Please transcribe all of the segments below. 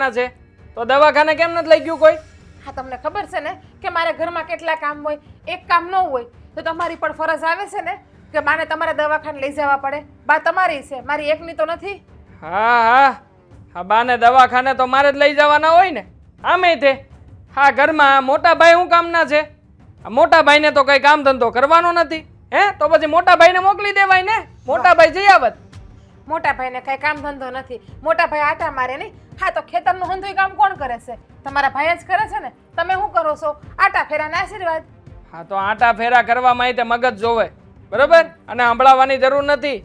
જવાના છે તો દવાખાને કેમ નથી લઈ ગયું કોઈ? હા તમને ખબર છે ને કે મારે ઘરમાં કેટલા કામ હોય, એક કામ ન હોય તો તમારી પણ ફરજ આવે છે ને કે બાને તમારે દવાખાને લઈ જવા પડે. બા તમારી છે, મારી એકની તો નથી. હા હા હા, બાને દવાખાને તો મારે જ લઈ જવાના હોય ને. આમે તે હા ઘરમાં મોટા ભાઈ શું કામના છે? મોટા ભાઈને તો કઈ કામ ધંધો કરવાનો નથી હે, તો પછી મોટા ભાઈને મોકલી દેવાય ને, મોટા ભાઈ જઈ આવત. મોટા ભાઈને કઈ કામ ધંધો નથી, મોટા ભાઈ આટા મારે નહીં. હા તો ખેતરનું હંધુય કામ કોણ કરે છે? તમારા ભાઈ જ કરે છે ને. તમે શું કરો છો? આટા ફેરાના આશીર્વાદ. હા તો આટા ફેરા કરવામાં તે મગજ જોવે બરોબર, અને સંભળાવવાની જરૂર નથી.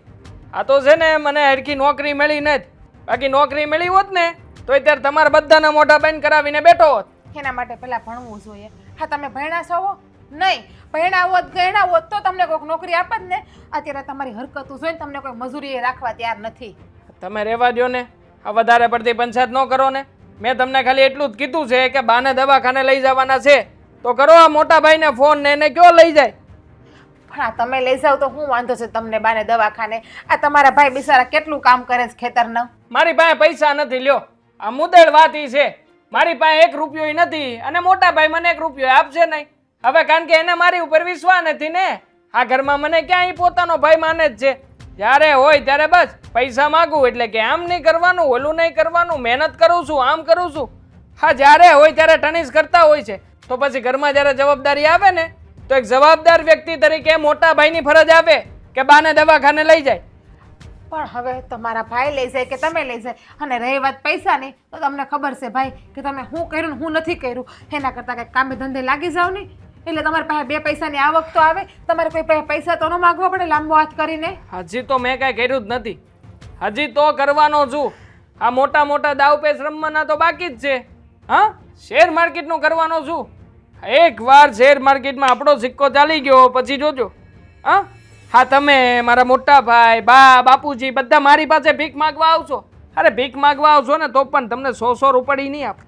આ તો છે ને મને હરખી નોકરી મળી નથી, બાકી નોકરી મળી હોત ને તો અત્યારે તમારા બધાના મોઢા બંધ કરાવીને બેઠો હોત. એના માટે પહેલા ભણવું જોઈએ. હા તમે ભણ્યા છો નહીં? ભણ્યા હોત ગણ્યા હોત તો તમને કોઈક નોકરી આપત ને. અત્યારે તમારી હરકતું જોઈને તમને કોઈ મજૂરી રાખવા તૈયાર નથી. તમે રહેવા દો ને, આ વધારે પડતી પંચાયત ન કરો ને. મેં તમને ખાલી એટલું જ કીધું છે કે બાને દવાખાને લઈ જવાના છે તો કરો આ મોટા ભાઈને ફોન ને એને કયો લઈ જાય. પણ આ તમે લઈ જાવ તો શું વાંધો છે તમને બાને દવાખાને? આ તમારા ભાઈ બિચારા કેટલું કામ કરે છે ખેતરના. મારી પાસે પૈસા નથી લ્યો, આ મુદ્દેડ વાત ઈ છે. મારી પાસે 1 રૂપિયો નથી અને મોટા ભાઈ મને 1 રૂપિયો આપશે નહીં. હવે કારણ કે એને મારી ઉપર વિશ્વાસ નથી ને. આ ઘરમાં મને ક્યાં ઈ પોતાનો ભાઈ માને જ છે. જ્યારે હોય ત્યારે બસ પૈસા માગું એટલે કે આમ નહીં કરવાનું, ઓલું નહીં કરવાનું, મહેનત કરું છું, આમ કરું છું. હા જ્યારે હોય ત્યારે ટણીસ કરતા હોય છે. તો પછી ઘરમાં જ્યારે જવાબદારી આવે ને તો એક જવાબદાર વ્યક્તિ તરીકે મોટા ભાઈની ફરજ આવે કે બાને દવાખાને લઈ જાય. પણ હવે તમારા ભાઈ લઈ જાય કે તમે લઈ જાય, અને રહી વાત પૈસાની તો તમને ખબર છે ભાઈ કે તમે શું કર્યું ને શું નથી કર્યું. એના કરતાં કંઈક કામે ધંધે લાગી જાવ ને એટલે તમારી પાસે 2 પૈસાની આવક તો આવે. તમારે કોઈ પાસે પૈસા તો ન માગવા પડે લાંબો હાથ કરીને. હજી તો મેં કાંઈ કર્યું જ નથી, હજી તો કરવાનો છું. આ મોટા મોટા દાવપેચ રમવાના તો બાકી જ છે. હા શેર માર્કેટનું કરવાનો છું. એકવાર શેર માર્કેટમાં આપણો સિક્કો ચાલી ગયો પછી જોજો. હા તમે મારા મોટા ભાઈ બા બાપુજી બધા મારી પાસે ભીખ માગવા આવશો. અરે ભીખ માગવા આવશો ને તો પણ તમને 100 રૂપિયા નહીં આપે.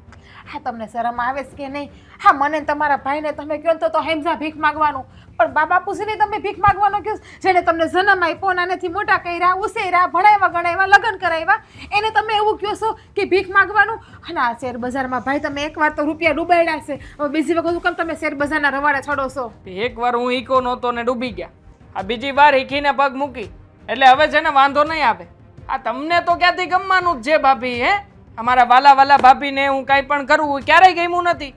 હા તમને શરમ આવે છે કે નહીં? હા મને તમારા ભાઈને તમે કહો તો હેમઝા ભીખ માગવાનું, પણ બા બાપુજીને તમે ભીખ માગવાનું કહો જેને તમને જન્મ આપ્યો, નાનેથી મોટા કર્યા, ઉછેર્યા, ભણાવ્યા ગણાવ્યા, લગ્ન કરાવ્યા, એને તમે એવું કહો છો કે ભીખ માગવાનું? અને આ શેર બજારમાં ભાઈ તમે એકવાર તો રૂપિયા ડૂબાડ્યા છે, હવે બીજી વખત શું કામ તમે શેર બજારના રવાડે ચડો છો? એકવાર હું ઈકો નહોતો ને ડૂબી ગયા, આ બીજી વાર ઈકીને પગ મૂકી એટલે હવે છે ને વાંધો નહીં આવે. આ તમને તો ક્યાંથી ગમવાનું જ છે ભાભી? હે અમારા વાલા વાલા ભાભીને હું કાંઈ પણ કરું ક્યારેય ગમ્યું નથી.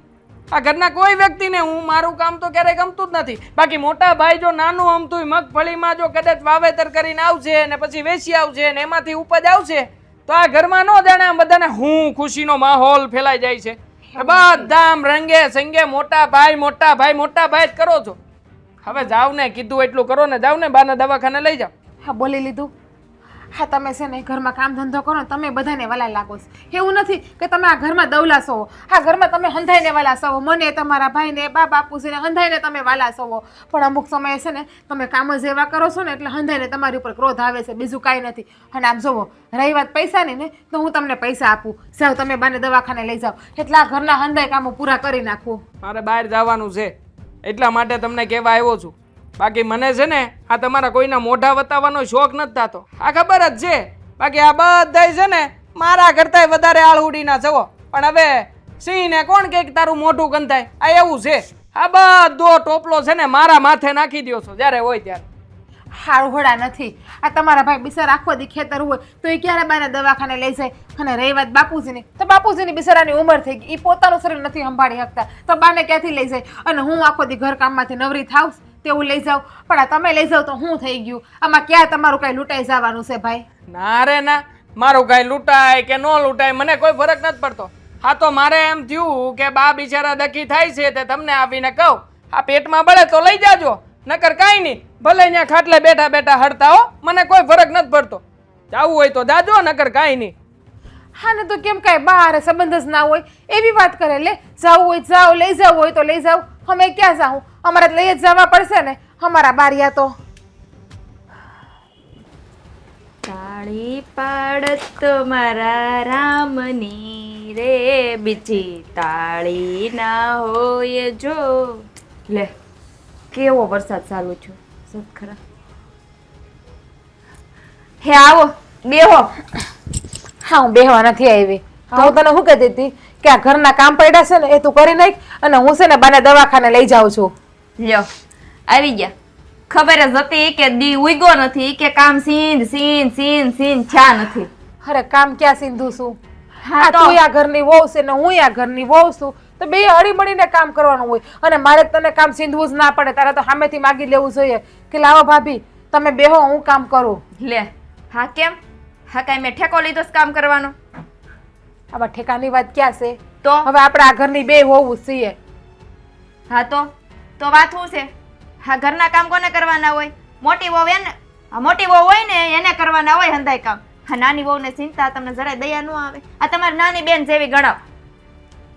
આ ઘરના કોઈ વ્યક્તિને હું મારું કામ તો ક્યારેય ગમતું જ નથી. બાકી મોટા ભાઈ જો નાનું અમતું મગફળીમાં જો કદાચ વાવેતર કરીને આવશે ને પછી વેચી આવશે ને એમાંથી ઉપજ આવશે તો આ ઘરમાં ન જાણે આમ બધાને હું ખુશીનો માહોલ ફેલાઈ જાય છે. બધા આમ રંગે સંગે મોટા ભાઈ મોટા ભાઈ મોટા ભાઈ જ કરો છો. હવે જાવ ને, કીધું એટલું કરો ને, જાવ ને બાને દવાખાને લઈ જાઓ. હા બોલી લીધું. હા તમે છે ને ઘરમાં કામ ધંધો કરો ને તમે બધાને વાલા લાગો છો. એવું નથી કે તમે આ ઘરમાં દવલા છો. હા ઘરમાં તમે હંધાઈને વાલા છો, મને તમારા ભાઈને બા બાપુજીને હંધાઈને તમે વાલા છો. પણ અમુક સમયે છે ને તમે કામ જ એવા કરો છો ને એટલે હંધાઈને તમારી ઉપર ક્રોધ આવે છે, બીજું કાંઈ નથી. અને આમ જુઓ રહી વાત પૈસાની ને તો હું તમને પૈસા આપું, જાઓ તમે બાને દવાખાને લઈ જાઓ એટલે આ ઘરના હંધાઈ કામો પૂરા કરી નાખું. મારે બહાર જવાનું છે એટલા માટે તમને કહેવા આવ્યો છું. બાકી મને છે ને આ તમારા કોઈના મોઢા વતાવવાનો શોખ નથી થતો, આ ખબર જ છે. બાકી આ બધાય છે ને મારા કરતાંય વધારે આળહુડીના છો. પણ હવે સિંહને કોણ કે તારું મોઢું ગંધાય, આ એવું છે. આ બધો ટોપલો છે ને મારા માથે નાખી દો છો જ્યારે હોય ત્યારે. હાળહોડા નથી. આ તમારા ભાઈ બિચારા આખો દી ખેતર હોય તો એ ક્યારે બાને દવાખાને લઈ જાય? અને રહી વાત બાપુજીની તો બાપુજીની બિચારાની ઉંમર થઈ ગઈ, એ પોતાનું શરીર નથી સંભાળી શકતા તો બાને ક્યાંથી લઈ જાય? અને હું આખો દી ઘર કામમાંથી નવરી થાવ તેવું લઈ જાવ, પણ આ તમે લઈ જાવ તો શું થઈ ગયું? આમાં ક્યાં તમારું કઈ લૂંટાઈ જવાનું છે ભાઈ? ના રે ના, મારું કઈ લૂંટાય કે ન લૂંટાય મને કોઈ ફરક નથી પડતો. હા તો મારે એમ થયું કે બા બિચારા દકી થાય છે તે તમને આવીને કહું આ પેટમાં બળે તો લઈ જાજો, નકર કાંઈ નહીં, ભલે અહીંયા ખાટલે બેઠા બેઠા હડતા હો, મને કોઈ ફરક નથી પડતો. જાવું હોય તો જાજો, નકર કાંઈ નહીં. હા ને તો કેમ કાંઈ બહાર સંબંધ જ ના હોય એવી વાત કરે? લે જાવું હોય જાઓ, લઈ જવું હોય તો લઈ જાવ. અમે ક્યાં જાઉં? અમારે લઈ જ જવા પડશે ને અમારા બારિયા તો. તાળી પાડત મારા રામની રે બીજી તાળી ના હોય જો. લે કેવો વરસાદ ચાલુ છે સત ખરા. હે આવો બેહો. હા હું બેહવા નથી આવી. હું તને શું કહેતી હતી કે આ ઘરના કામ પડ્યા છે ને એ તું કરી નાખ અને હું છે ને બાને દવાખાને લઈ જાઉં છું. લ્યો આવી ગયા. ખબર જ હતી કે દી ઉગ્યો નથી કે કામ સીન સીન સીન સીન છા નથી. અરે કામ ક્યાં સિંધુ છું? હા આ તો તું આ ઘરની વહુ છે ને હું આ ઘરની વહુ છું તો બે હળી મળીને કામ કરવાનું હોય અને મારે તને કામ સિંધવું જ ના પડે. તારે તો સામેથી માગી લેવું જોઈએ કે લાવો ભાભી તમે બેહો હું કામ કરું. લે હા કેમ? હા કાંઈ મેં ઠેકો લીધો છે કામ કરવાનો? આમાં ઠેકાની વાત ક્યાં છે? તો હવે આપણે આ ઘરની બે વહુ છીએ. હા તો વાત શું છે? હા ઘરના કામ કોને કરવાના હોય? મોટી વહુ એને મોટી વહુ હોય ને એને કરવાના હોય હંધાય કામ. હા નાની વહુને ચિંતા તમને જરાય દયા ન આવે. આ તમારી નાની બેન જેવી ગણાવ.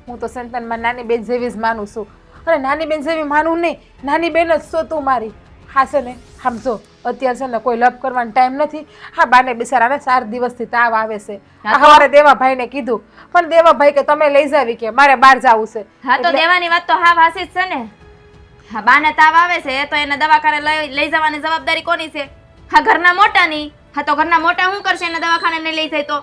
હું તો સંતાનમાં નાની બેન જેવી જ માનું છું. અને નાની બેન જેવી માનું નહીં, નાની બેન જ છો તું મારી. હા છે ને સમજો અત્યારે છે ને કોઈ લપ કરવાનો ટાઈમ નથી. હા બાને બિચારાને 4 દિવસથી તાવ આવે છે. અમારે દેવાભાઈને કીધું પણ દેવાભાઈ કે તમે લઈ જાવી કે મારે બહાર જવું છે. હા તો દેવાની વાત તો હા વાસી જ છે ને. હા બાને તાવ આવે છે તો એને દવાખાને લઈ જવાની જવાબદારી કોની છે? હા ઘરના મોટાની. હા તો ઘરના મોટા શું કરશે એને દવાખાને નહીં લઈ જાય તો?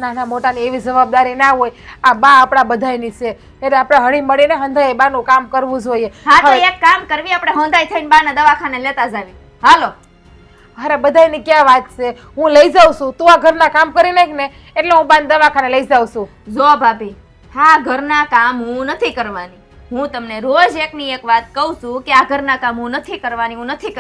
નાના મોટાની એવી જવાબદારી ના હોય. આ બા આપણા બધાયની છે એટલે આપણે હળી મળીને હંધાય બાનું કામ કરવું જોઈએ. હા તો એક કામ કરવી આપણે હોંધાઈ થઈને બાને દવાખાને લેતા જાવી. હાલો. અરે બધાયની ક્યાં વાત છે? હું લઈ જાઉં છું. તું આ ઘરના કામ કરી નાખ ને એટલે હું બાને દવાખાને લઈ જાઉં છું. જો ભાભી હા ઘરના કામ હું નથી કરવાની. હું તમને રોજ એકની એક વાત કહું છું કે આ ઘરના કામ હું નથી કરવાની, હું નથી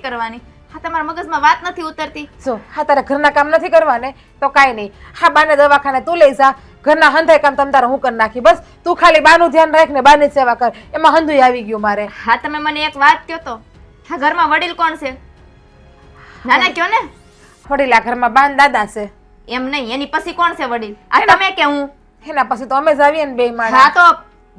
કરવાની. હા તમારા મગજમાં વાત નથી ઉતરતી. જો હા તારે ઘરના કામ નથી કરવા ને તો કાંઈ નહીં. હા બાને દવાખાને તું લઈ જા. ઘરના હંધાય કામ તમ તારે હું કરી નાખી. બસ તું ખાલી બાનું ધ્યાન રાખ ને બાની સેવા કર. એમાં હંધુય આવી ગયું મારે. હા તમે મને એક વાત કહો તો હા ઘરમાં વડીલ કોણ છે? નાના કયો ને. વડીલા ઘરમાં બાન દાદા છે. એમ નહીં એની પછી કોણ છે વડીલ? આ તમે કે હું? એના પછી તો અમે જ આવીએ ને બે માણસ. હા તો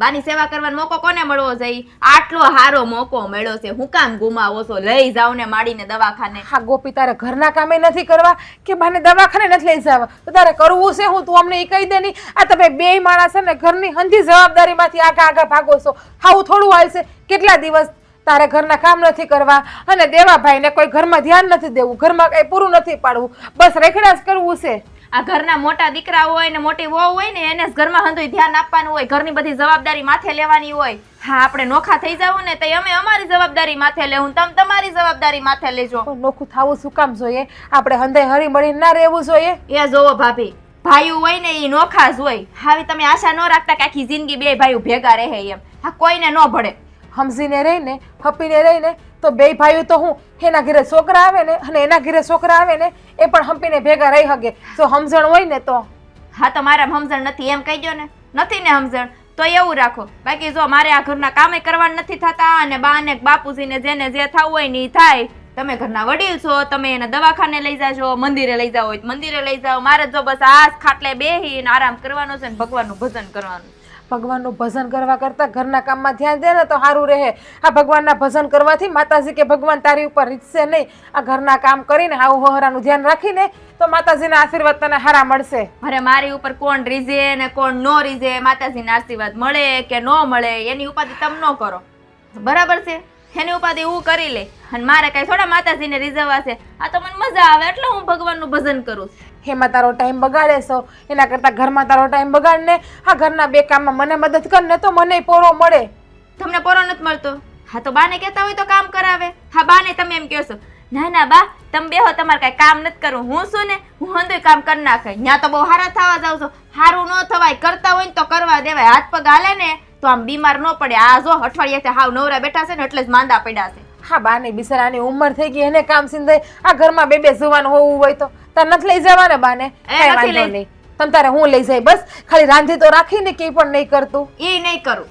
બાની સેવા કરવાનો મોકો કોને મળવો જોઈએ? આટલો હારો મોકો મળ્યો છે હું કામ ગુમાવો છો? લઈ જાવ ને માડીને દવાખાને. હા ગોપી તારે ઘરના કામે નથી કરવા કે બાને દવાખાને નથી લઈ જવા તો તારે કરવું છે હું? તું અમને એ કહી દે નહીં. આ તમે બે માણસ છે ને ઘરની હંધી જવાબદારીમાંથી આગા ભાગો છો. હાવું થોડું હાલશે? કેટલા દિવસ તારે ઘરના કામ નથી કરવા અને દેવાભાઈને કોઈ ઘરમાં ધ્યાન નથી દેવું, ઘરમાં કઈ પૂરું નથી પાડવું, બસ રેખડા જ કરવું છે. આ ઘરના મોટા દીકરા હોય ને મોટી વહુ હોય ને એને જ ઘરમાં હંધુય ધ્યાન આપવાનું હોય, ઘરની બધી જવાબદારી માથે લેવાની હોય. હા આપણે નોખા થઈ જાવ ને તો અમે અમારી જવાબદારી માથે લેવું, તમે તમારી જવાબદારી માથે લેજો. નોખું થવું શું કામ જોઈએ? આપણે હંધાય હળી મળી ના રહેવું જોઈએ. એ જોવો ભાભી ભાઈઓ હોય ને એ નોખા જ હોય. હવે તમે આશા ન રાખતા કે આખી જિંદગી બે ભાઈઓ ભેગા રહે એમ. હા કોઈને ન ભળે. સમજીને રહીને હપીને રહીને તો બે ભાઈઓ તો હું એના ઘરે છોકરા આવે ને અને એના ઘરે છોકરા આવે ને એ પણ હંપીને ભેગા રહી શકે. જો સમજણ હોય ને તો. હા તો મારા સમજણ નથી એમ કહી દો ને. નથી ને સમજણ તો એવું રાખો. બાકી જો મારે આ ઘરના કામે કરવાના નથી થતા અને બા ને બાપુજીને જેને જે થવું હોય ને એ થાય. તમે ઘરના વડીલ છો, તમે એને દવાખાને લઈ જાજો, મંદિરે લઈ જાવ હોય મંદિરે લઈ જાઓ. મારે જો બસ આ ખાટલે બેહીને આરામ કરવાનો છે ને ભગવાનનું ભજન કરવાનું. ભગવાનનું ભજન કરવા કરતા ઘરના કામમાં ધ્યાન દે ને તો સારું રહે. આ ભગવાનના ભજન કરવાથી માતાજી કે ભગવાન તારી ઉપર રીતશે નહીં. આ ઘરના કામ કરીને આવું હોહરાનું ધ્યાન રાખીને તો માતાજીના આશીર્વાદ તને સારા મળશે. અરે મારી ઉપર કોણ રીઝે ને કોણ નો રીઝે, માતાજીના આશીર્વાદ મળે કે ન મળે એની ઉપાધિ તમે ન કરો. બરાબર છે? એની ઉપાધિ હું કરી લે અને મારે કઈ થોડા માતાજીને રીઝવવા છે. આ તો મને મજા આવે એટલે હું ભગવાનનું ભજન કરું છું. એમાં તારો ટાઈમ બગાડે છો એના કરતાં ઘરમાં તારો ટાઈમ બગાડ ને આ ઘરના બે કામમાં મને મદદ કર ને તો મને પોરો મળે. તમને પોરો નથી મળતો? હા તો બાને કહેતા હોય તો કામ કરાવે. હા બાને તમે એમ કહો છો ના ના બા તમે બેહો તમારે કઈ કામ નથી કરવું. હું શું ને હું હંધુય કામ કરી નાખે. ત્યાં તો બહુ હારા થવા જાવ છો. સારું ન થવાય, કરતા હોય ને તો કરવા દેવાય. હાથ પગ હાલે ને તો આમ બીમાર ન પડે. આ જો અઠવાડિયાથી હાવ નવરા બેઠા છે ને એટલે જ માંદા પડ્યા છે. હા બાને બિચારાની ઉંમર થઈ ગઈ એને કામ સિંધાય. આ ઘરમાં બે જુવાનું હોવું હોય તો તાર નથી લઈ જવાને બાને? કઈ વાંધો નહીં. તમ તારે હું લઈ જાય બસ. ખાલી રાંધી તો રાખીને કઈ પણ નહીં કરતું. એ નહીં કરું.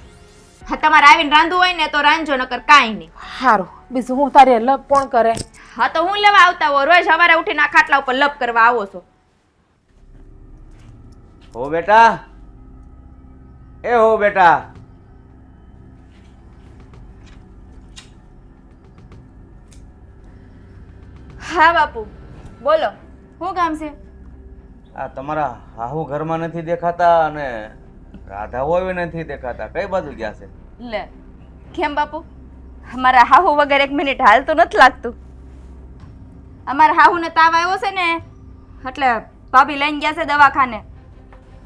હા તમારે આવીને રાંધવું હોય ને તો રાંધજો, નકર કાંઈ નહીં. સારું બીજું હું તારે લપ કોણ કરે? હા તો હું લેવા આવતા હો. રોજ સવારે ઉઠીને આ ખાટલા ઉપર લપ કરવા આવો છો. હો બેટા, એ હો બેટા. હા બાપુ બોલો શું કામ છે? આ તમારા હાહુ ઘરમાં નથી દેખાતા અને રાધાઓ નથી દેખાતા. કઈ બાજુ ગયા છે? લે કેમ બાપુ? અમારા હાહુ વગર એક મિનિટ હાલતું નથી લાગતું. અમારા હાહુને તાવ આવ્યો છે ને એટલે ભાભી લઈને ગયા છે દવાખાને.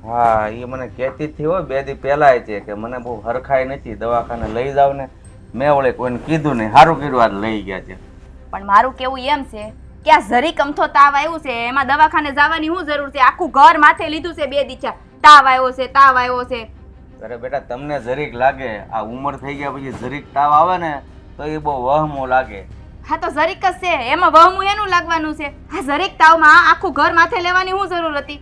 હા એ મને કહેતી જ થી હોય 2 દી પહેલાય છે કે મને બહુ હરખાઈ નથી, દવાખાને લઈ જાવ ને. મેં ઓલે કોઈને કીધું નહીં, સારું કર્યું આજ લઈ ગયા છે. પણ મારું કેવું એમ છે કે આ જરીક અમથો તાવ આવ્યું છે એમાં દવાખાને જવાની શું જરૂર છે? આખું ઘર માથે લીધું છે 2 દીચા, તાવ આવ્યો છે તાવ આવ્યો છે. અરે બેટા તમને જરીક લાગે, આ ઉંમર થઈ ગયા પછી જરીક તાવ આવે ને તો એ બહુ વહમો લાગે. હા તો જરીક જ છે, એમાં વહમું એનું લાગવાનું છે? આ જરીક તાવમાં આખું ઘર માથે લેવાની શું જરૂર હતી?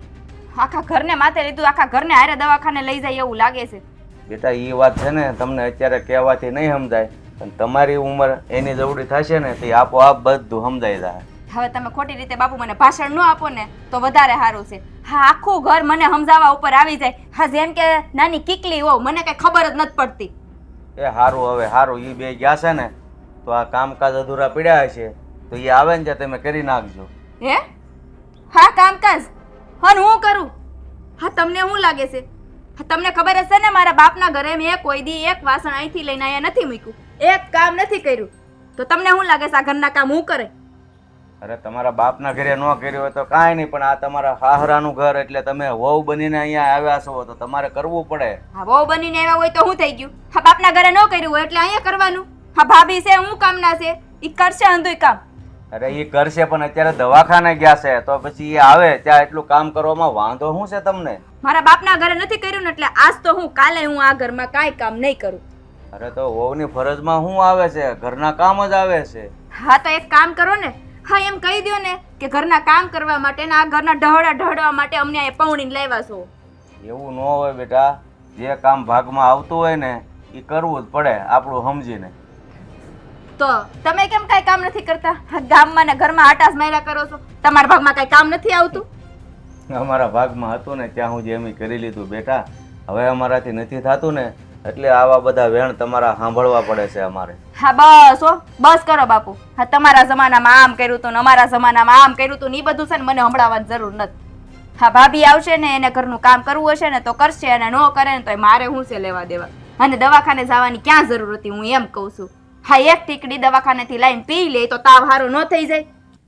આખા ઘરને માથે લીધું, આખા ઘરને હારે દવાખાને લઈ જાય એવું લાગે છે. બેટા એ વાત છે ને તમને અત્યારે કહેવાથી નહીં સમજાય, પણ તમારી ઉંમર એની જવડી થશે ને તો આપોઆપ બધું સમજાઈ જાય. હવે તમે ખોટી રીતે બાપુ મને ભાષણ ન આપો ને તો વધારે સારું છે. હા આખું ઘર મને સમજાવવા ઉપર આવી જાય. હા જેમ કે નાની કીકલી હોવ, મને કઈ ખબર જ નથી પડતી. એ સારું, હવે સારું, એ બે ગયા છે ને તો આ કામકાજ અધૂરા પડ્યા હશે તો એ આવે ને ત્યાં તમે કરી નાખજો. હે? હા કામકાજ હા હું કરું? હા તમને શું લાગે છે? હા તમને ખબર હશે ને મારા બાપના ઘરે મેં કોઈ દી એક વાસણ અહીંથી લઈને અહીંયા નથી મૂક્યું, એક કામ નથી કર્યું. તો તમને શું લાગે છે આ ઘરના કામ હું કરે? અરે તમારા બાપના ઘરે ન કર્યું હોય તો કાંઈ નહીં, પણ આ તમારા હાહરાનું ઘર એટલે તમે વહુ બનીને અહીંયા આવ્યા છો તો તમારે કરવું પડે. હા વહુ બનીને આવ્યા હોય તો શું થઈ ગયું? હા બાપના ઘરે ન કર્યું હોય એટલે અહીંયા કરવાનું. હા ભાભી છે હું કામના છે, ઈ કરશે અંધુય કામ. અરે એ કરશે પણ અત્યારે દવાખાને ગયા છે તો પછી એ આવે ત્યાં એટલું કામ કરવામાં વાંધો શું છે તમને? મારા બાપના ઘરે નથી કર્યું ને એટલે આજ તો હું કાલે હું આ ઘરમાં કાંઈ કામ નહીં કરું. અરે તો વહુની ફરજમાં શું આવે છે? ઘરના કામ જ આવે છે. હા તો એક કામ કરો ને, હા એમ કહી દો ને કે ઘરના કામ કરવા માટે ને આ ઘરના ઢહડવા માટે અમને અહીંયા પૌણીને લાવ્યા છો. એવું ન હોય બેટા, જે કામ ભાગમાં આવતું હોય ને એ કરવું જ પડે આપણું સમજીને. તો તમે કેમ કાંઈ કામ નથી કરતા? ગામમાં ને ઘરમાં આટાસ માર્યા કરો છો, તમારા ભાગમાં કાંઈ કામ નથી આવતું? અમારા ભાગમાં હતું ને ત્યાં હું એમ કરી લીધું બેટા, હવે અમારાથી નથી થતું ને એટલે આવા બધા વેણ તમારા સાંભળવા પડે છે અમારે. હા બસ હો, બસ કરો બાપુ. હા તમારા જમાનામાં આમ કર્યું હતું ને અમારા જમાનામાં આમ કર્યું હતું ને એ બધું છે ને મને સંભળાવવાની જરૂર નથી. હા ભાભી આવશે ને એને ઘરનું કામ કરવું હશે ને તો કરશે, અને ન કરે ને તો મારે શું છે લેવા દેવા? અને દવાખાને જવાની ક્યાં જરૂર હતી હું એમ કહું છું. હા એક ટીકડી દવાખાનેથી લાઈને પી લે તો તાવ હારો ન થઈ જાય?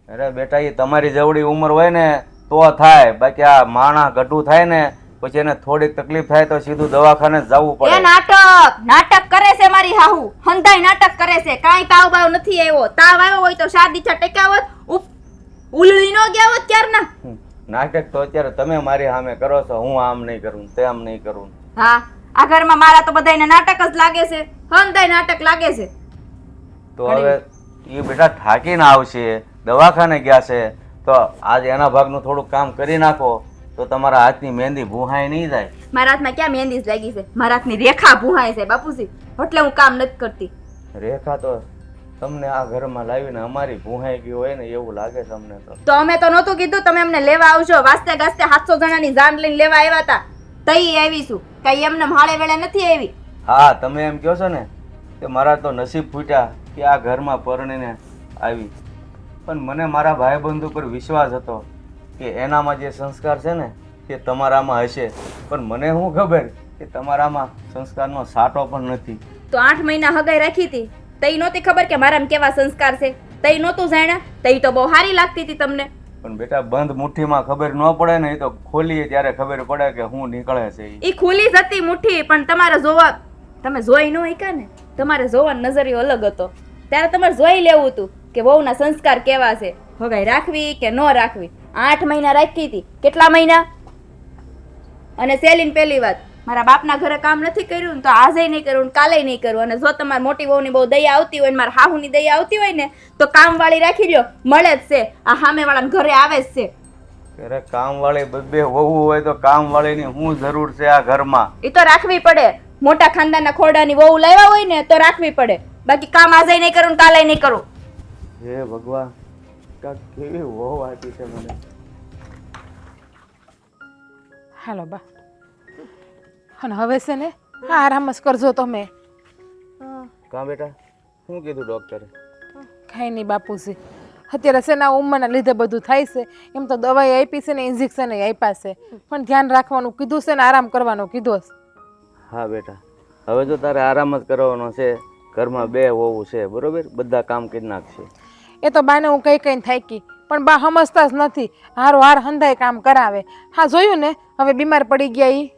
અરે બેટા એ તમારી જેવડી ઉંમર હોય ને તો થાય, બાકી આ માણા ગઢું થાય ને પછી એને થોડીક તકલીફ થાય તો સીધું દવાખાને જવું એ પડે. નાટક કરે છે મારી હાહુ, હંધાઈ નાટક કરે છે. કાંઈ તાવ બાવ નથી આવ્યો. તાવ આવ્યો હોય તો 4 દીચા ટેકાવત, ઉલળી ન ગયા હોત ક્યારના. નાટક તો અત્યારે તમે મારી સામે કરો છો, હું આમ નહીં કરું તેમ નહીં કરું. હા આ ઘરમાં મારા તો બધાયને નાટક જ લાગે છે, હંધાઈ નાટક લાગે છે. તો હવે એ બેટા થાકીને આવશે, દવાખાને ગયા છે તો આજ એના ભાગનું થોડુંક કામ કરી નાખો તો તમારા હાથની મહેંદી ભૂહાઈ નહીં જાય. મારા હાથમાં ક્યાં મહેંદી જ લાગી છે? મારા હાથની રેખા ભૂહાય છે બાપુજી, એટલે હું કામ નથી કરતી. રેખા તો તમને આ ઘરમાં લાવીને અમારી ભૂહાઈ ગઈ હોય ને એવું લાગે છે અમને તો અમે તો નહોતું કીધું તમે અમને લેવા આવજો. વાસ્તે ગાસ્તે 700 જણાની જાન લઈને લેવા આવ્યા હતા, તઈ આવીશું. કઈ એમને માળે વેળે નથી આવી. હા તમે એમ કહો છો ને કે મારા તો નસીબ ફૂટ્યા કે આ ઘરમાં પરણીને આવી, પણ મને મારા ભાઈબંધ ઉપર વિશ્વાસ હતો કે એનામાં જે સંસ્કાર છે ને તે તમારામાં હશે, પણ મને શું ખબર કે તમારામાં સંસ્કારનો સાટો પણ નથી. તો 8 મહિના હગાઈ રાખી હતી, તઈ નહોતી ખબર કે મારામાં કેવા સંસ્કાર છે? તઈ નહોતું જાણ્યા? તઈ તો બહુ સારી લાગતી હતી તમને. પણ બેટા બંધ મુઠ્ઠીમાં ખબર ન પડે ને, એ તો ખોલીએ ત્યારે ખબર પડે કે હું નીકળે છે. ઈ ખુલી જ હતી મુઠ્ઠી, પણ તમારે જોવા તમે જોઈ ન હોય ને, તમારે જોવાનો નજરિયો અલગ હતો. ત્યારે તમારે જોઈ લેવું હતું કે વહુના સંસ્કાર કેવા છે, હગાઈ રાખવી કે ન રાખવી. 8 મહિના રાખી હતી. કેટલા મહિના? અને સેલીન પહેલી વાત, મારા બાપના ઘરે કામ નથી કર્યું ને તો આજે નહીં કરું કાલે નહીં કરું. અને જો તમારી મોટી વહુની બહુ દયા આવતી હોય ને મારા હાહુની દયા આવતી હોય ને તો કામવાળી રાખી લ્યો, મળે જ છે. આ સામેવાળાને ઘરે આવે જ છે. અરે કામવાળી બબ્બે વહુ હોય તો કામવાળીની શું જરૂર છે આ ઘરમાં? એ તો રાખવી પડે. મોટા ખાનદાનના ખોડાની વહુ લાવ્યા હોય ને તો રાખવી પડે, બાકી કામ આજે નહીં કરું કાલે નહીં કરું. હે ભગવાન, કેવી વહુ આપી છે મને. હાલો બા, અને હવે છે ને આરામ જ કરજો તમે. કાં બેટા શું કીધું ડોક્ટરે? કાંઈ નહીં બાપુજી, અત્યારે છે ને આ ઉંમરના લીધે બધું થાય છે. એમ તો દવાઈ આપી છે ને ઇન્જેક્શન આપ્યા છે, પણ ધ્યાન રાખવાનું કીધું છે ને આરામ કરવાનું કીધું છે. હા બેટા, હવે જો તારે આરામ જ કરવાનો છે, ઘરમાં 2 વહુ છે બરોબર, બધા કામ કરી નાખશે. એ તો બાને હું કઈ કઈ થાકી, પણ બા સમજતા જ નથી. હારો હાર હંધાય કામ કરાવે. હા જોયું ને હવે બીમાર પડી ગયા ઈ.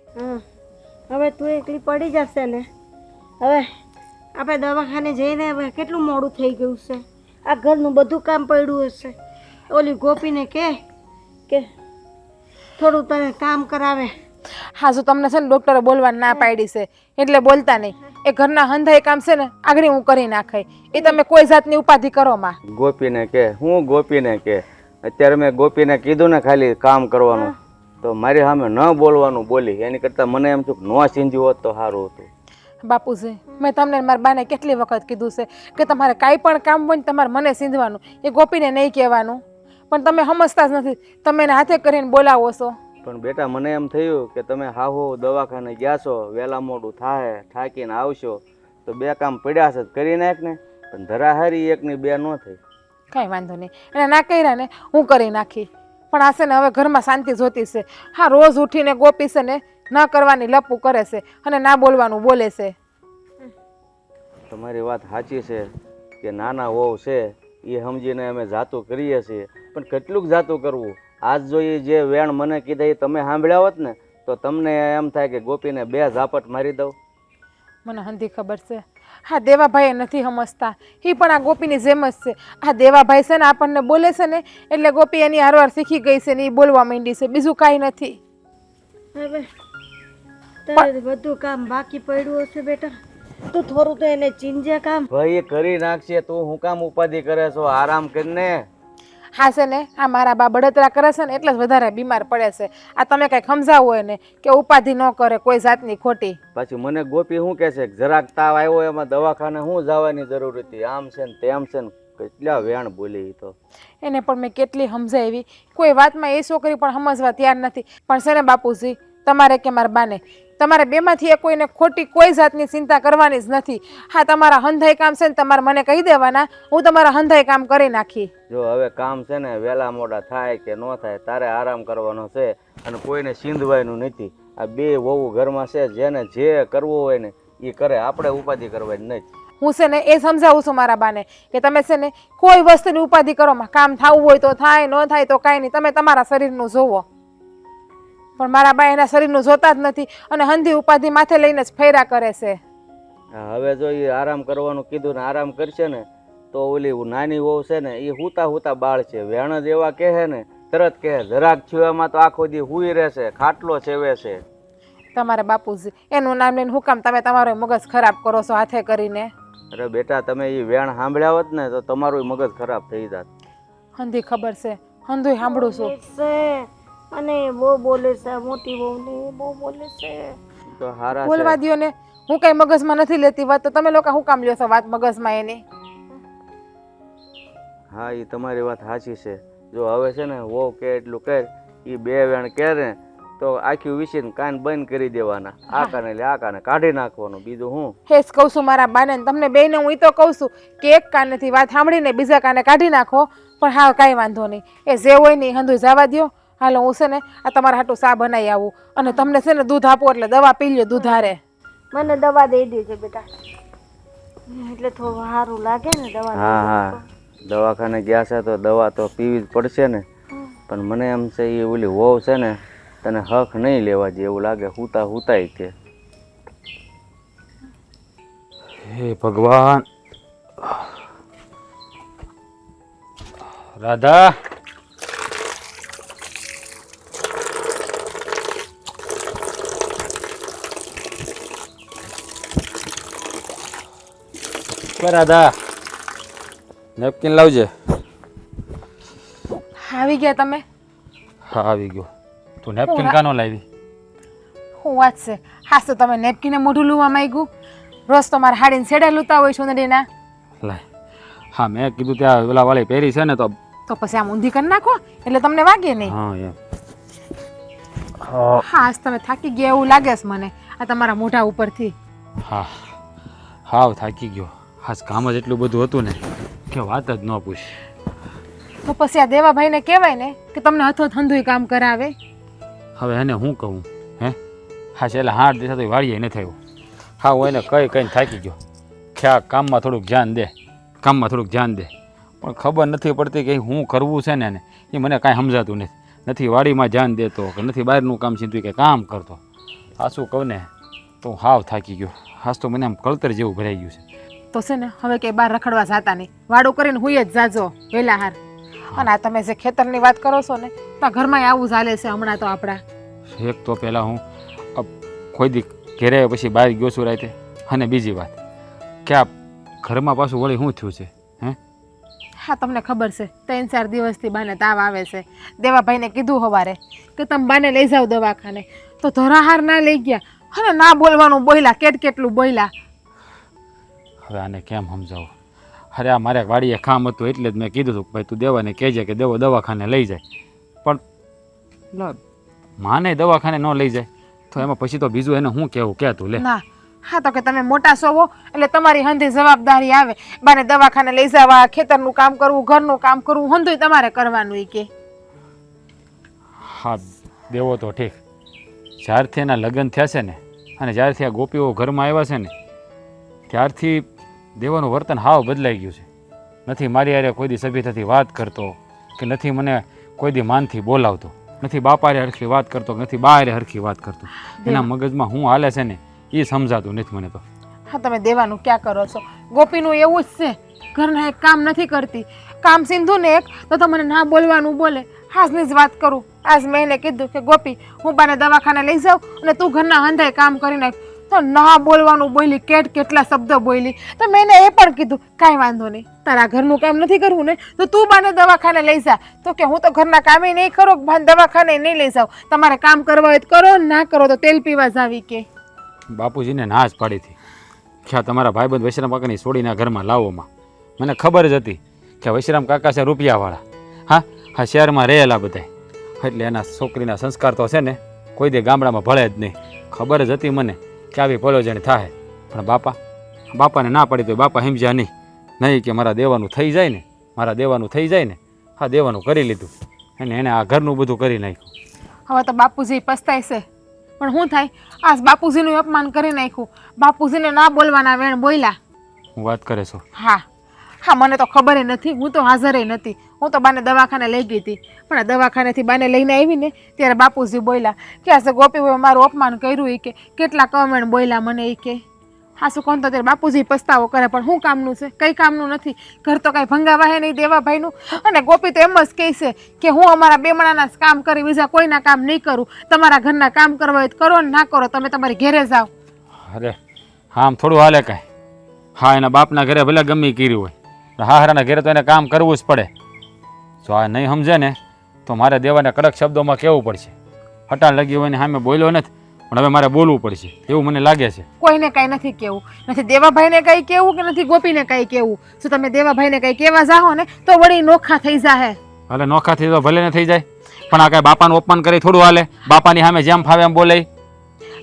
હવે તું એકલી પડી જશે ને. હવે આપણે દવાખાને જઈને હવે કેટલું મોડું થઈ ગયું છે. આ ઘરનું બધું કામ પડ્યું હશે. ઓલી ગોપીને કે થોડું તને કામ કરાવે. હા જો તમને છે ને ડૉક્ટરે બોલવા ના પાડી છે એટલે બોલતા નહીં. એ ઘરના હંધાય કામ છે ને આગળ હું કરી નાખાય. એ તમે કોઈ જાતની ઉપાધિ કરો માં. ગોપીને કે હું ગોપીને કે અત્યારે મેં ગોપીને કીધું ને ખાલી કામ કરવાનું તો મારી સામે ન બોલવાનું બોલી. એની કરતાં મને એમ થયું કે ન સિંધ્યું હોત તો સારું હતું. બાપુજી મેં તમને મારા બાને કેટલી વખત કીધું છે કે તમારે કાંઈ પણ કામ હોય ને તમારે મને સીંધવાનું, એ ગોપીને નહીં કહેવાનું. પણ તમે સમજતા જ નથી. તમે એને હાથે કરીને બોલાવો છો. પણ બેટા મને એમ થયું કે તમે હાહુ દવાખાને ગયા છો, વહેલા મોડું થાય, થાકીને આવશો તો બે કામ પડ્યા છે કરી નાખ ને. પણ ધરાહારી એકની બે ન થઈ. કાંઈ વાંધો નહીં, એને ના કર્યા ને હું કરી નાખી. પણ આ છે ને હવે ઘરમાં શાંતિ જોતી છે. હા રોજ ઉઠીને ગોપી છે ને ન કરવાની લપું કરે છે અને ના બોલવાનું બોલે છે. તમારી વાત સાચી છે કે નાના વહુ છે એ સમજીને અમે જાતું કરીએ છીએ, પણ કેટલુંક જાતું કરવું. આજ જો એ જે વેણ મને કીધા એ તમે સાંભળ્યા હોત ને તો તમને એમ થાય કે ગોપીને બે ઝાપટ મારી દઉં. મને હંધી ખબર છે. હા દેવાભાઈ નથી સમજતા. એ પણ આ ગોપીની જેમ જ છે. આ દેવાભાઈ છે ને આપણને બોલે છે ને એટલે ગોપી એની હારવાર શીખી ગઈ છે ને એ બોલવા માંડી છે, બીજું કાંઈ નથી. હવે તારે બધું કામ બાકી પડ્યું હશે બેટા. તું થોડું તો એને ચીંજે કામ. ભાઈ એ કરી નાખશે, તું હું કામ ઉપાધિ કરે છો? આરામ કરીને. હા છે ને આ મારા બા બળતરા કરે છે ને એટલે જ વધારે બીમાર પડે છે. આ તમે કંઈક સમજાવો હોય ને કે ઉપાધિ ન કરે કોઈ જાતની ખોટી. પાછી મને ગોપી શું કહે છે જરાક તાવ આવ્યો એમાં દવાખાને શું જવાની જરૂર હતી, આમ છે ને તેમ છે ને કેટલા વેણ બોલી. તો એને પણ મેં કેટલી સમજાવી, કોઈ વાતમાં એ છોકરી પણ સમજવા તૈયાર નથી. પણ છે ને બાપુજી તમારે કે મારા બાને તમારે બેમાંથી એ કોઈને ખોટી કોઈ જાતની ચિંતા કરવાની જ નથી. હા તમારા હંધાઈ કામ છે ને તમારે મને કહી દેવાના, હું તમારા હંધાઈ કામ કરી નાખી. જો હવે કામ છે ને વહેલા મોડા થાય કે ન થાય તારે આરામ કરવાનો છે અને કોઈને સિંધવાનું નથી. આ બે વહુ ઘરમાં છે, જેને જે કરવું હોય ને એ કરે, આપણે ઉપાધિ કરવાની નથી. હું છે ને એ સમજાવું છું મારા બાને કે તમે છે ને કોઈ વસ્તુની ઉપાધિ કરો માં. કામ થવું હોય તો થાય, ન થાય તો કાંઈ નહીં, તમે તમારા શરીરનું જોવો. પણ મારા બા એના શરીરનું જોતા જ નથી અને હંધી ઉપાધિ માથે લઈને જ ફેરા કરે છે. હવે જો એ આરામ કરવાનું કીધું ને આરામ કરશે ને તો ઓલી નાની વહુ છે ને એ હુતા હુતા બાળ છે. વેણ જ એવા કહે ને તરત કહે જરાક છીવામાં તો આખો દી હુઈ રહેશે, ખાટલો છેવે છે. તમારે બાપુજી એનું નામ લઈને હું કામ તમે તમારો મગજ ખરાબ કરો છો હાથે કરીને? અરે બેટા તમે એ વેણ સાંભળ્યા હોત ને તો તમારું મગજ ખરાબ થઈ જાત. હંધી ખબર છે, હંધુય સાંભળું છું. છે અને બહુ બોલે છે મોટી બહુ ને બહુ બોલે છે. તો હારા બોલવા દ્યો ને, હું કઈ મગજમાં નથી લેતી વાત, તો તમે લોકો શું કામ લ્યો છો વાત મગજમાં એની? હા એ તમારી વાત સાચી છે. જો હવે છે ને વહુ કે એટલું કર, એ બે વેણ કે ને તો આખી વિસીને કાન બંધ કરી દેવાના. આ કાને એટલે આ કાને કાઢી નાખવાનું, બીજું હું. હે જ કહું છું મારા બાને, તમને બેયને હું ઈ તો કહું છું કે એક કાનેથી વાત સાંભળીને બીજા કાને કાઢી નાખો. પણ હા કાંઈ વાંધો નહીં, એ જે હોય ને એ હંધુય જવા દ્યો. હાલો હું છે ને આ તમારા હાટું ચા બનાવી આવું અને તમને છે ને દૂધ આપો એટલે દવા પી લ્યો દૂધ હારે. મને દવા દઈ દેજે બેટા, એટલે થોડું સારું લાગે ને દવા. હા હા દવાખાને ગયા છે તો દવા તો પીવી જ પડશે ને. પણ મને એમ છે એ ઓલી વહુ છે ને તને હક નહીં લેવા જે એવું લાગે, હુતા હુતાય છે. હે ભગવાન. રાધા રાધા નેપકિન લાવજે. આવી ગયા તમે? હા આવી ગયો. તું નેપકિન કાનો લાવી? શું વાત છે? હાસ તો તમે નેપકીને મોઢું લુવા માંગ્યું? રોજ તો મારે હાડીને છેડે લૂતા હોય ચુંદડીના. લાય. હા મેં કીધું ત્યાં ઓલા વાળી પહેરી છે ને તો પછી આમ ઊંધી કરી નાખો એટલે તમને વાગે નહીં. હા એમ. હાસ તમે થાકી ગયા એવું લાગે છે મને આ તમારા મોઢા ઉપરથી. હા હાવ થાકી ગયો. હાસ કામ જ એટલું બધું હતું ને કે વાત જ ન પૂછ. તો પછી આ દેવાભાઈને કહેવાય ને કે તમને હથો ધંધુય કામ કરાવે. હવે એને હું કહું હે? હા છેલ્લા 8 દિવસ તો વાળીએ નથી થયું. હા હું એને કઈ કઈને થાકી ગયો કે આ કામમાં થોડુંક ધ્યાન દે, કામમાં થોડુંક ધ્યાન દે. પણ ખબર નથી પડતી કે હું કરવું છે ને એને એ મને કાંઈ સમજાતું નથી વાડીમાં ધ્યાન દેતો કે નથી બહારનું કામ સીધું કે કામ કરતો. આ શું કહું ને તો હું હાવ થાકી ગયો. હાસ તો મને આમ કળતર જેવું ભરાઈ ગયું છે. તો છે ને હવે કે બહાર રખડવા જાતા નહીં, વાડું કરીને હુંય જ જાજો વહેલા હાર. અને આ તમે જે ખેતરની વાત કરો છો ને તો ઘરમાં આવું ચાલે છે હમણાં તો આપણા. એક તો પહેલાં હું કોઈ દી ઘેરે પછી બહાર ગયો છું રાતે, અને બીજી વાત કે આ ઘરમાં પાછું વળી શું થયું છે? હા તમને ખબર છે 3-4 દિવસથી બાને તાવ આવે છે. દેવાભાઈને કીધું સવારે કે તમે બાને લઈ જાઓ દવાખાને, તો ધરાહાર ના લઈ ગયા અને ના બોલવાનું બોલ્યા, કેટલું બોલ્યા. હવે આને કેમ સમજાવું? અરે આ મારે વાડીએ કામ હતું એટલે જ મેં કીધું હતું કે ભાઈ તું દેવાને કહેજે કે દેવો દવાખાને લઈ જાય, પણ માને દવાખાને ન લઈ જાય તો એમાં પછી તો બીજું એને શું કહેવું કે તું લે. ના હા તો કે તમે મોટા સોવો એટલે તમારી હંધી જવાબદારી આવે, બાને દવાખાને લઈ જવા, ખેતરનું કામ કરવું, ઘરનું કામ કરવું, હંધુય તમારે કરવાનું. ઈ કે હા દેવો તો ઠીક, જ્યારથી એના લગ્ન થયા છે ને અને જ્યારથી આ ગોપીઓ ઘરમાં આવ્યા છે ને ત્યારથી દેવાનું વર્તન હાવ બદલાઈ ગયું છે. નથી મારી હારે કોઈ દી સભ્યતાથી વાત કરતો કે નથી મને કોઈ દી માનથી બોલાવતો, નથી બાપારે હરખી વાત કરતો, નથી બારે હરખી વાત કરતો. એના મગજમાં શું હાલે છે ને એ સમજાતું નથી મને તો. હા તમે દેવાનું ક્યાં કરો છો? ગોપીનું એવું જ છે, ઘરના એક કામ નથી કરતી, કામ સિંધુ ને એક તો મને ના બોલવાનું બોલે. આજની જ વાત કરું, આજ મેં એને કીધું કે ગોપી હું બાને દવાખાને લઈ જાઉં અને તું ઘરના હંધાય કામ કરી નાખ, તો ના બોલવાનું બોલી, કેટલા શબ્દો બોલી. તો મેં એને એ પણ કીધું કાંઈ વાંધો નહીં, તારા ઘરનું કામ નથી કરવું ને તો તું બાને દવાખાને લઈ જા. તો કે હું તો ઘરના કામે નહીં કરું, બાને દવાખાને નહીં લઈ જાઉં, તમારે કામ કરવા હોય તો કરો, ના કરો તો તેલ પીવા જાવી. કે બાપુજીને ના જ પાડી હતી કે આ તમારા ભાઈબંધ વૈશ્રામ કાકાની છોડીને ઘરમાં લાવોમાં. મને ખબર જ હતી કે વૈશ્રામ કાકા છે રૂપિયાવાળા, હા શહેરમાં રહેલા બધાય, એટલે એના છોકરીના સંસ્કાર તો છે ને કોઈ દે ગામડામાં ભળે જ નહીં. ખબર જ હતી મને કે આવી પલોજણી થાય, પણ બાપાને ના પડી તો બાપા સમજ્યા નહીં કે મારા દેવાનું થઈ જાય ને, મારા દેવાનું થઈ જાય ને. હા દેવાનું કરી લીધું અને એને આ ઘરનું બધું કરી નાખ્યું. હવે તો બાપુજી પસ્તાય છે, પણ શું થાય, આજ બાપુજીનું અપમાન કરી નાખ્યું, બાપુજીને ના બોલવાના વેણ બોલ્યા. હું વાત કરે છો? હા હા મને તો ખબર નથી, હું તો હાજર નથી. હું તો બાને દવાખાને લઈ ગઈ હતી, પણ આ દવાખાનેથી બાને લઈને આવી ને ત્યારે બાપુજી બોલ્યા કે આ ગોપીઓએ મારું અપમાન કર્યું. એ કે કેટલા કમેણ બોલ્યા મને. એ કે હા શું કોણ તો ત્યારે બાપુજી પસ્તાવો કરે, પણ શું કામનું છે? કંઈ કામનું નથી, ઘર તો કાંઈ ભંગાવા હે નહીં દેવાભાઈનું. અને ગોપી તો એમ જ કહે છે કે હું અમારા બેમણાના જ કામ કરી, બીજા કોઈના કામ નહીં કરું, તમારા ઘરના કામ કરવા હોય તો કરો ને ના કરો તમે તમારી ઘેરે જાઓ. અરે હા આમ થોડું હાલે કાંઈ? હા એના બાપના ઘરે ભલે ગમે કર્યું હોય, હાહરાના ઘરે તો એને કામ કરવું જ પડે. જો આ નહીં સમજે ને તો મારે દેવાને કડક શબ્દોમાં કહેવું પડશે. હટાણ લગી હોય ને સામે બોલ્યો નથી, પણ હવે મારે બોલવું પડશે એવું મને લાગે છે. કોઈને કાંઈ નથી કહેવું, નથી દેવાભાઈને કાંઈ કહેવું કે નથી ગોપીને કાંઈ કહેવું. જો તમે દેવાભાઈને કાંઈ કહેવા જાઓ ને તો વળી નોખા થઈ જાહે. હાલે નોખા થઈ તો ભલે ને થઈ જાય, પણ આ કાંઈ બાપાનું અપમાન કરી થોડું હાલે? બાપાની સામે જેમ ફાવે એમ બોલે.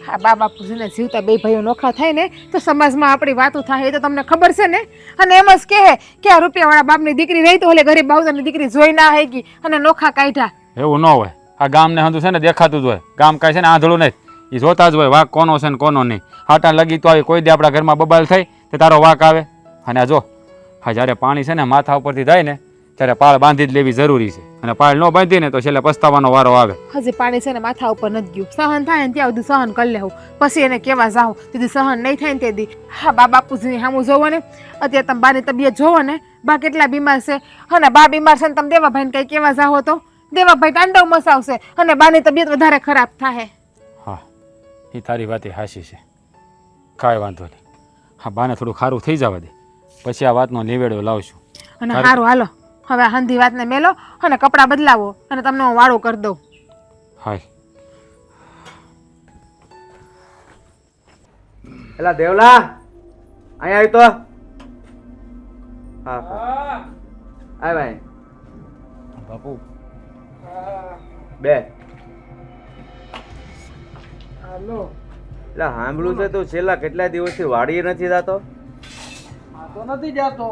હા બાપુજીને જીવતા બે ભાઈઓ નોખા થાય ને તો સમાજમાં આપણી વાતો થાય, એ તો તમને ખબર છે ને. અને એમ જ કહે કે આ રૂપિયાવાળા બાપની દીકરી રહી તો ઓલે ગરીબ બાવદાની દીકરી જોઈ ના આવી અને નોખા કાઢ્યા. એવું ન હોય, આ ગામને હંધું છે ને દેખાતું જ હોય. ગામ કાંઈ છે ને આંધળું નહીં, એ જોતા જ હોય વાંક કોનો છે ને કોનો નહીં. હાટા લગી તો આવી કોઈ દે આપણા ઘરમાં બબાલ થઈ તો તારો વાંક આવે. અને આ જો હા જ્યારે પાણી છે ને માથા ઉપરથી જાય ને ત્યારે પાળ બાંધી જ લેવી જરૂરી છે, અને પાળ ન બાંધી ને તો છેલ્લે પસ્તાવાનો વારો આવે. હજી પાણી છે ને માથા ઉપર નથી ગયું, સહન થાય ને ત્યાં સુધી સહન કરી લેવું, પછી એને કેવા જાઉં તેથી સહન નહીં થાય ને તેથી. હા બાપુજીની સામું જોવો ને, અત્યારે તમે બાની તબિયત જોવો ને, બા કેટલા બીમાર છે. અને બા બીમાર છે ને તમે દેવાભાઈને કંઈ કેવા જાઓ તો દેવાભાઈ તાંડવ મસાવશે અને બાની તબિયત વધારે ખરાબ થાય. હા એ તારી વાત હાચી છે, કાંઈ વાંધો નહીં. હા બાને થોડું ખારું થઈ જવા દે, પછી આ વાતનો નિવેડો લાવશું. અને સારું હાલો હવે હંધી વાતને મેલો અને કપડાં બદલાવો અને તમને હું વાળું કરી દઉં. હાય એલા દેવલા અહીંયા આવી તો. હા આય ભાઈ બાપુ બે. હાલો એટલે સાંભળ્યું છે તું છેલ્લા કેટલા દિવસથી વાડીએ નથી જતો? આ તો નથી જાતો,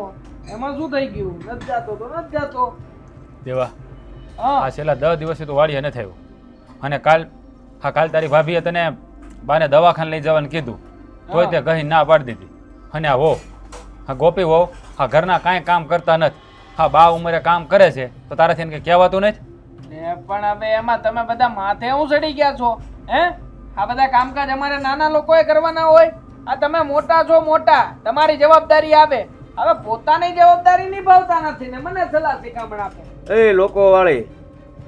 એમાં શું થઈ ગયું? નથી જાતો તો નથી જાતો. દેવા હા આ છેલ્લા 10 દિવસથી તું વાડીએ નથી આવ્યો, અને કાલ તારી ભાભીએ તને બાને દવાખાને લઈ જવાનું કીધું તોય તે કહી ના પાડી દીધી. અને આ ગોપી વહુ આ ઘરના કાંઈ કામ કરતા નથી, હા બા ઉંમરે કામ કરે છે તો તારાથી એને કંઈ કહેવાતું નથી? ને પણ હવે એમાં તમે બધા માથે હું ચડી ગયા છો હે? આ બધા કામકાજ અમારે નાના લોકોએ કરવાના હોય? આ તમે મોટા છો, મોટા, તમારી જવાબદારી આવે. હવે પોતાની જવાબદારી નિભાવતા નથી ને મને સલાહ શિખામણ આપે. એ લોકો વાળી,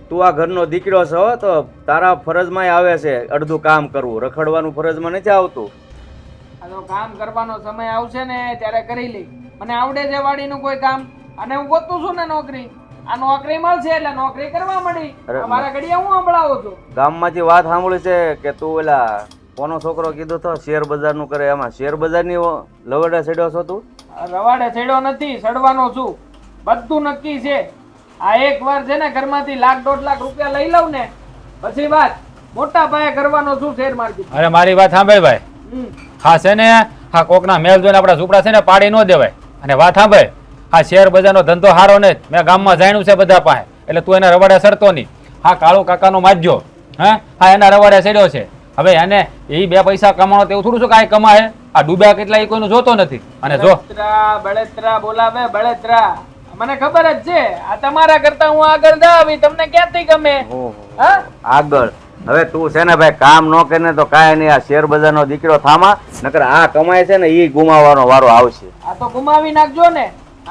તું આ ઘરનો દીકરો છો તો તારા ફરજમાં આવે છે અડધું કામ કરવું, રખડવાનું ફરજમાં નથી આવતું. આ તો કામ કરવાનો સમય આવશે ને ત્યારે કરી લઈ. મને આવડે છે વાડીનું કોઈ કામ, અને હું ગોતું છું ને નોકરી. આ નોકરી મળશે એટલે નોકરી કરવા મળી. મારા ઘડિયા હું સંભળાવું છું. ગામમાંથી વાત સાંભળી છે કે તું ઓલા કોનો છોકરો કીધો તો શેર બજારનું કરે, એમાં શેર બજારની લવડે ચડ્યો છો તું? રવાડે ચડ્યો નથી, સડવાનો છું. બધું નક્કી છે. આ એક વાર છે ને ઘરમાંથી 1,00,000-1.5 લાખ રૂપિયા લઈ લઉં ને પછી વાત મોટા પાયે કરવાનો છું શેર માર્કેટ. અરે મારી વાત સાંભળ ભાઈ. હા છે ને, હા કોકના મેલ જોઈને આપણા ઝૂંપડા છે ને પાડી ન દેવાય. અને વાત સાંભળ, હા શેર બજારનો ધંધો સારો ને મેં ગામમાં જાણ્યું છે બધા પાસે, એટલે તું એના રવાડે સરતો નહીં. હા કાળુ કાકાનો માજ્યો, હા એના રવાડે ચડ્યો છે. હવે એને એ 2 પૈસા કમાણો તેવું થોડું શું કાંઈ કમાય? આ ડૂબ્યા કેટલા એ કોઈનું જોતો નથી. અને જો બળેતરા બોલાવે, બળેતરા. મને ખબર જ છે આ તમારા કરતા હું આગળ જાવી, તમને ક્યાંથી ગમે? હા આગળ હવે તું છે ને ભાઈ કામ ન કરે તો કાંઈ નહીં. આ શેર બજારનો દીકરો થામા, નકર આ કમાય છે ને એ ગુમાવવાનો વારો આવશે. આ તો ગુમાવી નાખજો ને.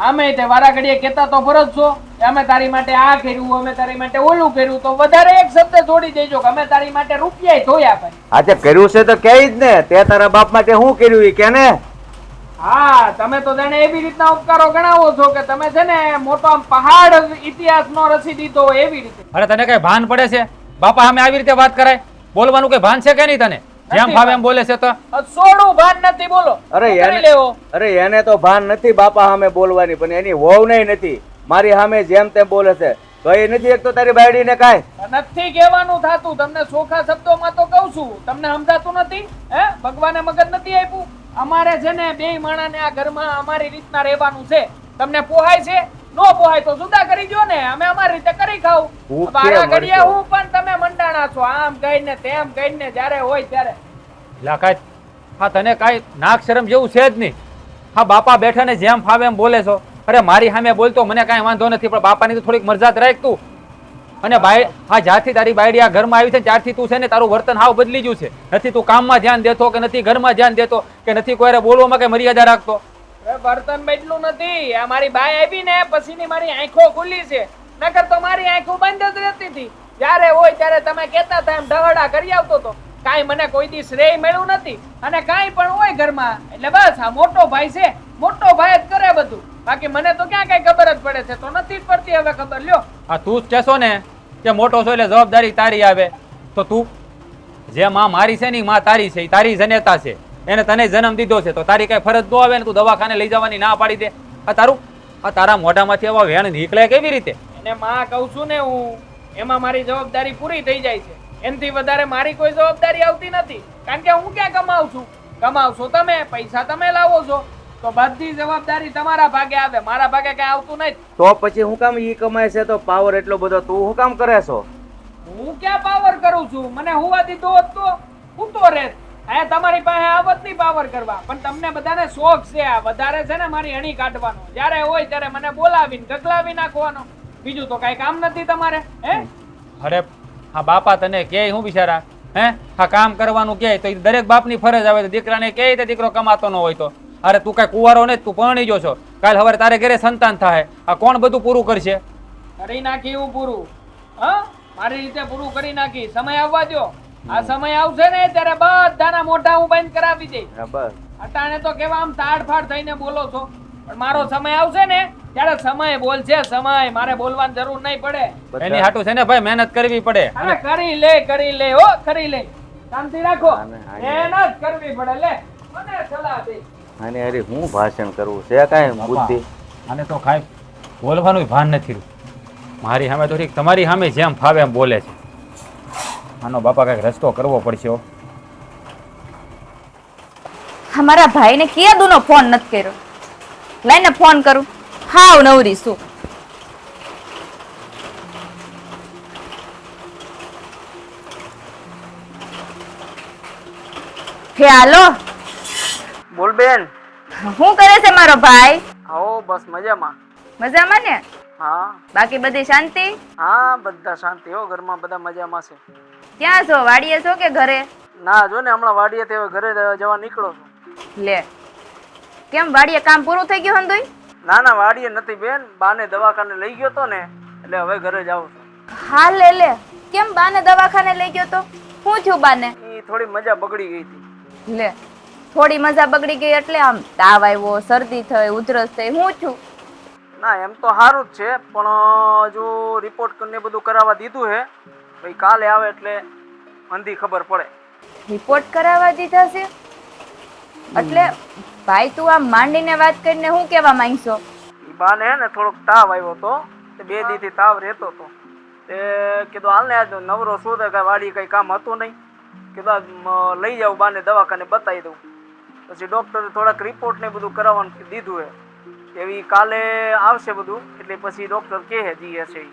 આમે તે વારા ઘડીએ કહેતા તો ફરજ છો કે અમે તારી માટે આ કર્યું, અમે તારી માટે ઓલું કર્યું, તો વધારે એક શબ્દ જોડી દેજો કે અમે તારી માટે રૂપિયા ધોયા ભાઈ. આજે કર્યું છે તો કહે જ ને, તે તારા બાપ માટે શું કર્યું એ કે ને. હા તમે તો જાણે એવી રીતના ઉપકારો ગણાવો છો કે તમે છે ને મોટો આમ પહાડ ઇતિહાસનો રચી દીધો હોય એવી રીતે. અરે તને કઈ ભાન પડે છે? બાપા સામે આવી રીતે વાત કરાય? બોલવાનું કઈ ભાન છે કે નહીં તને? જેમ ભાવે એમ બોલે છે તો સોડું ભાન નથી બોલો. અરે એને તો ભાન નથી બાપા સામે બોલવાની, પણ એની વહુ નહીં નથી. મારી સામે જેમ તેમ બોલે છે. કઈ નથી એક તો તારી બાયડીને કાંઈ નથી કહેવાનું થાતું. તમને ચોખા શબ્દોમાં તો કહું છું, તમને સમજાતું નથી? હે ભગવાને મગજ નથી આપ્યું? અમારે છે ને 2 માણાને આ ઘરમાં અમારી રીતના રહેવાનું છે. તમને પોહાય છે? નો પોહાય તો જુદા કરી દો ને, અમે અમારી રીતે કરી ખાવ. મારા ઘડિયા હું પણ તમે મંડાણા છો આમ કહીને તેમ કહીને જ્યારે હોય ત્યારે. લાખાત હા તને કાંઈ નાક શરમ જેવું છે જ નહીં. હા બાપા બેઠા ને જેમ ફાવે એમ બોલે છો. અરે મારી સામે બોલતો મને કાંઈ વાંધો નથી, પણ બાપાની તો થોડીક મરજાત રાખ તું. અને બાઈ હા જ્યારથી તારી બાયડી આ ઘરમાં આવી છે ત્યારથી તું છે ને તારું વર્તન હાવ બદલી ગયું છે. નથી તું કામમાં ધ્યાન દેતો, કે નથી ઘરમાં ધ્યાન દેતો, કે નથી કોઈને બોલવામાં કઈ મર્યાદા રાખતો. વર્તન બદલું નથી. આ મારી બાઈ આવી ને પછીની મારી આંખો ખુલ્લી છે, નકર તો મારી આંખો બંધ જ રહેતી હતી. જ્યારે હોય ત્યારે તમે કહેતા હતા એમ ઢહડા કરી આવતો હતો. કાંઈ મને કોઈ દી શ્રેય મળ્યું નથી, અને કાંઈ પણ હોય ઘરમાં એટલે બસ આ મોટો ભાઈ છે, મોટો ભાઈ જ કરે બધું. બાકી મને તો ક્યાં કઈ ખબર જ પડે છે, તો નથી જ પડતી હવે ખબર. લ્યો હા તું જ કહેશો ને કે મોટો છો એટલે જવાબદારી તારી આવે, તો તું જે માં મારી છે ને માં તારી છે, તારી જનેતા છે, એને તને જન્મ દીધો છે, તો તારી કઈ ફરજ ન આવે ને તું દવાખાને લઈ જવાની ના પાડી દે? આ તારું આ તારા મોઢામાંથી એવા વેણ નીકળે કેવી રીતે? એને માં કહું છું ને હું, એમાં મારી જવાબદારી પૂરી થઈ જાય છે. એનાથી વધારે મારી કોઈ જવાબદારી આવતી નથી. કારણ કે હું ક્યાં કમાઉં છું? કમાવશો તમે, પૈસા તમે લાવો છો, તો બધી જવાબદારી તમારા ભાગે આવે, મારા ભાગે કઈ આવતું નથી. તો પછી હું કામ ઈ કમાય છે તો પાવર એટલો બધો તું શું કામ કરે છો? હું ક્યાં પાવર કરું છું? મને હુવા દીધો હોત તો હું તો રહેત. હે તમારી પાસે આવત નહીં પાવર કરવા, પણ તમને બધાને શોખ છે આ વધારે છે ને મારી અણી કાઢવાનો. જ્યારે હોય ત્યારે મને બોલાવીને ઢગલાવી નાખવાનો. બીજું તો કઈ કામ નથી તમારે. હે અરે હા બાપા તને કે હું બિચારા હે હા કામ કરવાનું કે તો દરેક બાપની ફરજ આવે. દીકરાને કે દીકરો કમાતો ન હોય તો. અરે તું કઈ કુંવારો ને તું પરણી જો છો, કાલ હવે તારે ઘરે સંતાન થાય, આ કોણ બધું પૂરું કરશે? કરી નાખી હું પૂરું. હા મારી રીતે પૂરું કરી નાખી. સમય આવવા દો. આ સમય આવશે ને ત્યારે બધાના મોઢા હું બંધ કરાવી દઈશ. બસ અટાણે તો કેવા આમ તાડફાડ થઈને બોલો છો, પણ મારો સમય આવશે ને ત્યારે સમય બોલશે. સમય મારે બોલવાની જરૂર નહીં પડે. એની હાટું છે ને ભાઈ મહેનત કરવી પડે. અરે કરી લે હો, કરી લે. શાંતિ રાખો. મહેનત કરવી પડે. લે મને સલાહ દે. આને અરે હું ભાષણ કરવું છે કાંઈ બુદ્ધિ? આને તો કાંઈ બોલવાનું ભાન નથી રહ્યું. મારી સામે તો ઠીક, તમારી સામે જેમ ફાવે એમ બોલે છે. આનો બાપા કઈક રસ્તો કરવો પડશે. અમારા ભાઈને કેદુનો ફોન નથી કર્યો. લઈને ફોન કરું. હાવ નવરી શું. હે હાલો. બોલ બેન. શું કરે છે મારો ભાઈ? આવો બસ મજામાં. મજામાં ને? હા બાકી બધી શાંતિ? હા બધા શાંતિ હો, ઘરમાં બધા મજામાં છે. ક્યાં છો? વાડીએ છો કે ઘરે? ના જો ને હમણાં વાડીએથી હવે ઘરે જવા નીકળો છું. લે, કેમ વાડીએ કામ પૂરું થઈ ગયું હંધુય? ના ના વાડીએ નથી બેન, બાને દવાખાને લઈ ગયો તો ને એટલે હવે ઘરે જાઉં છું. હા લે, કેમ બાને દવાખાને લઈ ગયો તો? શું થયું બાને? એ થોડી મજા બગડી ગઈ હતી. લે, થોડી મજા બગડી ગઈ એટલે આમ તાવ આવ્યો, શરદી થઈ, ઉધરસ થઈ, શું થયું? ના એમ તો સારું જ છે, પણ હજુ રિપોર્ટ ને બધું કરાવવા દીધું છે. ભાઈ કાલે આવે એટલે અંધી ખબર પડે. રિપોર્ટ કરાવવા દીધા છે એટલે ભાઈ તું આમ માંડીને વાત કરીને શું કહેવા માંગશો? એ બાને હે ને થોડોક તાવ આવ્યો હતો, તે 2 દીથી તાવ રહેતો હતો. તે કીધું હાલ ને આજ નવરો શું થાય, કાંઈ વાડી કંઈ કામ હતું નહીં, કીધું આજ લઈ જાઉં બાને દવાખાને બતાવી દઉં. પછી ડૉક્ટરે થોડાક રિપોર્ટ ને બધું કરાવવાનું દીધું છે, એવી કાલે આવશે બધું, એટલે પછી ડૉક્ટર કહે જી હશે ઈ.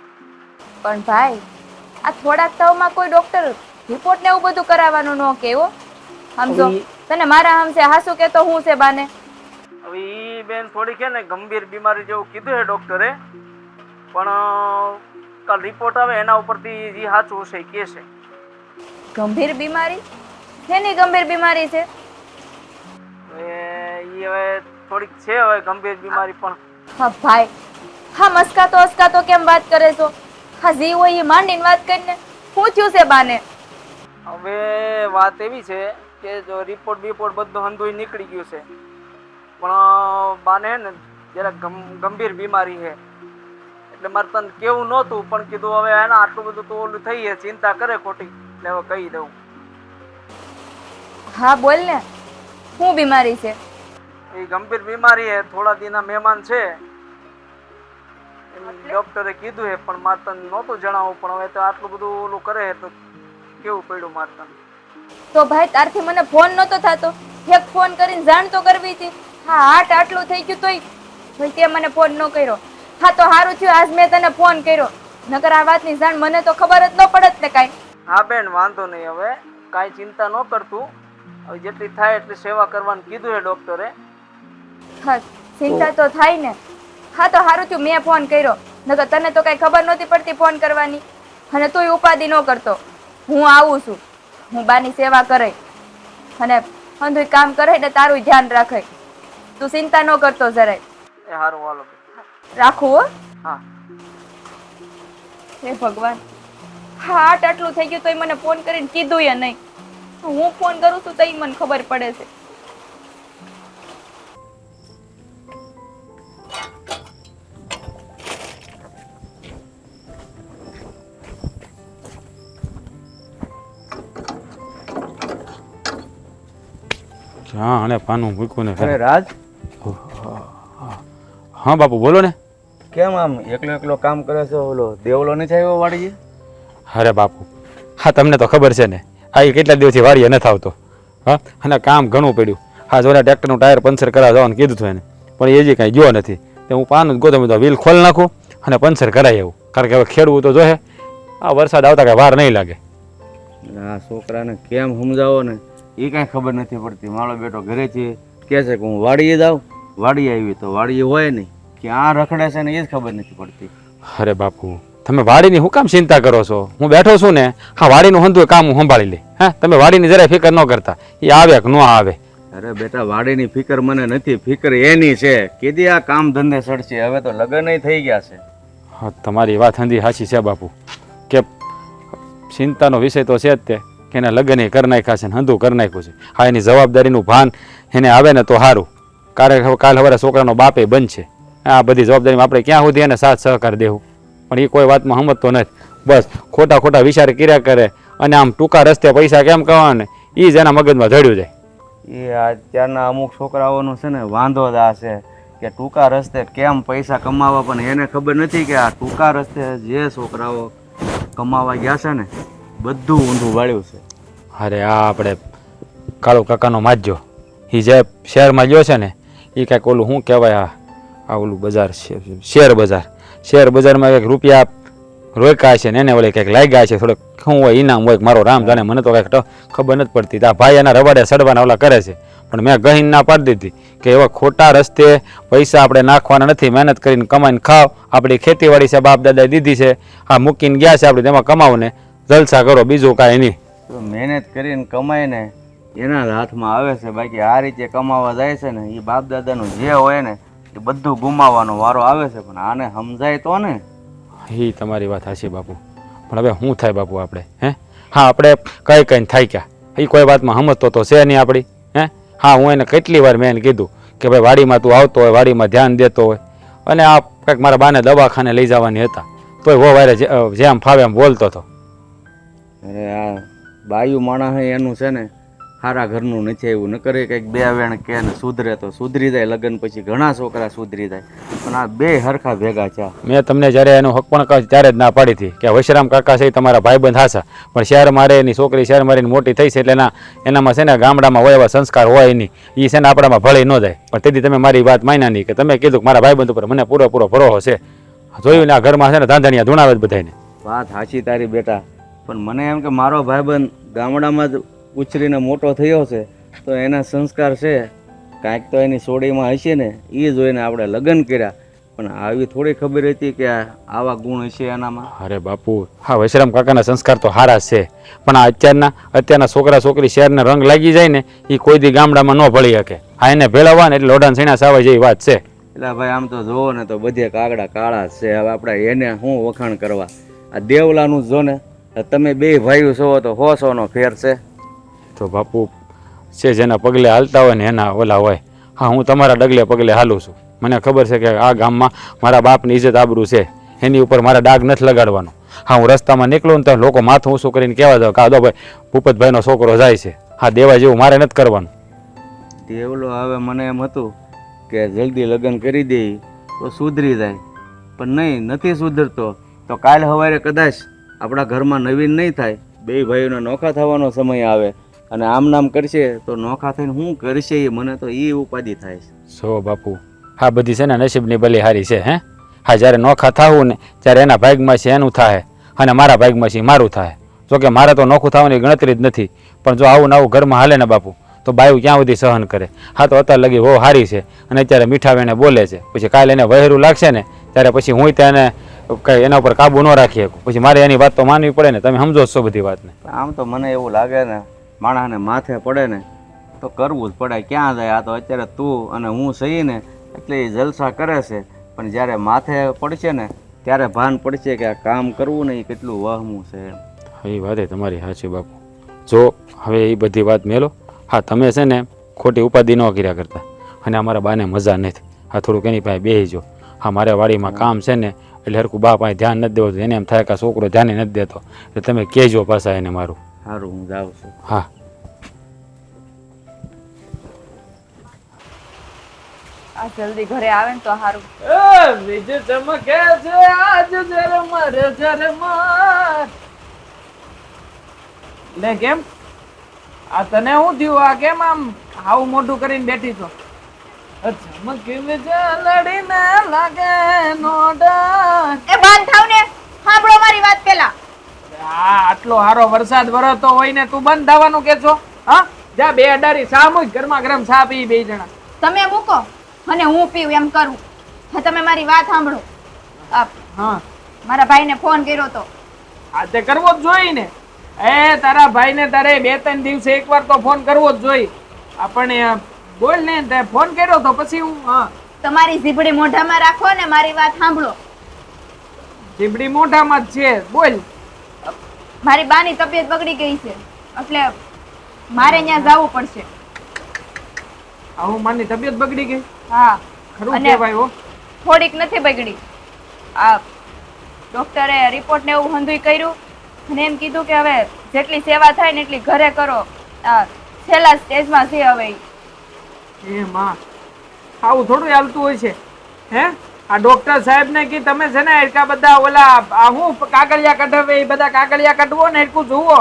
પણ ભાઈ આ થોડાક તાવમાં કોઈ ડોક્ટર રિપોર્ટ ને એવું બધું કરાવવાનું ન કે હો. સમજો તને મારા હમસે હાસુ કે તો હું છે બાને? હવે ઈ બેન થોડીક છે ને ગંભીર બીમારી જેવું કીધું છે ડૉક્ટરે, પણ કાલ રિપોર્ટ આવે એના ઉપરથી જે સાચું હશે એ કહેશે. ગંભીર બીમારી? શેની ગંભીર બીમારી છે? હવે થોડીક છે હવે ગંભીર બીમારી. પણ હા ભાઈ, હા મસ્કાતો કેમ વાત કરે છો? હા જી હોય એ માંડીને વાત કરીને શું થયું છે બાને? હવે વાત એવી છે કે જો રિપોર્ટ બધું હંધુય નીકળી ગયું છે, પણ બાને ને જરાક ગંભીર બીમારી છે, એટલે મારે તને કેવું નહોતું, પણ કીધું હવે એના આટલું બધું તો ઓલું થઈ છે, ચિંતા કરે ખોટી, એટલે હવે કહી દઉં. હા બોલ ને, શું બીમારી છે? એ ગંભીર બીમારી છે, થોડા દીના મહેમાન છે એમ ડૉક્ટરે કીધું છે, પણ મારે તને નહોતું જણાવવું, પણ હવે તો આટલું બધું ઓલું કરે તો કેવું પડ્યું મારે તને. તો ભાઈ તારથી મને ફોન નહોતો થતો, એક ફોન કરીને જાણ તો કરવી હતી. હા હાટ આટલું થઈ ગયું તોય ભાઈ તે મને ફોન ન કર્યો. હા તો સારું થયું આજ મેં તને ફોન કર્યો, નકર આ વાતની જાણ મને તો ખબર જ ન પડત ને કાંઈ. હા બેન વાંધો નહીં, હવે કાંઈ ચિંતા ન કરતું, હવે જેટલી થાય એટલી સેવા કરવાનું કીધું છે ડૉક્ટરે. હા ચિંતા તો થાય ને. હા તો સારું થયું મેં ફોન કર્યો, નકર તને તો કાંઈ ખબર નહોતી પડતી ફોન કરવાની, અને તુંય ઉપાધિ ન કરતો. હું આવું છું, હું બાની સેવા કરે અને અંધુય કામ કરે એટલે તારું ધ્યાન રાખે, તું ચિંતા ન કરતો જરાય. એ સારું હાલો. રાખું હો. હા હે ભગવાન, હા આટલું થઈ ગયું તોય મને ફોન કરીને કીધું ય નહીં. હું ફોન કરું છું તોય મને ખબર પડે છે. હા અને પાનું મૂક્યું ને અરે રાજ, હા બાપુ બોલો ને. કેમ આમ એકલો કામ કરે છે? ઓલો દેવલો નથી આવ્યો વાડીએ? અરે બાપુ, હા તમને તો ખબર છે ને, આ કેટલા દિવસથી વાડીએ નથી આવતો. હા અને કામ ઘણું પડ્યું. હા જોડે ટ્રેક્ટરનું ટાયર પંચર કરાવવા જવાનું કીધું હતું એને, પણ એ જે કાંઈ ગયો નથી. તો હું પાનું જ ગોતો તો વ્હીલ ખોલ નાખું અને પંચર કરાવી આવું, કારણ કે હવે ખેડવું તો જોહે. આ વરસાદ આવતા કાંઈ વાર નહીં લાગે. આ છોકરાને કેમ સમજાવો ને એ કાંઈ ખબર નથી પડતી. મારો બેટો ઘરેથી કહે છે કે હું વાડીએ જાઉં, વાડીએ આવી તો વાડીએ હોય નહીં, ક્યાં રખડે છે ને એ જ ખબર નથી પડતી. અરે બાપુ, તમે વાડીની શું કામ ચિંતા કરો છો? હું બેઠો છું ને, હા વાડીનું હંધુય કામ હું સંભાળી લે. હા તમે વાડીની જરાય ફિકર ન કરતા, એ આવે કે ન આવે. અરે બેટા, વાડીની ફિકર મને નથી, ફિકર એની છે. કીધી આ કામ ધંધે સડશે, હવે તો લગ્ન થઈ ગયા છે. હા તમારી વાત હંધી સાચી છે બાપુ, કે ચિંતાનો વિષય તો છે જ તે કે એના લગ્ન કરી નાખ્યા છે ને હંધું કરી નાખ્યું છે. હા એની જવાબદારીનું ભાન એને આવે ને તો સારું, કારણ કાલ સવારે છોકરાનો બાપે બનશે. આ બધી જવાબદારીમાં આપણે ક્યાં સુધી એને સાથ સહકાર દેવું, પણ એ કોઈ વાતમાં સમજતો નથી. બસ ખોટા વિચાર કર્યા કરે અને આમ ટૂંકા રસ્તે પૈસા કેમ કહેવાના ને એ જ એના મગજમાં જડ્યું જાય. એ અત્યારના અમુક છોકરાઓનો છે ને વાંધો જ આ છે કે ટૂંકા રસ્તે કેમ પૈસા કમાવા, પણ એને ખબર નથી કે આ ટૂંકા રસ્તે જે છોકરાઓ કમાવા ગયા છે ને બધું ઊંધું વાળ્યું છે. અરે આ આપણે કાળુ કાકાનો માજ્યો, એ જે શહેરમાં ગયો છે ને એ કાંઈક ઓલું શું કહેવાય, આ ઓલું બજાર શેર બજારમાં કંઈક રૂપિયા રોક્યા છે ને એને ઓલે કંઈક લાગ્યા છે, થોડોક શું હોય ઇનામ હોય મારો રામ જાણે, મને તો કંઈક ખબર નથી પડતી. આ ભાઈ એના રવાડે સડવાના ઓલા કરે છે, પણ મેં ગહીને ના પાડી દીધી કે એવા ખોટા રસ્તે પૈસા આપણે નાખવાના નથી. મહેનત કરીને કમાઈને ખાવ. આપણી ખેતીવાડી છે, બાપ દાદાએ દીધી છે, હા મૂકીને ગયા છે આપણે, તેમાં કમાવો ને જલસા કરો, બીજું કાંઈ નહીં. તો મહેનત કરીને કમાઈને એના જ હાથમાં આવે છે. બાકી આ રીતે કમાવા જાય છે ને એ બાપ દાદાનું જે હોય ને એ બધું ગુમાવવાનો વારો આવે છે. પણ આને સમજાય તો ને. એ તમારી વાત સાચી બાપુ, પણ હવે શું થાય બાપુ આપણે? હા આપણે કઈ થાય ક્યાં? એ કોઈ વાતમાં સમજતો તો છે નહીં આપણી. હા હું એને કેટલી વાર મેં એને કીધું કે ભાઈ વાડીમાં તું આવતો હોય, વાડીમાં ધ્યાન દેતો હોય, અને આ કંઈક મારા બાને દવાખાને લઈ જવાની હતા તોય વો વારે જેમ ફાવે એમ બોલતો હતો. અરે આ બાયુ માણસ એનું છે ને સારા ઘરનું નથી આવ્યું. ન કરે કંઈક બે વેણ કે ને સુધરે તો સુધરી જાય. લગ્ન પછી ઘણા છોકરા સુધરી જાય, પણ આ બે હરખા ભેગા છે. મેં તમને જ્યારે એનો હક પણ કહ્યું ત્યારે જ ના પાડી હતી કે વશરામ કાકા છે તમારા ભાઈબંધ હાસા, પણ શહેર મારે એની છોકરી શહેર મારીને મોટી થઈ છે એટલે એનામાં છે ને ગામડામાં હોય એવા સંસ્કાર હોય નહીં. એ છે ને આપણામાં ભળી ન જાય. પણ તેથી તમે મારી વાત માન્યા નહીં કે તમે કીધું કે મારા ભાઈબંધ ઉપર મને પૂરો ભરોસો છે. જોયું ને આ ઘરમાં છે ને ધાંધણિયા ધૂણાવે જ બધાને. વાત સાચી તારી બેટા, પણ મને એમ કે મારો ભાઈબંધ ગામડામાં જ ઉછરીને મોટો થયો છે તો એના સંસ્કાર છે કાંઈક તો એની સોડીમાં હશે ને, એ જોઈને આપણે લગ્ન કર્યા. પણ આવી થોડી ખબર હતી કે આવા ગુણ હશે એનામાં. અરે બાપુ, હા વશરામ કાકાના સંસ્કાર તો સારા છે, પણ આ અત્યારના છોકરા છોકરી શહેરને રંગ લાગી જાય ને એ કોઈ દી ગામડામાં ન ભળી શકે. હા એને ભેળવવા ને એટલે લોઢાન સીણા સાવા જેવી વાત છે. એટલે ભાઈ આમ તો જોવો ને તો બધે કાગડા કાળા છે. હવે આપણે એને શું વખાણ કરવા? આ દેવલાનું જો ને, તમે બે ભાઈઓ છો તો 100નો ફેર છે. તો બાપુ છે જેના પગલે હાલતા હોય ને એના ઓલા હોય. હા હું તમારા ડગલે પગલે હાલું છું. મને ખબર છે કે આ ગામમાં મારા બાપની ઇજ્જત આબરૂ છે, એની ઉપર મારા ડાઘ નથી લગાડવાનો. હા હું રસ્તામાં નીકળું ને તો લોકો માથું ઊંચું કરીને કહેવા જાવ કે આ દો ભાઈ ભૂપતભાઈનો છોકરો જાય છે. હા દેવા જેવું મારે નથી કરવાનું. દેવલો હવે મને એમ હતું કે જલ્દી લગ્ન કરી દે તો સુધરી જાય, પણ નહીં, નથી સુધરતો. તો કાલ સવારે કદાચ આપણા ઘરમાં નવીન નહીં થાય, બે ભાઈઓને નોખા થવાનો સમય આવે અને આમ નામ કરશે તો નોખા થઈને શું કરશે એ મને તો એ ઉપાધિ થાય છે. સો બાપુ, હા બધી છે ને નસીબની બલી હારી છે. હા જ્યારે નોખા થવું ને ત્યારે એના ભાગમાં છે એનું થાય અને મારા ભાગમાં છે મારું થાય. જોકે મારે તો નોખું થવાની ગણતરી જ નથી, પણ જો આવું નવું ઘરમાં હાલે ને બાપુ તો બાયું ક્યાં સુધી સહન કરે. હા તો અત્યારે લગી બહુ સારી છે અને અત્યારે મીઠા વેણે બોલે છે, પછી કાલે એને વહેરું લાગશે ને ત્યારે પછી હું તેને કંઈ એના ઉપર કાબુ ન રાખી શકું. પછી મારે એની વાત તો માનવી પડે ને. તમે સમજો છો બધી વાતને. આમ તો મને એવું લાગે ને માણસને માથે પડે ને તો કરવું જ પડે. ક્યાં જાય? આ તો અત્યારે તું અને હું સહી ને એટલે એ જલસા કરે છે, પણ જ્યારે માથે પડશે ને ત્યારે ભાન પડશે કે આ કામ કરવું ને એ કેટલું વહમું છે. એ વાત તમારી સાચી બાપુ. જો હવે એ બધી વાત મેલો. હા તમે છે ને ખોટી ઉપાધિ ન કર્યા કરતા, અને અમારા બાને મજા નથી. હા થોડુંક એની પાસે બેસી જો. હા મારે વાડીમાં કામ છે ને એટલે હરકું બા પાસે ધ્યાન નથી દેવું. એને એમ થાય કે છોકરો ધ્યાન નથી દેતો, એટલે તમે કહેજો પાછા એને મારું. સારું, હું જાઉં છું. હા આ જલ્દી ઘરે આવે ને તો સારું. વીજ ચમકે છે આજ ઝરમર. લે કેમ આ તને શું થયું? આ કેમ આમ આવું મોઢું કરીને બેઠી છો? ચમકી વીજ લડીને લાગે નો ડર. એ બંધ થાવ ને, સાંભળો મારી વાત પેલા. આ આટલો સારો વરસાદ વરસતો હોય ને તું બંધ થવાનું કે છો? હા જા બે અડારી ચા મૂક, ગરમા ગરમ ચા પી બે જણા. તમે મૂકો અને હું પીવું એમ કરું. હા તમે મારી વાત સાંભળો. હા મારા ભાઈને ફોન કર્યો તો. આ તે કરવો જ જોઈએ ને. તારા ભાઈને તારે 2-3 દિવસે એકવાર તો ફોન કરવો જ જોઈએ. આપણે બોલ ને તે ફોન કર્યો તો પછી હું. હા તમારી જીભડી મોઢામાં રાખો ને મારી વાત સાંભળો. જીબડી મોઢામાં જ છે, બોલ. મારી બાની તબિયત બગડી ગઈ છે એટલે મારે ત્યાં જવું પડશે. આવું માની તબિયત બગડી ગઈ? હા ખરું કહેવાય હો. થોડીક નથી બગડી. આ ડોક્ટરે રિપોર્ટ ને એવું હંધુય કર્યું અને એમ કીધું કે હવે જેટલી સેવા થાય ને એટલી ઘરે કરો. છેલ્લા સ્ટેજમાં છે હવે. એ માં આવું થોડું હાલતું હોય છે? હે આ ડોક્ટર સાહેબ ને કી તમે છે ને એટલા બધા ઓલા આ હું કાગળિયા કઢાવે એ બધા કાગળિયા કઢવો ને એટલું જુઓ.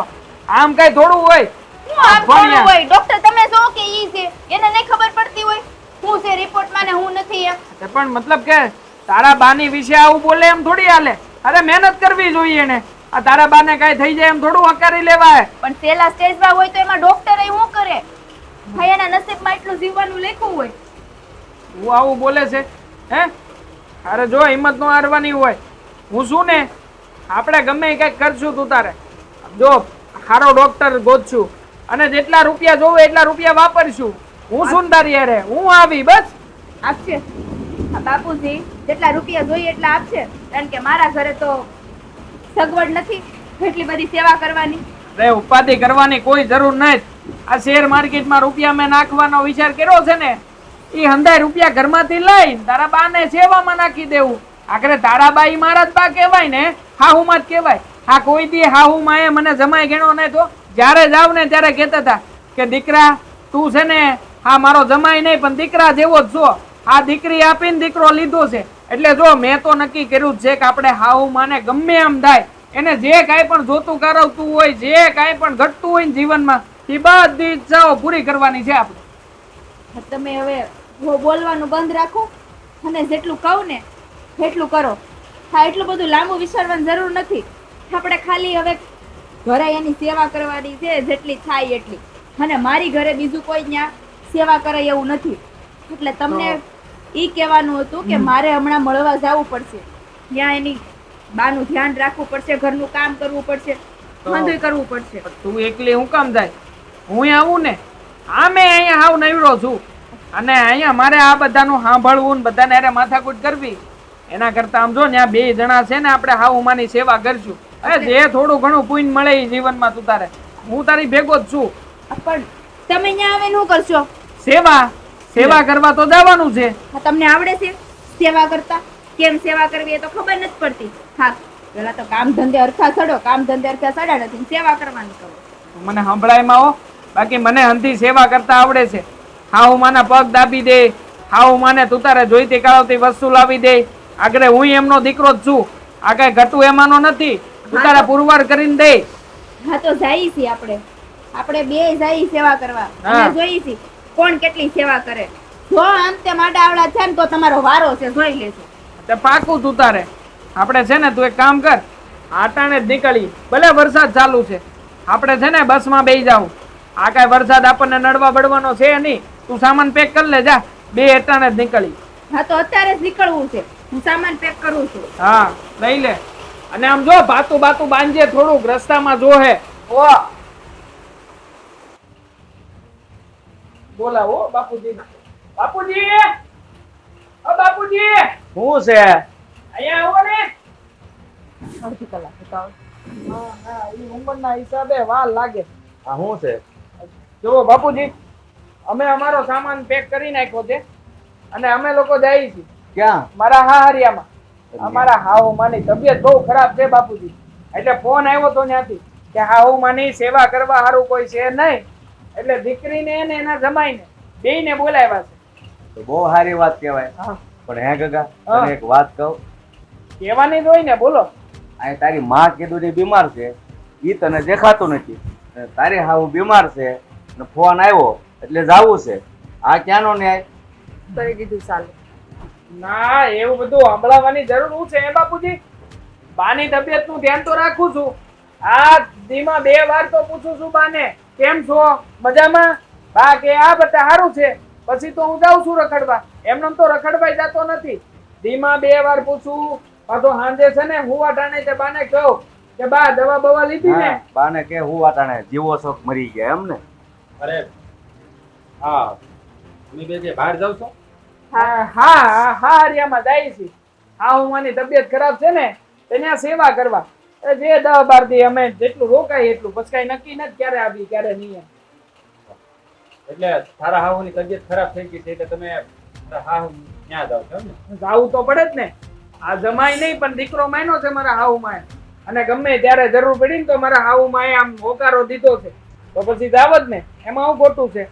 આમ કઈ થોડું હોય? ડોક્ટર તમે જો કે ઈ છે એને નહીં ખબર પડતી હોય હું છે રિપોર્ટમાં ને હું નથી એમ. પણ મતલબ કે તારા બાની વિશે આવું બોલે એમ થોડી હાલે. અરે મહેનત કરવી જોઈએ ને. આ તારા બાને કઈ થઈ જાય એમ થોડું હકારી લેવાય. પણ છેલ્લા સ્ટેજમાં હોય તો એમાં ડોક્ટર શું કરે? ભાઈ એના નસીબમાં એટલું જીવવાનું લખ્યું હોય. તું આવું બોલે છે હે? અરે જો હિંમત નો હારવાની હોય. હું શું ને આપણે ગમે એ કંઈક કરશું તું તારે. જો સારો ડોક્ટર ગોતશું અને જેટલા રૂપિયા જોવે એટલા રૂપિયા વાપરશું. હું શું ને તારી હારે હું આવી બસ. આપશે હા બાપુજી, જેટલા રૂપિયા જોઈએ એટલા આપશે, કારણ કે મારા ઘરે તો સગવડ નથી એટલી બધી સેવા કરવાની. રે ઉપાધિ કરવાની કોઈ જરૂર નથી. આ શેર માર્કેટમાં રૂપિયા મેં નાખવાનો વિચાર કર્યો છે ને, એ હંધાય રૂપિયા ઘરમાંથી લઈ તારા બાને સેવામાં નાખી દેવું. આખરે તારા બા ઈ મારા જ બા કહેવાય ને, હાહુમાં જ કહેવાય. હા કોઈ દી હાહુ માએ મને જમાઈ ગણો નહીં તો જ્યારે જાવ ને ત્યારે કહેતા હતા કે દીકરા તું છે ને હા મારો જમાઈ નહીં પણ દીકરા જેવો જ છો. આ દીકરી આપીને દીકરો લીધો છે એટલે જો મેં તો નક્કી કર્યું જ છે કે આપણે હાહુ માને ગમે એમ થાય એને જે કાંઈ પણ જોતું કરાવતું હોય, જે કાંઈ પણ ઘટતું હોય ને જીવનમાં એ બધી ઈચ્છાઓ પૂરી કરવાની છે આપણે. તમે હવે બોલવાનું બંધ રાખો અને જેટલું કહું ને એટલું કરો. હા એટલું બધું લાંબુ વિચારવાની જરૂર નથી. આપણે ખાલી હવે ઘરે એની સેવા કરવાની છે જેટલી થાય એટલી, અને મારી ઘરે બીજું કોઈ ત્યાં સેવા કરે એવું નથી. એટલે તમને ઈ કહેવાનું હતું કે મારે હમણાં મળવા જવું પડશે, ત્યાં એની બાનું ધ્યાન રાખવું પડશે, ઘરનું કામ કરવું પડશે, બધું કરવું પડશે. તું એકલી હું કામ જાય? હું આવું ને આમે અહીંયા હાવ નવરો છું અને અહીંયા મારે આ બધાનું સાંભળવું ને બધાને અરે માથાકૂટ કરવી એના કરતા આમ જો ને આ બે જણા છે ને આપણે હાવ માની સેવા કરશું. અરે જે થોડું ઘણું પુણ્ય મળે એ જીવનમાં તું તારે હું તારી ભેગો જ છું. પણ તમે ત્યાં આવીને શું કરશો? સેવા કરવા તો જવાનું છે. તમને આવડે છે સેવા કરતા? કેમ સેવા કરવી એ તો ખબર નથી પડતી. હા પેલા તો કામ ધંધે અરખા ચડો, કામ ધંધે અરખા ચડ્યા નથી, સેવા કરવાની કરો. મને સંભળાયમાં હો, બાકી મને હંધી સેવા કરતા આવડે છે. હાઉ માના પગ દાબી દે, હાઉ માને તું તારે જોઈતી કાળવતી વસ્તુ લાવી દે. આગળ હું એમનો દીકરો જ છું, આ કઈ ઘટું એમાંનો નથી. તું તારા પુરવાર કરીને દે. હા તો જઈએ છીએ આપણે બે જઈએ સેવા કરવા અને જોઈએ છીએ કોણ કેટલી સેવા કરે. જો આમ તે માડા આવડા છે ને તો તમારો વારો છે, જોઈ લેજો. તે પાકું તું તારે આપણે છે ને તું એક કામ કર, આટાણે જ નીકળી. ભલે વરસાદ ચાલુ છે, આપણે છે ને બસમાં બેસી જાવ. આ કાંઈ વરસાદ આપણને નડવા બળવાનો છે નહીં. તું સામાન પેક કરી લે જા, બે અટાણે જ નીકળી. હા તો અત્યારે જ નીકળવું છે, હું સામાન પેક કરું છું. હા લઈ લે. અને આમ જો બાતું બાંધજે થોડુંક, રસ્તામાં જો હે બોલાવો બાપુજી. બાપુજી ઓ બાપુજી શું છે? અહીંયા આવો ને. અડધી કલાક તો હા એ ઉંમરના હિસાબે વાર લાગે. આ શું છે? જુઓ બાપુજી, અમે અમારો સામાન પેક કરી નાખ્યો છે અને અમે લોકો જઈએ છીએ ક્યાં? મારા હાહરિયામાં. અમારા હાહુ માની તબિયત બહુ ખરાબ છે બાપુજી, એટલે ફોન આવ્યો તો ત્યાંથી કે હાહુ માની સેવા કરવા સારું કોઈ છે નહીં, એટલે દીકરીને ને એના જમાઈને બેયને બોલાવ્યા છે. તો બહુ સારી વાત કહેવાય. પણ હે ગગા તને એક વાત કહું? કહેવાની જ હોય ને, બોલો. આ તારી માં કીધું ને બીમાર છે, ઈ તને દેખાતું નથી. અને તારી હાવ બીમાર છે ને ફોન આવ્યો એટલે જાવું છે. આ ક્યાંનો ન્યાય? કરી દીધું ચાલે. ના એવું બધું સંભળાવવાની જરૂર છે બાપુજી. બાની તબિયતનું ધ્યાન તો રાખું છું. આ દીમાં 2 વાર તો પૂછું છું બાને કેમ છો, મજામાં? બા કે આ બધા સારું છે, પછી તો હું જાઉં છું રખડવા. એમને તો રખડવાય જતો નથી. દીમાં 2 વાર પૂછું. પાછો સાંજે છે ને હું વાટાણે તે બાને કહું કે બા દવા બવા લીધી ને? બાને કે હું વાટાણે જીવો શોખ મરી ગયા એમ ને? અરે હા તમે બે જે બહાર જાવ છો? હા હરિયામાં જાય છે. હા હું મારી તબિયત ખરાબ છે ને ત્યાં સેવા કરવા. જે 10-12 દી અમે જેટલું રોકાય એટલું, પછી કઈ નક્કી નથી ક્યારે આવી ક્યારે નહીં. એટલે તારા હાહુની તબિયત ખરાબ થઈ ગઈ છે એટલે તમે તારા હાહુ ત્યાં જાવ છો ને? જાવું તો પડે જ ને. આ જમાઈ નહીં પણ દીકરો માયનો છે મારા હાહુ માએ, અને ગમે ત્યારે જરૂર પડી ને તો મારા હાહુ માએ આમ હોકારો દીધો છે તો પછી જાવ જ ને. એમાં હું ખોટું છે?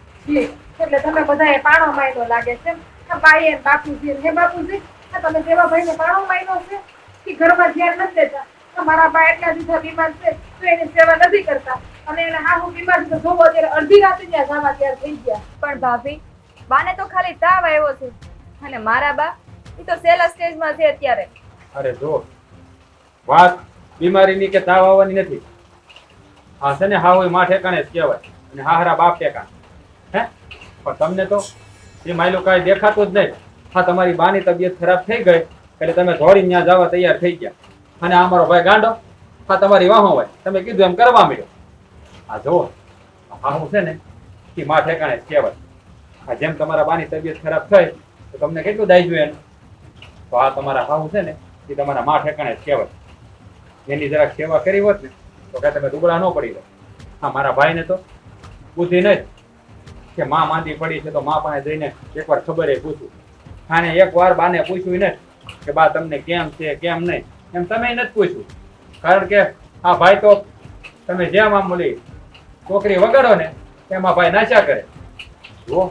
એટલે તમે બધાએ પાણો માયનો લાગે છે. બાઈ અને બાપુજી હે બાપુજી, તમે જેવા ભાઈને પાણો માયનો છે કે ઘરમાં ધ્યાન નથી દેતા. મારા બા એટલા દીધા બીમાર છે તો એની સેવા નથી કરતા, અને એને હાહુ બીમાર છે તો જોવો અત્યારે અડધી રાતે ત્યાં જવા તૈયાર થઈ ગયા. પણ ભાભી, બાને તો ખાલી તાવ આવ્યો છે અને મારા બા એ તો સેલા સ્ટેજમાં છે અત્યારે. અરે જો વાત બીમારીની કે તાવ આવવાની નથી. હા છે ને હાહુ માં ઠેકાણે જ કહેવાય અને હાહરા બાપ ઠેકાણે. હે પણ તમને તો એ માયલું કાંઈ દેખાતું જ નહીં. હા તમારી બાની તબિયત ખરાબ થઈ ગઈ એટલે તમે દોડીને ત્યાં જવા તૈયાર થઈ ગયા અને આ મારો ભાઈ ગાંડો હા તમારી વાહો હોય તમે કીધું એમ કરવા માંડ્યો. આ જુઓ હા હું છે ને કે માં ઠેકાણે જ કહેવાય. આ જેમ તમારા બાની તબિયત ખરાબ થઈ તો તમને કેટલું દાયજું એનું તો આ તમારા હાહુ છે ને એ તમારા માં ઠેકાણે જ કહેવાય. એની જરાક સેવા કરી હોત ને તો કાંઈ તમે દુબળા ન પડી જાવ. હા મારા ભાઈને તો બુદ્ધિ નહીં કે માં માંદી પડી છે તો માં પાસે જઈને એકવાર ખબર એ પૂછું. અને એકવાર બાને પૂછ્યું ને કે બા તમને કેમ છે કેમ નહીં એમ તમે નથી પૂછ્યું. કારણ કે આ ભાઈ તો તમે જેમ આમ બોલી છોકરી વગાડો ને એમાં ભાઈ નાચ્યા કરે. જુઓ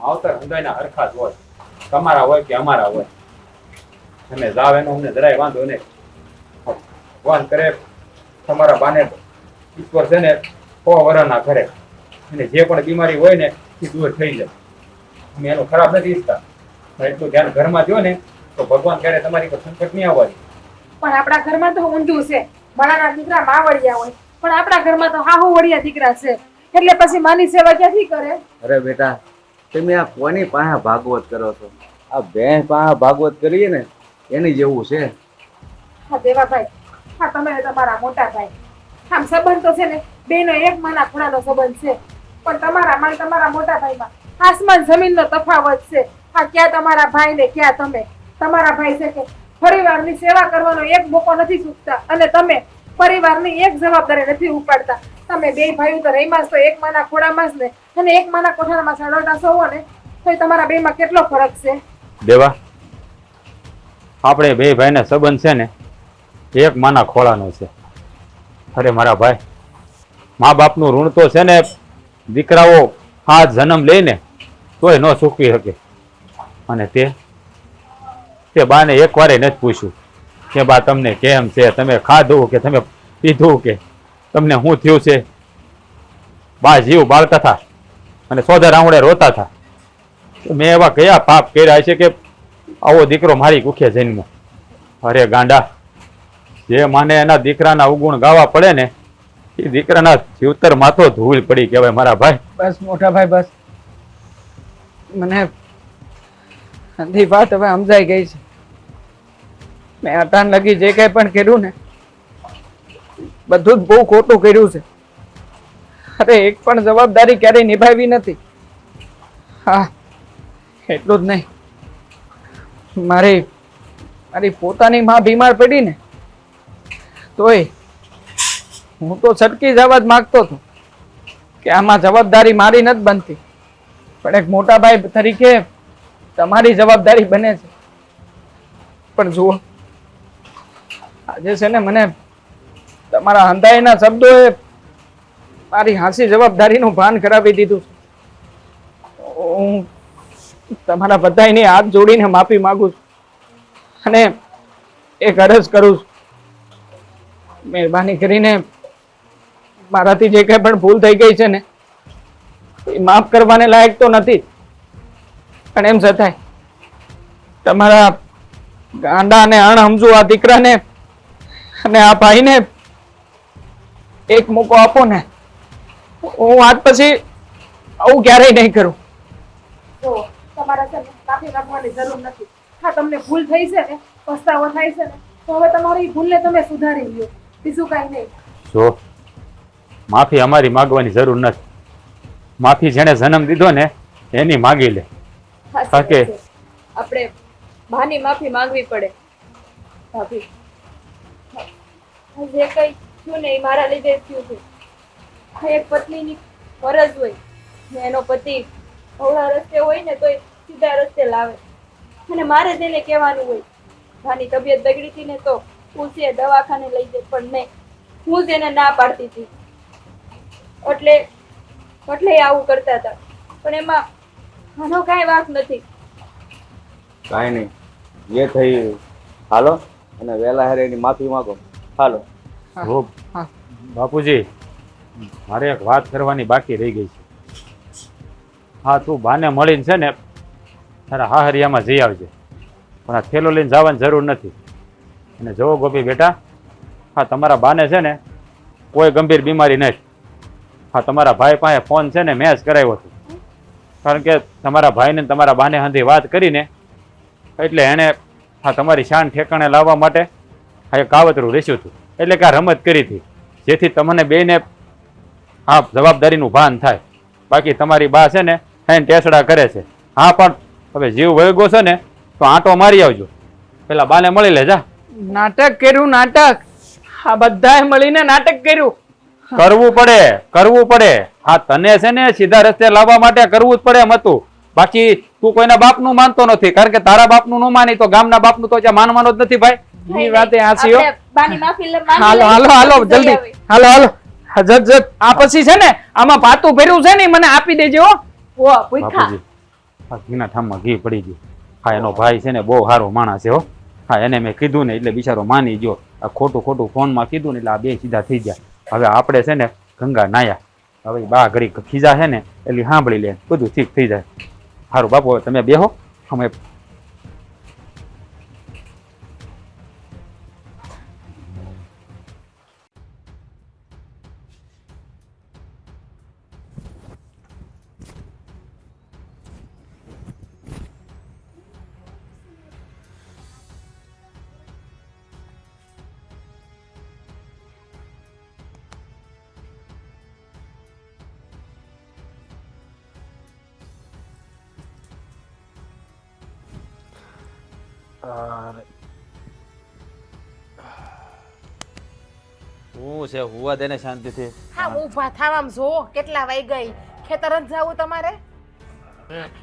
આવતર હૃદયના હરખા જ હોય તમારા હોય કે અમારા હોય. તમે જાવ એનો અમને જરાય વાંધો નહીં. ભગવાન કરે તમારા બાને ઈશ્વર છે ને 100 વર્ષના ઘરે અને જે પણ બીમારી હોય ને એ દૂર થઈ જાય. અમે એનું ખરાબ નથી ઈચ્છતા પણ એટલું ધ્યાન ઘરમાં જો ને તો ભગવાન ક્યારે તમારી પર સંકટ નહીં આવવાની. પણ આપણા ઘરમાં તો ઊંધું છે. મારાના દીકરા માવડિયા હોય પણ આપણા ઘરમાં તો હાહુ વડિયા દીકરા છે એટલે પછી માની સેવા ક્યાંથી કરે? અરે બેટા તમે આ કોની પાસે ભાગવત કરો છો? આ બેન પાસે ભાગવત કરીએ ને એની જેવું છે. હા દેવાભાઈ, હા તમે તમારા મોટા ભાઈ, આમ સંબંધ તો છે ને બેનો એક માના ખૂણાનો સંબંધ છે પણ તમારા માં તમારા મોટા ભાઈમાં આસમાન જમીનનો તફાવત છે. હા ક્યાં તમારા ભાઈ ને ક્યાં તમે. તમારા ભાઈ છે કે પરિવારની સેવા કરવાનો એક મોકો નથી ચૂકતા અને તમે પરિવારની એક જવાબદારી નથી ઉપાડતા. તમે બે ભાઈઓ તો રહીમાં તો એક માના ખોડામાં જ ને અને એક માના કોઠામાં સડોટા સોવો ને તો તમારા બેમાં કેટલો ફરક છે. દેવા આપણે બે ભાઈના સંબંધ છે ને એક માના ખોળાનો છે. અરે મારા ભાઈ મા બાપનું ઋણ તો છે ને દીકરાઓ હાથ જન્મ લઈને તોય ન ચૂકવી શકે. અને તે બાને એક વારે નથી પૂછ્યું કે બા તમને કેમ છે, તમે ખાધું કે તમે પીધું કે તમને શું થયું છે. બા જીવ બાળતા હતા અને સોદા રાવણે રોતા હતા. મેં એવા કયા પાપ કર્યા છે કે આવો દીકરો મારી કુખે જન્મ્યો. અરે ગાંડા, જે માને એના દીકરાના અવગુણ ગાવા પડે ને એ દીકરાના જીવતર માથો ધૂળ પડી કહેવાય મારા ભાઈ. બસ મોટા ભાઈ બસ, મને બધી વાત હવે સમજાઈ ગઈ છે. મેં અટાણ લગી જે કંઈ પણ કર્યું ને બધું જ બહુ ખોટું કર્યું છે. અરે એક પણ જવાબદારી ક્યારેય નિભાવી નથી. હા એટલું જ નહીં, મારી પોતાની માં બીમાર પડી ને તોય હું તો છટકી જવા જ માંગતો હતો કે આમાં જવાબદારી મારી નથી બનતી પણ એક મોટા ભાઈ તરીકે તમારી જવાબદારી બને છે. પણ જુઓ આજે છે ને મને તમારા હંધાઈના શબ્દોએ મારી હાંસી જવાબદારીનું ભાન કરાવી દીધું છે. હું તમારા બધાયની હાથ જોડીને માફી માંગુ છું અને એક અરજ કરું છું, મહેરબાની કરીને મારાથી જે કંઈ પણ ભૂલ થઈ ગઈ છે ને એ માફ કરવાને લાયક તો નથી પણ એમ છતાંય તમારા ગાંડા અને અણહમજુ આ દીકરાને અને આ ભાઈને એક મોકો આપો ને. હું આજ પછી આવું ક્યારેય નહીં કરું. તો તમારા છે ને માફી માંગવાની જરૂર નથી. હા તમને ભૂલ થઈ છે ને, પસ્તાવો થાય છે ને તો હવે તમારી ભૂલને તમે સુધારી લ્યો, બીજું કાંઈ નહીં. જો માફી અમારી માગવાની જરૂર નથી. માફી જેને જન્મ દીધો ને એની માગી લે. સાચી વાત છે. આપણે ભાની માફી માંગવી પડે. ભાભી જે કઈ થયું ને એ મારા લીધે જ થયું છે. એક પત્નીની ફરજ હોય ને એનો પતિ અવળા રસ્તે હોય ને તો સીધા રસ્તે લાવે અને મારે જ એને કહેવાનું હોય ભાની તબિયત બગડી હતી ને તો પૂછે દવાખાને લઈ જાય પણ નહીં, હું જ એને ના પાડતી હતી એટલે આવું કરતા હતા. પણ એમાં આનો કાંઈ વાંક નથી. કાંઈ નહીં, જે થઈ હાલો અને વહેલા હારે એની માફી માંગો. હાલો. જો બાપુજી મારે એક વાત કરવાની બાકી રહી ગઈ છે. હા તું બાને મળીને છે ને તારા હાહરિયામાં જઈ આવજે પણ આ થેલો લઈને જવાની જરૂર નથી. અને જો ગોપી બેટા, હા તમારા બાને છે ને કોઈ ગંભીર બીમારી નથી. હા તમારા ભાઈ પાસે ફોન છે ને મેં જ કરાવ્યો હતો કારણ કે તમારા ભાઈને ને તમારા બાને હાંધી વાત કરીને એટલે એણે આ તમારી શાન ઠેકાણે લાવવા માટે આ એક કાવતરું રેસ્યું હતું, એટલે કે આ રમત કરી હતી, જેથી તમને બેને હા જવાબદારીનું ભાન થાય. બાકી તમારી બા છે ને એને ટેસડા કરે છે. હા પણ હવે જીવ વળગો છે ને તો આંટો મારી આવજો, પેલા બાને મળી લે જા. નાટક કર્યું, નાટક. આ બધાએ મળીને નાટક કર્યું. કરવું પડે. હા તને છે ને સીધા રસ્તે લાવવા માટે કરવું જ પડે એમ હતું. બાકી તું કોઈના બાપનું માનતો નથી, કારણ કે તારા બાપનું ન માની તો ગામના બાપનું તો ત્યાં માનવાનો જ નથી ભાઈ. ની વાતે હાચી હો. આપણે બાની માફી માંગી હાલો લઈએ. હાલો હાલો જઈ જલ્દી આવીએ. હાલો હાલો હા, જટ જટ. આ પછી છે ને આમાં પાતું ભર્યું છે ને ઈ મને આપી દેજો હો. ઓ ભૂખા. બાપુજી આ ઘીના ઠામમાં ઘી પડી ગયું. હા એનો ભાઈ છે ને બહુ સારો માણસ છે હો. હા એને મેં કીધું ને એટલે બિચારો માની ગયો. આ ખોટું ફોનમાં કીધું ને એટલે આ બે સીધા થઈ ગયા. હવે આપણે છે ને ગંગા નાયા, હવે ઈ બા ઘડી ખીજા છે ને એટલે સાંભળી લે, બધું ઠીક થઈ જાય. સારું બાપુ હવે તમે બેહો, અમે શું છે હુવા દેને શાંતિથી. હા ઊભા થાવામાં જો કેટલા વાઈ ગઈ. ખેતર જ જાવું તમારે?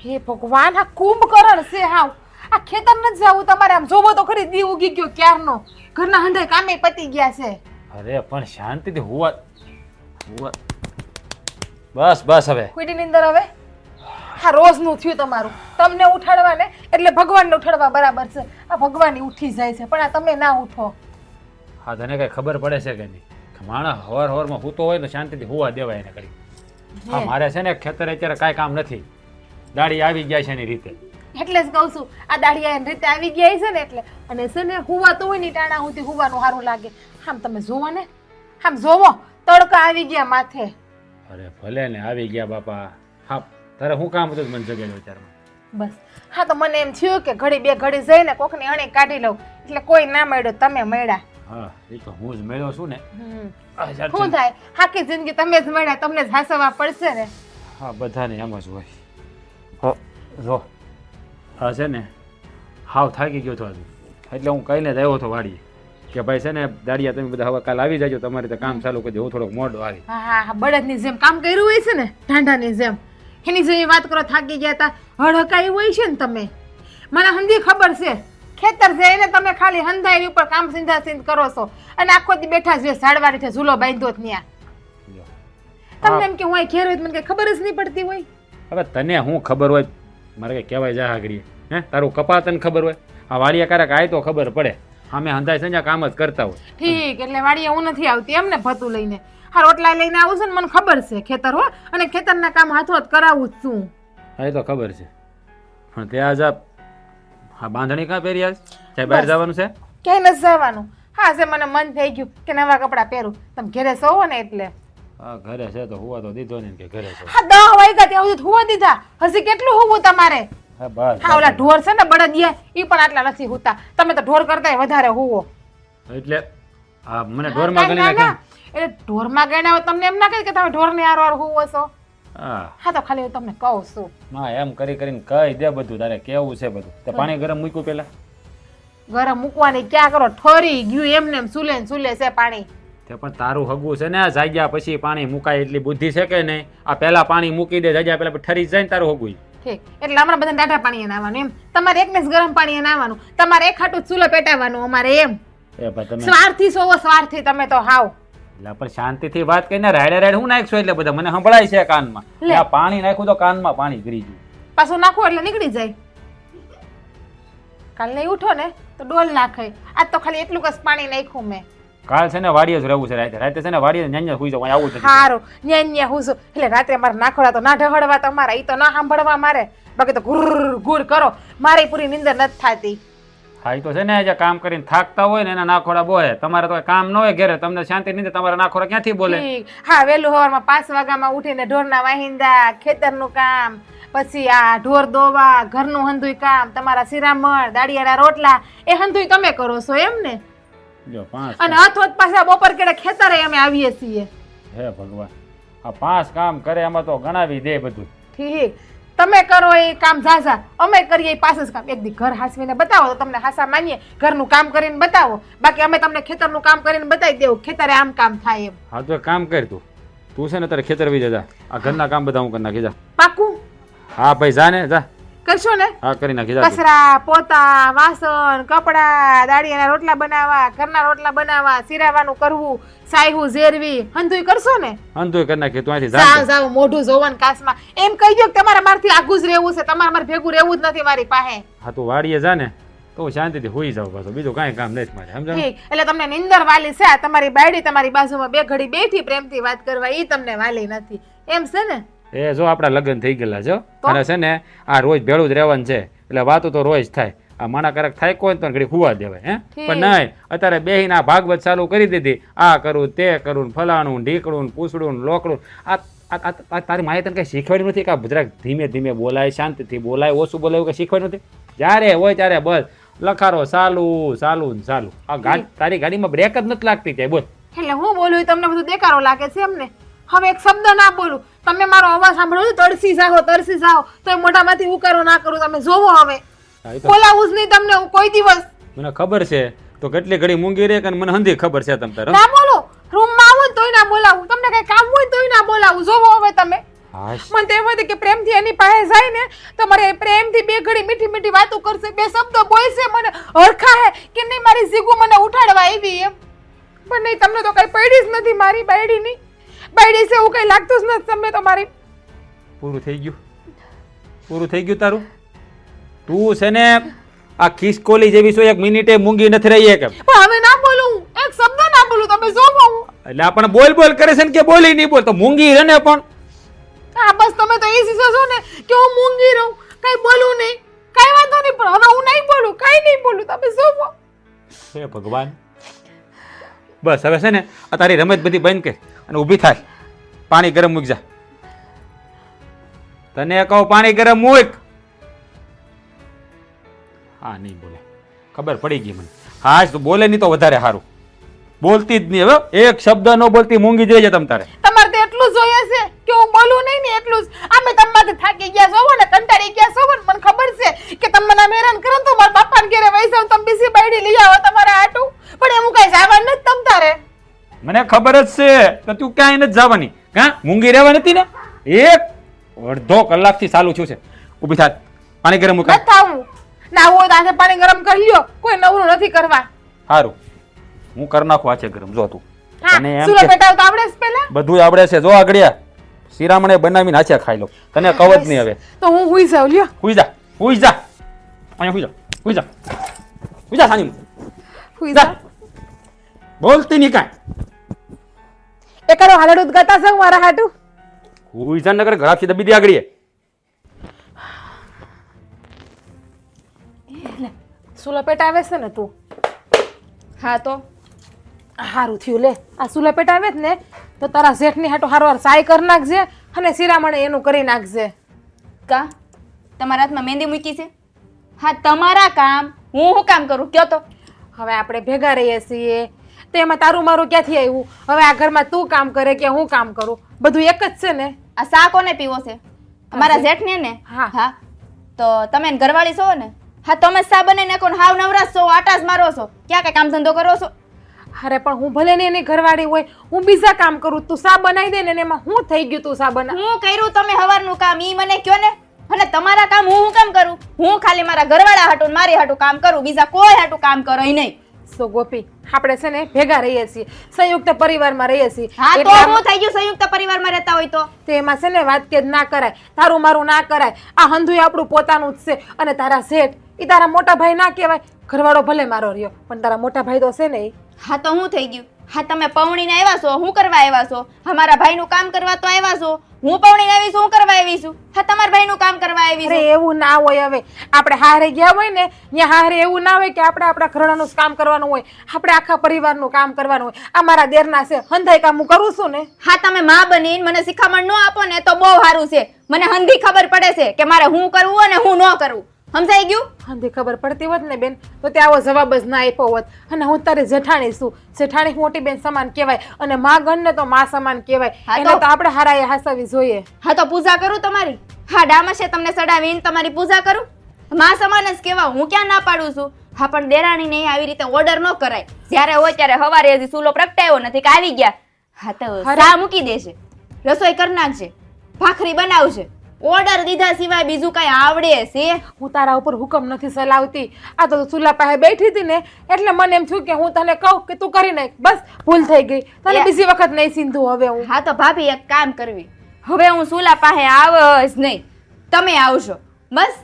હે ભગવાન, આ કુંભકરણ છે હાવ. આ ખેતર ન જાવું તમારે? આમ જોવો તો ખરી, દી ઉગી ગયો ક્યારનો. ઘરના હંધાય કામે પતી ગયા છે. અરે પણ શાંતિથી હુવા. બસ હવે કુઈની નીંદર હવે? હા રોજનું થયું તમારું. તમને ઉઠાડવા ને એટલે ભગવાનને ઉઠાડવા બરાબર છે. આ ભગવાન ઉઠી જાય છે પણ આ તમે ના ઉઠો. હા તને કઈ ખબર પડે છે કે નહીં કે માણસ હવારમાં સૂતો હોય તો શાંતિથી હુવા દેવાય એને કરી. હા મારે છે ને ખેતરે અત્યારે કાંઈ કામ નથી, દાડી આવી ગયા છે એની રીતે. એટલે જ કહું છું, આ દાડિયા એની રીતે આવી ગયા છે ને એટલે. અને છે ને હુવા તો હોય ને ટાણા સુધી હુવાનું સારું લાગે. આમ તમે જોવો ને, આમ જોવો તડકા આવી ગયા માથે. અરે ભલે ને આવી ગયા બાપા. હા તારે શું કામ હતું મને જગાડ્યો વિચારમાં? બસ હા તો મને એમ થયું કે ઘડી બે ઘડી જઈને કોકની અણી કાઢી લઉં, એટલે કોઈ ના મળ્યો, તમે મળ્યા. હા એ તો હું જ મેળ્યો છું ને. શું થાય, આખી જિંદગી તમે જ મળ્યા, તમને જ હાસવા પડશે ને. હા બધાને એમ જ હોય. જો હા છે ને હાવ થાકી ગયો હતો આજે, એટલે હું કહીને જ આવ્યો હતો વાડીએ કે ભાઈ છે ને દાડિયા તમે બધા હવે કાલ આવી જાજો, તમારે તો કામ ચાલુ કરી દે, હું થોડોક મોડો આવી. હા હા બળદની જેમ કામ કર્યું હોય છે ને, ઢાંઢાની જેમ. એની જેવી વાત કરો, થાકી ગયા તા, હળકાઈ હોય છે ને તમે. મને હંધી ખબર છે, ખેતર જઈને તમે ખાલી હંધાઈ ઉપર કામ સિંધા સિંધ કરો છો અને આખો દી બેઠા છે ઝાડવા નીચે ઝૂલો બાંધ્યો જ ન્યા. તમને એમ કે હું અહીં ઘેર હોય તો મને કઈ ખબર જ નહીં પડતી હોય. હવે તને શું ખબર હોય, મારે કઈ કહેવાય જા આગળ હે? તારું કપા તને ખબર હોય, આ વાડિયા કારક આય તો ખબર પડે. અમે હંધાઈ સંજા કામ જ કરતા હોય. ઠીક, એટલે વાડીએ હું નથી આવતી એમને ભતું લઈને. હા રોટલા લઈને આવું છું ને, મને ખબર છે ખેતર હો, અને ખેતરના કામ હાથોહાથ કરાવું જ છું. હા એ તો ખબર છે, પણ ત્યાં જ હા બાંધણી કાં પહેરી આજ ચાहे બહાર જવાનું છે? ક્યાંય નથી જવાનું. હા છે મને મન થઈ ગયું કે નવા કપડાં પહેરું. તમે ઘરે સોવો ને એટલે. હા ઘરે છે તો હુવા તો દીધો ને કે ઘરે છે. હા 10 વાગ્યા ત્યાં સુધી હુવા દીધા. હજી કેટલું હુવું તમારે? હા બસ હા ઓલા ઢોર છે ને બળદિયા, ઈ પણ આટલા નથી હુતા. તમે તો ઢોર કરતાય વધારે હુવો. એટલે હા મને ઢોરમાં ગણી ના, ના, નાખે. એટલે ઢોરમાં ગણ્યા હોય તમને એમ ના કહે કે તમે ઢોરને હારો હુવો છો. હા હા તો ખાલી હું તમને કહું છું. ના એમ કરી કરીને કહી દે બધું, તારે કેવું છે બધું. તે પાણી ગરમ મૂક્યું પેલા? ગરમ મૂકવાની ક્યાં કરો, ઠરી ગયું એમને એમ સુલે ને સુલે છે પાણી. તે પણ તારું હગું છે ને, જાગ્યા પછી પાણી મુકાય એટલી બુદ્ધિ છે કે નહીં? આ પેલા પાણી મૂકી દે, જાગ્યા પેલા ઠરી જાય ને તારું હગું. ઠીક, એટલે અમારે બધાને ટાઢા પાણીએ નાવાનું એમ. તમારે એકને જ ગરમ પાણીએ નાવાનું, તમારે એક હાટું ચૂલો પેટાવાનું અમારે એમ. એ ભાઈ તમે સ્વાર્થી સોવો, સ્વાર્થી તમે તો હાવ. એટલે પણ શાંતિથી વાત કરીને રાડે રાડે હું નાખશો એટલે બધા મને સંભળાય છે કાનમાં. લે. આ પાણી નાખ્યું તો કાનમાં પાણી ગરી ગયું. પાછું નાખો એટલે નીકળી જાય. કાલ નહીં ઉઠો ને તો ડોલ નાખે. આજ તો ખાલી એટલું જ પાણી નાખ્યું મેં. કાલ છે ને વાડીએ જ રહેવું છે રાતે. રાતે છે ને વાડીએ ન્યા સુઈ જાવ, આવું જ નથી. હારું ન્યા હું છું. એટલે રાત્રે મારે નાખોડા તો ના ઢહડવા તમારા, ઈ તો ના સાંભળવા મારે. બાકી તો ગુર ગુર કરો, મારી પૂરી નીંદર નથી થાતી. હા એ તો છે ને જે કામ કરીને થાકતા હોય ને એના નાખોડા બોલે. તમારે તો કામ ન હોય ઘરે, તમને શાંતિ નહીં, તમારા નાખોડા ક્યાંથી બોલે? ઠીક. હા, વહેલું સવારમાં 5 વાગ્યામાં ઉઠીને ઢોરના વાહિંદા, ખેતરનું કામ, પછી આ ઢોર દોવા, ઘરનું હંધુય કામ, તમારા શિરામણ, દાળિયાના રોટલા, એ હંધુય તમે કરો છો એમ ને? જો 5 અને અથોત પાછા બપોર કેડે ખેતરે અમે આવીએ છીએ. હે ભગવાન, આ 5 કામ કરે એમાં તો ગણાવી દે બધું. ઠીક. તમે કરો એ કામ ઝાઝા, અમે કરીએ એ પાછું જ કામ. એક દી ઘર હાસવીને બતાવો તો તમને હાસા માનીએ. ઘરનું કામ કરીને બતાવો, બાકી અમે તમને ખેતરનું કામ કરીને બતાવી દેવું ખેતરે આમ કામ થાય એમ. હા તો એક કામ કર, તું છે ને તારે ખેતર વી જા. આ ઘરના કામ બધા હું કરી નાખી જા. પાકું હા ભાઈ જા ને, જા. કરશો ને? હા કરી નાખી જા. કચરા, પોતા, વાસણ, કપડા, દાળિયાના રોટલા બનાવવા, ઘરના રોટલા બનાવવા, સિરાવાનું કરવું, સાયહું ઝેરવી, હંધુય કરશો ને? અંધુય કરી નાખી, તું અહીંથી જાવ જા. જાવ મોઢું જોવન કાસમાં એમ કહી દો કે તમારા મારથી આગું જ રહેવું છે, તમારા મારે ભેગું રહેવું જ નથી મારી પાસે. હા તું વાડીએ જા ને તો શાંતિથી હોઈ જાવ, પાછો બીજું કાંઈ કામ નથી મારે, સમજાણું? ઠીક. એટલે તમને નિંદર વાલી છે, આ તમારી બાયડી તમારી બાજુમાં 2 ઘડી બેઠી પ્રેમથી વાત કરવા, ઈ તમને વાલી નથી એમ છે ને? એ જો આપણા લગ્ન થઈ ગયેલા જો, અને છે ને આ રોજ ભેળું જ રહેવાનું છે, એટલે વાતો તો રોજ થાય. આ માણા કરક થાય કોઈ તો ઘડી હુવા દેવાય, હે? પણ નહીં, અત્યારે બેહીને આ ભાગવત ચાલુ કરી દીધી. આ કરું, તે કરું, ફલાણું, ઢીકડું, પૂછડું, લોકડું. આ તારી માએ તને કઈ શીખવાડ્યું નથી કે આ જરાક ધીમે ધીમે બોલાય, શાંતિથી બોલાય, ઓછું બોલાય, એવું કઈ શીખવાડ્યું નથી? જ્યારે હોય ત્યારે બસ લખારો ચાલુ ચાલુ ને ચાલુ. આ તારી ગાડીમાં બ્રેક જ નથી લાગતી ત્યાં, બોલ. એટલે હું બોલું એ તમને બધું દેખાડો લાગે છે એમને? હવે એક શબ્દ ના બોલું, તમે મારો અવાજ સાંભળો છો, તરસી જાઓ તો એ મોઢામાંથી ઉકારો ના કરું. તમે જોવો હવે હા, એ તો બોલાવું જ નહીં તમને હું કોઈ દિવસ. મને ખબર છે તો કેટલી ઘડી મૂંગી રે કે મને હંધી ખબર છે તમ તારે. ના બોલો, રૂમમાં આવો ને તોય ના બોલાવું, તમને કઈ કામ હોય તોય ના બોલાવું. જોવો હવે તમે. હાશ, મને તો એમ હતું કે પ્રેમથી એની પાસે જાય ને તમારે પ્રેમથી 2 ઘડી મીઠી મીઠી વાતો કરશે, 2 શબ્દો બોલશે, મને હરખા હે કે નહીં મારી સીગુ મને ઉઠાડવા આવી એમ. પણ નહીં, તમને તો કઈ પડી જ નથી મારી બાયડીની. બાયડી છે એવું કઈ લાગતું જ નથી તમને તો મારી. પૂરું થઈ ગયું, પૂરું થઈ ગયું તારું. તું છે ને આ ખિસકોલી જેવી છો, 1 મિનિટે મૂંગી નથી રહી કે. પણ હવે ના બોલું, એક શબ્દ ના બોલું, તમે જોવો. એટલે આપણે બોલ બોલ કરે છે ને કે બોલી નહીં બોલ તો મૂંગી રહે ને. પણ હા બસ તમે તો એ શીખો છો ને કે હું મૂંગી રહું, કઈ બોલું નહીં, કઈ વાંધો નહીં, પણ હવે હું નહીં બોલું, કઈ નહીં બોલું, તમે જોવો. હે ભગવાન, બસ હવે છે ને આ તારી રમત બધી બંધ કર અને ઊભી થાય. પાણી ગરમ મૂક જા. તને કહું પાણી ગરમ મૂક. હા નહીં બોલે, ખબર પડી ગઈ મને. હા તું બોલે નહીં તો વધારે સારું. બોલતી જ નહીં, હવે એક શબ્દ ન બોલતી મૂંગી જોઈએ તમ તારે. તમારે તો એટલું જ જોઈએ છે કે હું બોલું નહીં ને એટલું જ. અમે તમારાથી થાકી ગયા છો ને, કંટાળી ગયા છો ને, મને ખબર છે કે તમે મને હેરાન કરો તો મારા બાપાને ઘરે વહી જાવ, તમે બીજી બાયડી લઈ આવો તમારા આટું. પણ એમ કઈ જવાનું નથી તમ તારે. મને ખબર જ છે કે તું ક્યાંય નથી જવાની. હા મૂંગી રહેવા નથી ને. 1.5 કલાકથી ચાલુ થયું છે. ઊભી થાય, પાણી ગરમ મૂક. નથી આવું. ના હોય તો આજે પાણી ગરમ કરી લ્યો, કોઈ નવરું નથી કરવા. સારું, હું કરી નાખું આ છે ગરમ. જો તું હા, તને એમ સુલો કે પેટાવ તો આવડે છે પહેલા? બધું આવડે છે. જો આગળ્યા શિરામણે બનાવીને હાચે ખાઈ લો. તને કહું જ નહીં હવે. તો હું હુઈ જાઉં લ્યો. હુઈ જા, હુઈ જા. અહીંયા હુઈ જા, હુઈ જા, હુઈ જા સાની. હુઈ જા. બોલતી નહીં કાંઈ. એકાડો હાલડું ગાતા છે મારા હાટું. હુઈ જા નગર ઘરાક્ષી દબી દે આગળીએ. સુલો પેટાવે છે ને તું? હા તો હારું થયું લે. આ સુલો પેટાવે જ ને તો તારા શેઠની હાટો હારવાર સાય કરી નાખજે અને શિરામણે એનું કરી નાખજે. કા તમારા હાથમાં મહેંદી મૂકી છે? હા તમારા કામ હું શું કામ કરું કયો તો? હવે આપણે ભેગા રહીએ છીએ તો એમાં તારું મારું ક્યાંથી આવ્યું? હવે આ ઘરમાં તું કામ કરે કે હું કામ કરું, બધું એક જ છે ને. આ શા કોને પીવો છે? અમારા જેઠને ને? હા. હા તો તમે એને ઘરવાળી છો ને? હા તમે શા બનાવી નાખો ને હાવ નવરાશ છો, આટા જ મારો છો, ક્યાં કઈ કામ ધંધો કરો છો? અરે પણ હું ભલે ને એની ઘરવાળી હોય, હું બીજા કામ કરું, તું સા બનાવી દે ને એમાં હું થઈ ગયું? તું સા બના હું કર્યું તમે હવારનું કામ ઈ મને કયો ને. અને તમારા કામ હું કામ કરું? હું ખાલી મારા ઘરવાળા હાટું ને મારી હાટું કામ કરું, બીજા કોઈ હાટું કામ કરો નહીં. સો ગોપી, આપણે છે ને ભેગા રહીએ છીએ, સંયુક્ત પરિવારમાં રહીએ છીએ. હા તો એટલે હું થઈ ગયું સંયુક્ત પરિવારમાં રહેતા હોય તો? તો એમાં છે ને વાત કે ના કરાય, તારું મારું ના કરાય. આ હંધુય આપણું પોતાનું જ છે. અને તારા શેઠ એ તારા મોટા ભાઈ ના કહેવાય. ઘરવાળો ભલે મારો રહ્યો પણ તારા મોટા ભાઈ તો છે ને. હા તો હું થઈ ગયું? હા તમે પૌણીને આવ્યા છો, હું કરવા આવ્યા છો? અમારા ભાઈનું કામ કરવા તો આવ્યા છો. હું પૌણીને આવી છું, હું કરવા આવી છું? હા તમારા ભાઈનું કામ કરવા આવી અરે છું. એવું ના હોય. હવે આપણે હારે ગયા હોય ને ત્યાં હારે એવું ના હોય કે આપણે આપણા ઘરણાનું જ કામ કરવાનું હોય. આપણે આખા પરિવારનું કામ કરવાનું હોય. આ મારા દેરના છે, હંધાઈ કામ હું કરું છું ને. હા તમે માં બનીને મને શિખામણ ન આપો ને તો બહુ સારું છે. મને હંધી ખબર પડે છે કે મારે હું કરવું અને હું ન કરવું. સમજાઈ ગયું? હંધી ખબર પડતી હોત ને બેન તો તે આવો જવાબ જ ના આપ્યો હોત. અને હું તારી જેઠાણી છું. જેઠાણી મોટી બેન સમાન કહેવાય અને માં ગણને તો માં સમાન કહેવાય. હા એને તો આપણે હારાએ હાસવી જોઈએ. હા તો પૂજા કરું તમારી? હા ડામસે તમને સડાવીને તમારી પૂજા કરું? માં સમાન જ કહેવા, હું ક્યાં ના પાડું છું? હા પણ દેરાણીને આવી રીતે ઓર્ડર ન કરાય. જ્યારે હોય ત્યારે હવારે હજી ચૂલો પ્રગટાયો નથી કે આવી ગયા. હા તો ચા મૂકી દેશે, રસોઈ કરી નાખશે, ભાખરી બનાવશે. ઓર્ડર દીધા સિવાય બીજું કઈ આવડે છે? હું તારા ઉપર હુકમ નથી ચલાવતી. આ તો ચૂલા પાસે બેઠી હતી ને એટલે મને એમ થયું કે હું તને કહું કે તું કરી નાખ. બસ ભૂલ થઈ ગઈ. તને બીજી વખત નહીં સીંધું હવે હું. હા તો ભાભી એક કામ કરવી, હવે હું ચૂલા પાસે આવ જ નહીં, તમે આવશો બસ.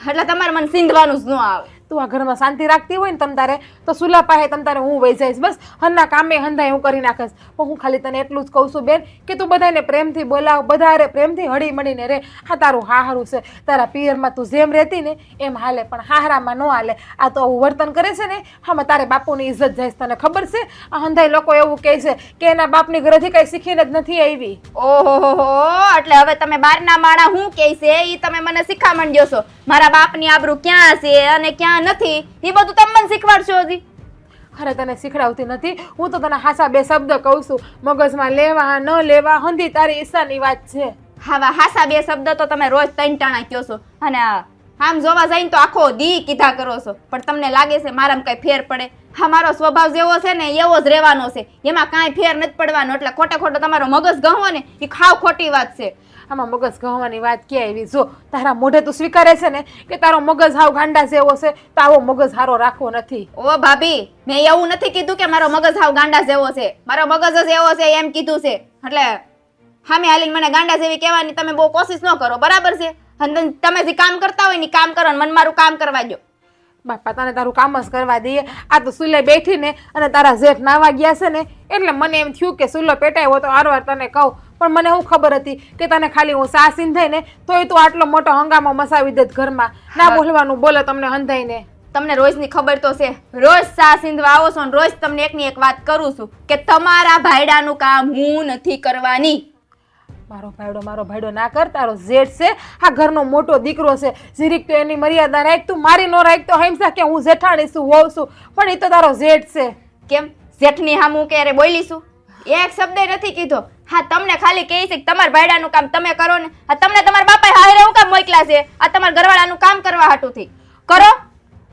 એટલે તમારે મને સીંધવાનું જ ન આવે. તું આ ઘરમાં શાંતિ રાખતી હોય ને તમ તારે તો સુલા પાસે તમ તારે હું વહી જઈશ. બસ હરના કામે હંધાય હું કરી નાખીશ. પણ હું ખાલી તને એટલું જ કહું છું બેન કે તું બધાને પ્રેમથી બોલાવ, બધા પ્રેમથી હળી મળીને રે. હા તારું હારું છે. તારા પિયરમાં તું જેમ રહેતી ને એમ હાલે, પણ હારામાં ન હાલે. આ તો આવું વર્તન કરે છે ને આમાં તારે બાપુની ઇજ્જત જાય. તને ખબર છે આ હંધાય લોકો એવું કહે છે કે એના બાપની ઘરેથી કઈ શીખીને જ નથી આવી. ઓહો, એટલે હવે તમે બારના માણા હું કહે છે ઈ તમે મને શીખામણ દ્યો છો. મારા બાપની આબરૂ ક્યાં છે અને ક્યાં નથી એ બધું તમે મને શીખવાડશો હજી? અરે તને શીખડાવતી નથી, હું તો તને હાસા બે શબ્દ કહું છું. મગજમાં લેવા ન લેવા હંધી તારી ઈચ્છાની વાત છે. હા હાસા બે શબ્દ તો તમે રોજ ત્રણ ટાણા કહો છો અને આમ જોવા જઈને તો આખો દી કીધા કરો છો. પણ તમને લાગે છે મારામાં કઈ ફેર પડે? હા મારો સ્વભાવ જેવો છે ને એવો જ રહેવાનો છે, એમાં કાંઈ ફેર નથી પડવાનો. એટલે ખોટે ખોટો તમારો મગજ ગહવો ને એ ખાવ ખોટી વાત છે. આમાં મગજ ગહવાની વાત ક્યાં આવી? જો તારા મોઢે તું સ્વીકારે છે ને કે તારો મગજ હાવ ગાંડા જેવો છે, તો આવો મગજ હારો રાખવો નથી. ઓ ભાભી, મેં એવું નથી કીધું કે મારો મગજ હાવ ગાંડા જેવો છે. મારો મગજ જ એવો છે એમ કીધું છે. એટલે હામે હાલીને મને ગાંડા જેવી કહેવાની તમે બહુ કોશિશ ન કરો, બરાબર છે? અને તમે જે કામ કરતા હોય ને કામ કરો ને મને મારું કામ કરવા દો. બાપા તને તારું કામ જ કરવા દઈએ. આ તો સુલે બેઠી ને અને તારા જેઠ નાવા ગયા છે ને એટલે મને એમ થયું કે સુલો પેટાયો તો હારવાર તને કહું. પણ મને હું ખબર હતી કે તને ખાલી હું સા સીંધાઈ ને તોય તું આટલો મોટો હંગામો મસાવી દે ઘરમાં. ના બોલવાનું બોલે તમને હંધાઈને. તમને રોજની ખબર તો છે, રોજ સા સિંધવા આવો છો ને રોજ તમને એકની એક વાત કરું છું કે તમારા ભાઈડાનું કામ હું નથી કરવાની. મારો ભાઈડો ના કર. તારો જેઠ છે, આ ઘરનો મોટો દીકરો છે. જીરીક તો એની મર્યાદા રાખ. તું મારી નો રાખ તો હંસા કે હું જેઠાણી છું, વહુ છું, પણ એ તો તારો જેઠ છે. કેમ જેઠની હા હું ક્યારે બોલી છું? એક શબ્દ નથી કીધો. હા તમને ખાલી કહે છે કે તમારા ભાઈડાનું કામ તમે કરો ને. આ તમને તમારા બાપાએ હારે હું કામ મોકલ્યા છે? આ તમારા ઘરવાળાનું કામ કરવા હાટુથી કરો.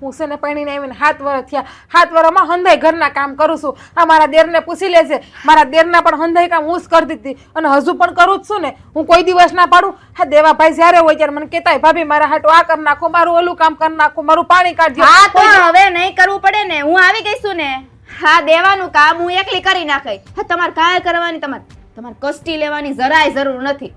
હું છે ને પૈણીને આવીને 7 વર્ષ થયા. 7 વર્ષમાં હંધાઈ ઘરના કામ કરું છું. આ મારા દેરને પૂછી લેશે, મારા દેરના પણ હંધાઈ કામ હું જ કરતી હતી અને હજુ પણ કરું જ છું ને. હું કોઈ દિવસ ના પાડું? હા દેવાભાઈ જ્યારે હોય ત્યારે મને કહેતા ભાભી મારા હાટું આ કરી નાખો, મારું ઓલું કામ કરી નાખો, મારું પાણી કાઢજો. હા તો હવે નહીં કરવું પડે ને, હું આવી ગઈ છું ને. હા દેવાનું કામ હું એકલી કરી નાખાય. હા તમારે કાંઈ કરવાની, તમારે કષ્ટી લેવાની જરાય જરૂર નથી.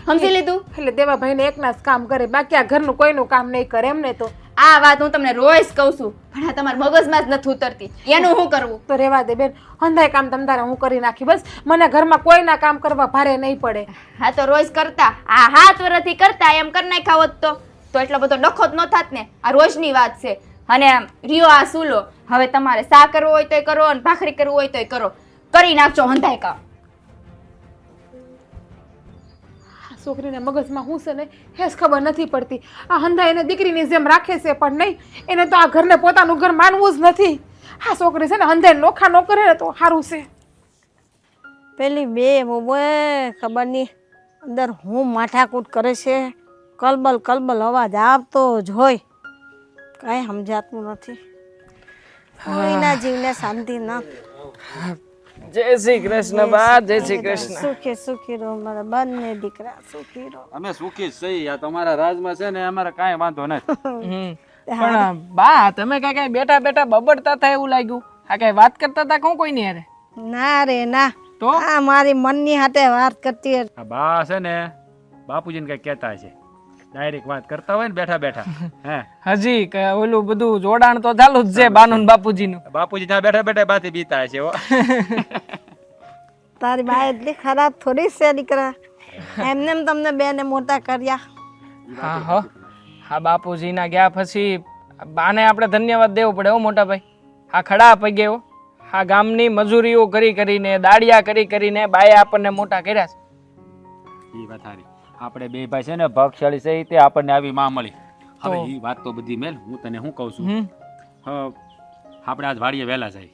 સમજી લીધું? એટલે દેવાભાઈને એકના જ કામ કરે, બાકી આ ઘરનું કોઈનું કામ નહીં કરે એમને. તો આ વાત હું તમને રોજ કહું છું પણ આ તમારા મગજમાં જ નથી ઉતરતી. એનું શું કરવું? તો રેવા દે બેન, હંધાઈ કામ તમ તારે હું કરી નાખી. બસ મને ઘરમાં કોઈના કામ કરવા ભારે નહીં પડે. હા તો રોજ કરતા, આ 7 વર્ષથી કરતા એમ કરી નાખ્યા હોત તો એટલો બધો ડખો જ ન થાત ને. આ રોજની વાત છે. અને રિયો આ સુલો, હવે તમારે સા કરવો હોય તોય કરો અને ભાખરી કરવું હોય તોય કરો, કરી નાખજો હંધાઈ કામ. છોકરીને મગજમાં હું છે ને હેસ ખબર નથી પડતી. આ હંધા એને દીકરીની જેમ રાખે છે પણ નહીં, એને તો આ ઘરને પોતાનું ઘર માનવું જ નથી. આ છોકરી છે ને હંધાઈ નોખા ન કરે ને તો સારું છે. પેલી બે મોબાઈલ ખબર નહીં અંદર હું માથાકૂટ કરે છે. કલબલ અવાજ આવતો જ હોય, કાંઈ સમજાતું નથી. કોઈના જીવને શાંતિ ન. જય શ્રી કૃષ્ણ બા, જય શ્રી કૃષ્ણ. સુખી રહો મારા બંને દીકરા, સુખી રહો. અમે સુખી જ છીએ. આ તમારા રાજમાં છે ને અમારે કાંઈ વાંધો નથી. પણ બા તમે કાંઈ બેઠા બેઠા બબડતા હતા એવું લાગ્યું. આ કઈ વાત કરતા હતા કોણ કોઈની હારે? ના રે ના, તો આ મારી મનની હાથે વાત કરતી હતી. આ બા છે ને બાપુજીને કઈ કહેતા છે. ડાયરેક્ટ વાત કરતા હોય ને બેઠા બેઠા હે હજી કે ઓલું બધું જોડાણ તો ચાલુ જ છે બાનું ને બાપુજીનું. બાપુજી ત્યાં બેઠા બેઠા બાથી બીતા છે હો. તારી બા એટલી ખરાબ થોડી છે દીકરા, એમને એમ તમને બેને મોટા કર્યા. હા હો, હા બાપુજીના ગયા પછી બાને આપણે ધન્યવાદ દેવો પડે હો મોટા ભાઈ. હા ખડા પગે હો, હા ગામની મજૂરીઓ કરી કરીને દાડિયા કરી કરીને બાએ આપણને મોટા કર્યા છે. એ વાત સારી. આપણે બે ભાઈ છે ને ભાગશાળી છે તે આપણને આવી માં મળી. હવે એ વાત તો બધી મેલ, હું તને શું કહું છું, આપણે આજ વાડીએ વહેલા જાય,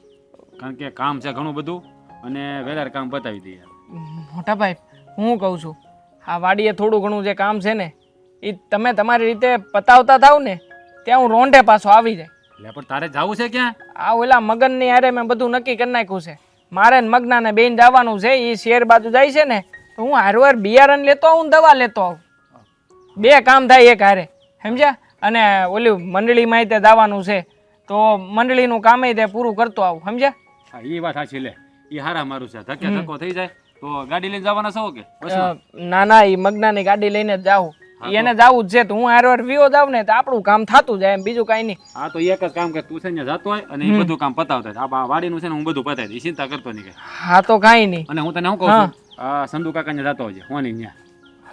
કારણ કે કામ છે ઘણું બધું અને વહેલા કામ બતાવી દઈએ. મોટા ભાઈ હું કહું છું, આ વાડીએ થોડું ઘણું જે કામ છે ને એ તમે તમારી રીતે પતાવતા થાવ ને ત્યાં હું રોંઢે પાછો આવી જાય. એટલે પણ તારે જવું છે ક્યાં? આ ઓલા મગનની હારે મેં બધું નક્કી કરી નાખ્યું છે. મારે ને મગનાને બેન જવાનું છે, એ શેર બાજુ જાય છે ને તો હું હારવાર બિયારણ લેતો આવું, દવા લેતો આવું, બે કામ થાય એક હારે, સમજ્યા? અને ઓલી મંડળીમાં તે જવાનું છે તો મંડળીનું કામ તે પૂરું કરતો આવું, સમજ્યા? હા એ વાત સાચી. લે એ હારા મારું છે, ધક્કે ધક્કો થઈ જાય તો ગાડી લઈને જવાના છો કે બસમાં? ના ના, એ મગનાની ગાડી લઈને જ જાઉં, એને જવું જ છે તો હું હારવાર વિયો જાવ ને તો આપણું કામ થતું જાય એમ, બીજું કાંઈ નહીં. હા તો એક જ કામ કર, તું છે ને જતો હોય અને એ બધું કામ પતાવતા જાય. આ વાડીનું છે ને હું બધું પતાવી દઈશ, ચિંતા કરતો નહીં. હા તો કાંઈ નહીં. અને હું તને શું કહું છું, આ સંધુ કાકાને જતો હોય હોની ન્યા.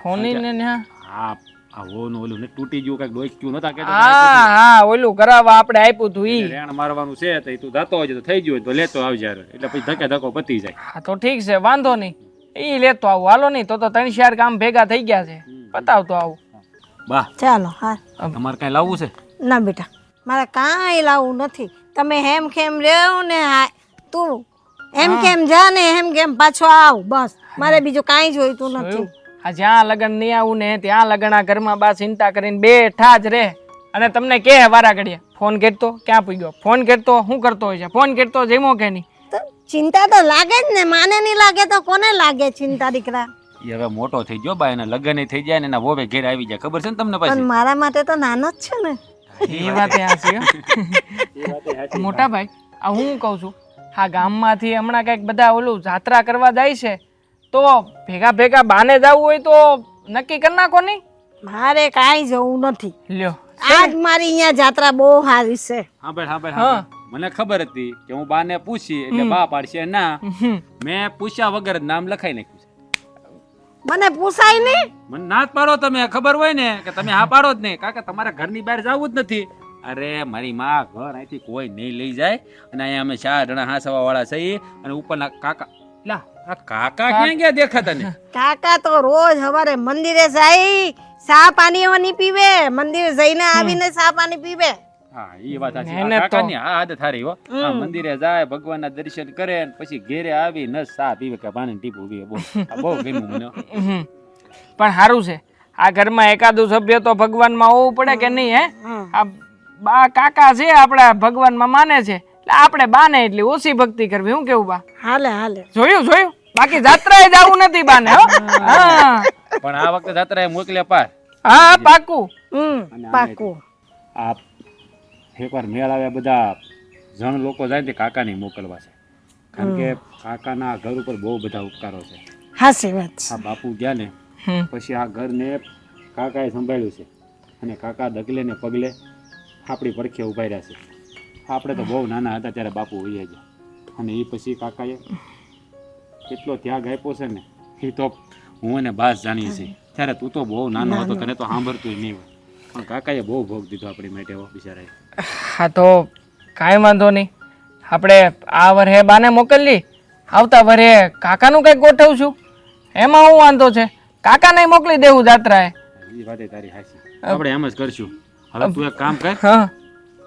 હોની ને ન્યા? હા આ હોનું ઓલું ને તૂટી ગયું કઈક ડોક્યું નતા કે? હા હા, ઓલું કરાવવા આપણે આપ્યું હતું ઈ. રેણ મારવાનું છે તો તું જતો હોય તો થઈ ગયું હોય તો લેતો આવી જાય, એટલે પછી ધક્કે ધક્કો પતી જાય. હા તો ઠીક છે, વાંધો નહીં, ઈ લેતો આવું. હાલો નહીં તો 3-4 કામ ભેગા થઈ ગયા છે, પતાવતો આવું. બા ચાલો હા. તમારે કઈ લાવવું છે? ના બેટા, મારે કાંઈ લાવવું નથી. તમે હેમ ખેમ રહેવું ને, તું એમ કેમ જા ને એમ કેમ પાછો આવ, બસ. મારે બીજું કાંઈ જોઈતું નથી. આ જ્યાં લગન નહીં આવું ને ત્યાં લગન આ ઘરમાં બા ચિંતા કરીને બેઠા જ રહે અને તમને કે વારા ઘડીએ ફોન કરતો ક્યાં પૂગ્યો, ફોન કરતો શું કરતો હોય છે, ફોન કરતો જમો કે નહીં. તો ચિંતા તો લાગે જ ને, માને નહીં લાગે તો કોને લાગે ચિંતા દીકરા? એ હવે મોટો થઈ ગયો બા, એના લગ્ન થઈ જાય ને એના વોવે ઘેર આવી જાય, ખબર છે ને તમને? પણ પછી મારા માટે તો નાનો જ છે ને. એ વાત હાચી હો. મોટા ભાઈ આ હું કહું છું, હા ગામમાંથી હમણાં કંઈક બધા ઓલું જાત્રા કરવા જાય છે તો ભેગા ભેગા બાને જવું હોય તો નક્કી કરી નાખો નહીં. મારે કાંઈ જવું નથી. લ્યો આજ મારી અહીંયા જાત્રા બહુ સારી છે. હા મને ખબર હતી કે હું બાને પૂછી એટલે બા પાડશે ના. મેં પૂછ્યા વગર જ નામ લખાઈ નાખ્યું છે. મને પૂછાય નહીં? મને ના જ પાડો તમે, ખબર હોય ને કે તમે હા પાડો જ નહીં, કાકા તમારા ઘરની બહાર જવું જ નથી. અરે મારી માં ઘર અહીંથી કોઈ નહીં લઈ જાય અને અહીંયા અમે 4 જણા હાસવા વાળા છીએ અને ઉપરના કાકા, લા આ કાકા ક્યાં ગયા દેખાતા ને? કાકા તો રોજ સવારે મંદિરે જાય, ચા પાણી નહીં પીવે, મંદિરે જઈને આવીને ચા પાણી પીવે. હા એ વાત સાચી. આ કાકાની આ આદત સારી હો. આ મંદિરે જાય, ભગવાનના દર્શન કરે ને પછી ઘેરે આવી ન ચા પીવે કે પાણી ટીપું પીવે. બહુ ગમ્યું મને. પણ સારું છે આ ઘરમાં એકાદું સભ્ય તો ભગવાનમાં હોવું પડે કે નહીં? હે આ બા કાકા છે આપણા ભગવાનમાં માને છે એટલે આપણે બાને એટલી ઓછી ભક્તિ કરવી. હું કેવું બા? હાલે હાલે. જોયું બાકી જાત્રાએ જવું નથી બાને. હા પણ આ વખતે જાત્રાએ મોકલ્યા પાર. હા પાકું. પાકું. આ એકવાર મેળ આવ્યા બધા જણ લોકો જાય તે કાકાને મોકલવા છે, કારણ કે કાકાના ઘર ઉપર બહુ બધા ઉપકારો છે. હાચી વાત. આ બાપુ ગયા ને પછી આ ઘરને કાકાએ સંભાળ્યું છે અને કાકા ડગલે ને પગલે આપણી પડખે ઉભા રહ્યા છે. આપણે તો બહુ નાના હતા ત્યારે બાપુ વહી ગયા અને એ પછી કાકાએ કેટલો ત્યાગ આપ્યો છે ને એ તો હું એને બાસ જાણીએ છીએ. ત્યારે તું તો બહુ નાનો હતો, તને તો સાંભળતું નહીં હોય, પણ કાકાએ બહુ ભોગ દીધો આપણી માટે બિચારાએ. હા તો કાંઈ વાંધો નહીં, આપણે આ વર્ષે બાને મોકલી, આવતા વર્ષે કાકાનું કંઈક ગોઠવશું. એમાં શું વાંધો છે? કાકાને મોકલી દેવું જાત્રાએ. એ વાતે તારી હાચી. આપણે એમ જ કરશું. હવે તું એક કામ કર, હા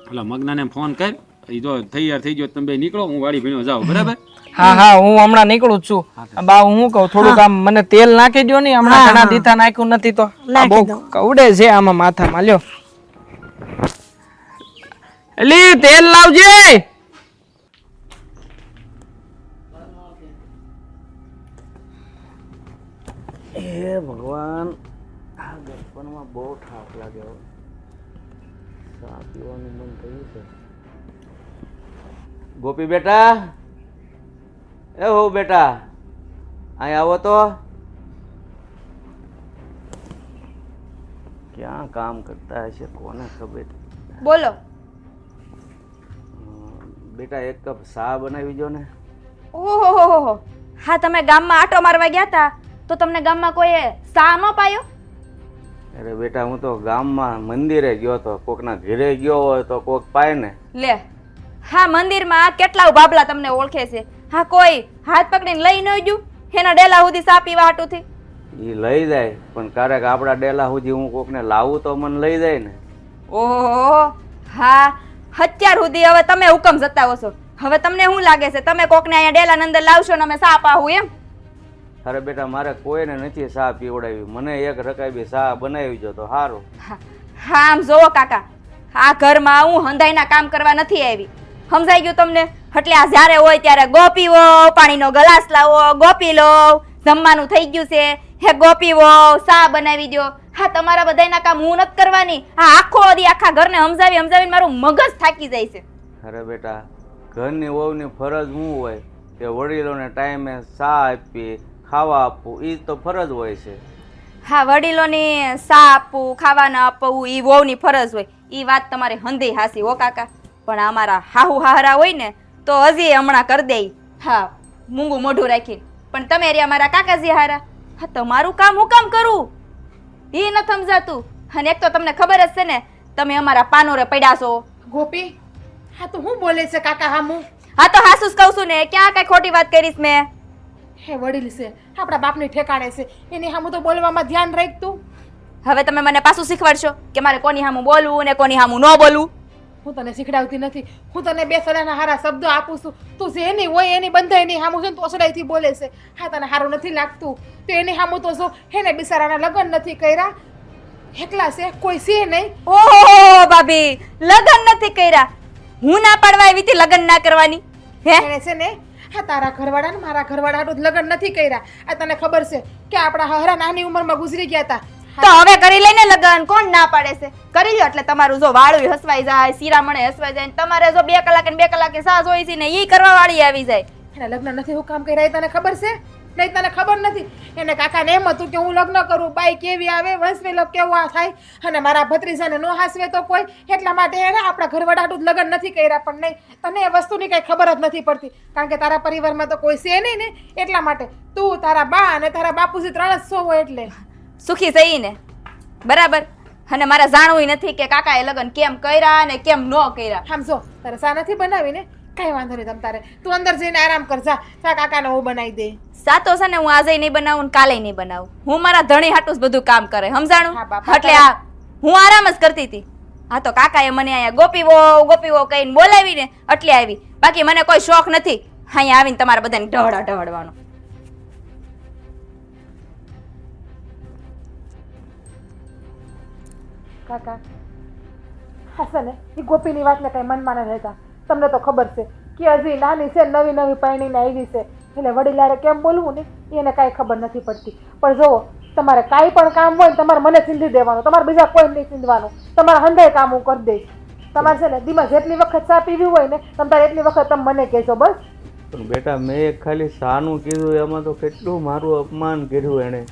પેલા મગનાને ફોન કર, એ જો તૈયાર થઈ ગયો તમે બે નીકળો, હું વાડી ભીનો જાઉં. બરાબર? હા હા હું હમણાં નીકળું જ છું. બા હું કહું થોડું કામ મને તેલ નાખી દો ને, હમણાં ઘણા દીધા નાખ્યું નથી તો બહુ કવડે છે આમાં માથામાં. લ્યો એલી તેલ લાવજે. હે ભગવાન, આ ગરપણમાં બહુ થાક લાગ્યો, ચા પીવાનું મન થયું છે. ગોપી બેટા, એ હો બેટા, અહીં આવો તો. ક્યાં કામ કરતા હશે કોને ખબર. બોલો. બેટા એક કપ ચા બનાવી જો ને. ઓહો, હા તમે ગામમાં આટો મારવા ગયા હતા તો તમને ગામમાં કોઈએ સા ન પાયો? અરે બેટા હું તો ગામમાં મંદિરે ગયો તો, કોકના ઘરે ગયો હોય તો કોક પાય ને. લે, હા મંદિરમાં કેટલા બાબલા તમને ઓળખે છે. હા કોઈ હાથ પકડીને લઈ ન ગયું એના ડેલા સુધી સા પીવા હાટુથી? એ લઈ જાય પણ ક્યારેક આપણા ડેલા સુધી હું કોકને લાવું તો મને લઈ જાય ને. ઓહો, હા અત્યાર સુધી હવે તમે હુકમ જતા છો. હવે તમને શું લાગે છે તમે કોકને અહીંયા ડેલા અંદર લાવશો ને અમે સા પાહું એમ? અરે બેટા મારે કોઈને નથી ચા પીવડાવી, મને એક રકાબી ચા બનાવી જો તો સારું. હા આમ જોવો કાકા, આ ઘરમાં હું હંધાઈના કામ કરવા નથી આવી, સમજાઈ ગયું તમને? એટલે આ જ્યારે હોય ત્યારે ગોપીવો, પાણીનો ગ્લાસ લાવો, ગોપી લો, જમવાનું થઈ ગયું છે હે ગોપીવો, ચા બનાવી દો. હા તમારા બધાયના કામ હું નથી કરવાની. હા આખો દી આખા ઘરને સમજાવીને મારું મગજ થાકી જાય છે. અરે બેટા ઘરની વહુની ફરજ શું હોય કે વડીલોને ટાઈમે ચા આપી, ખાવા આપવું, એ તો ફરજ હોય છે. હા વડીલોની સા આપવું, ખાવાના આપવું એ વહુની ફરજ હોય, એ વાત તમારે હંધી હાસી હો કાકા. પણ અમારા હાહુ હાહરા હોય ને તો હજી હમણાં કરી દે. હા મૂંગું મોઢું રાખીને. પણ તમે રહ્યા મારા કાકાજી હારા, હા તમારું કામ હું કામ કરું એ નથી સમજાતું. અને એક તો તમને ખબર જ છે ને તમે અમારા પાનોરે પડ્યા છો. ગોપી, હા તો હું બોલે છે કાકા હામું? હા તો હાસુસ કહું છું ને, ક્યાં કઈ ખોટી વાત કરીશ મેં? હે વડીલ છે, આપણા બાપની ઠેકાણે છે, એની હામું તો બોલવામાં ધ્યાન રાખ તું. હવે તમે મને પાછું શીખવાડશો કે મારે કોની હામું બોલવું ને કોની હામું ન બોલવું? હું તને શીખડાવતી નથી, હું તને બે સલાહના હારા શબ્દો આપું છું. તું જેની હોય એની બંધાઈની હામું છે ને તો અસડાઈથી બોલે છે. હા તને સારું નથી લાગતું તો એની હામું તો જો હેને બિચારાના લગ્ન નથી કર્યા, એકલા છે, કોઈ છે નહીં. ઓહો ભાભી, લગ્ન નથી કર્યા? હું ના પાડવા આવી હતી લગ્ન ના કરવાની? હે એને છે ને હા તારા ઘરવાળા ને મારા ઘરવાળા હાટું લગ્ન નથી કર્યા. આ તને ખબર છે કે આપણા હરા નાની ઉંમરમાં ગુજરી ગયા હતા. તો હવે કરી લઈને લગ્ન, કોણ ના પાડે છે? કરી લ્યો એટલે તમારું જો વાળું હસવાઈ જાય, શિરામણે હસવાઈ જાય, તમારે જો 2 કલાકે ને 2 કલાકે સાસ હોય છે ને ઈ કરવા વાળી આવી જાય. એને લગ્ન નથી હું કામ કર્યા એ તને ખબર છે? નહીં તને ખબર નથી? એને કાકાને એમ હતું કે હું લગ્ન કરું, બાઈ કેવી આવે, વંશવેલો કેવો આ થાય અને મારા ભત્રીજાને નો હાસવે તો કોઈ, એટલા માટે એને આપણા ઘરવાળા હાટું લગ્ન નથી કર્યા. પણ નહીં, તને એ વસ્તુની કઈ ખબર જ નથી પડતી કારણ કે તારા પરિવારમાં તો કોઈ છે નહીં ને, એટલા માટે તું, તારા બા અને તારા બાપુજી 3 જ છો એટલે સુખી થઈ ને, બરાબર? અને મારે જાણવું નથી કે કાકાએ લગ્ન કેમ કર્યા ને કેમ ન કર્યા. સમજો તારે સા નથી બનાવી ને, કઈ વાંધો નહીં. તમ તારે તું અંદર જઈને આરામ કર, જા સા કાકાને હું બનાવી દે. સાતો છે ને હું આજે નહીં બનાવું ને કાલે નહીં બનાવું. હું મારા ધણી હાટું જ બધું કામ કરે, સમજાણું? હા બાપા, એટલે આ હું આરામ જ કરતી હતી. હા તો કાકાએ મને અહીંયા ગોપીવો કહીને બોલાવીને એટલે આવી, બાકી મને કોઈ શોખ નથી અહીંયા આવીને તમારા બધાને ઢવડવાનો. કાકા હશે ને એ ગોપીની વાતને કઈ મનમાં ન રહેતા. તમને તો ખબર છે કે હજી નાની છે, નવી નવી પરણીને આવી છે, એટલે વડીલારે કેમ બોલવું ને એને કાંઈ ખબર નથી પડતી. પણ જુઓ, તમારે કાંઈ પણ કામ હોય ને તમારે મને ચીંધી દેવાનું, તમારે બીજા કોઈ નહીં ચીંધવાનું. તમારે હંધાય કામ હું કરી દઈશ. તમારે છે ને દીમાં જેટલી વખત ચા પીવી હોય ને તમારે એટલી વખત તમે મને કહેજો બસ. પણ બેટા મેં ખાલી સાનું કીધું, એમાં તો કેટલું મારું અપમાન કર્યું એણે.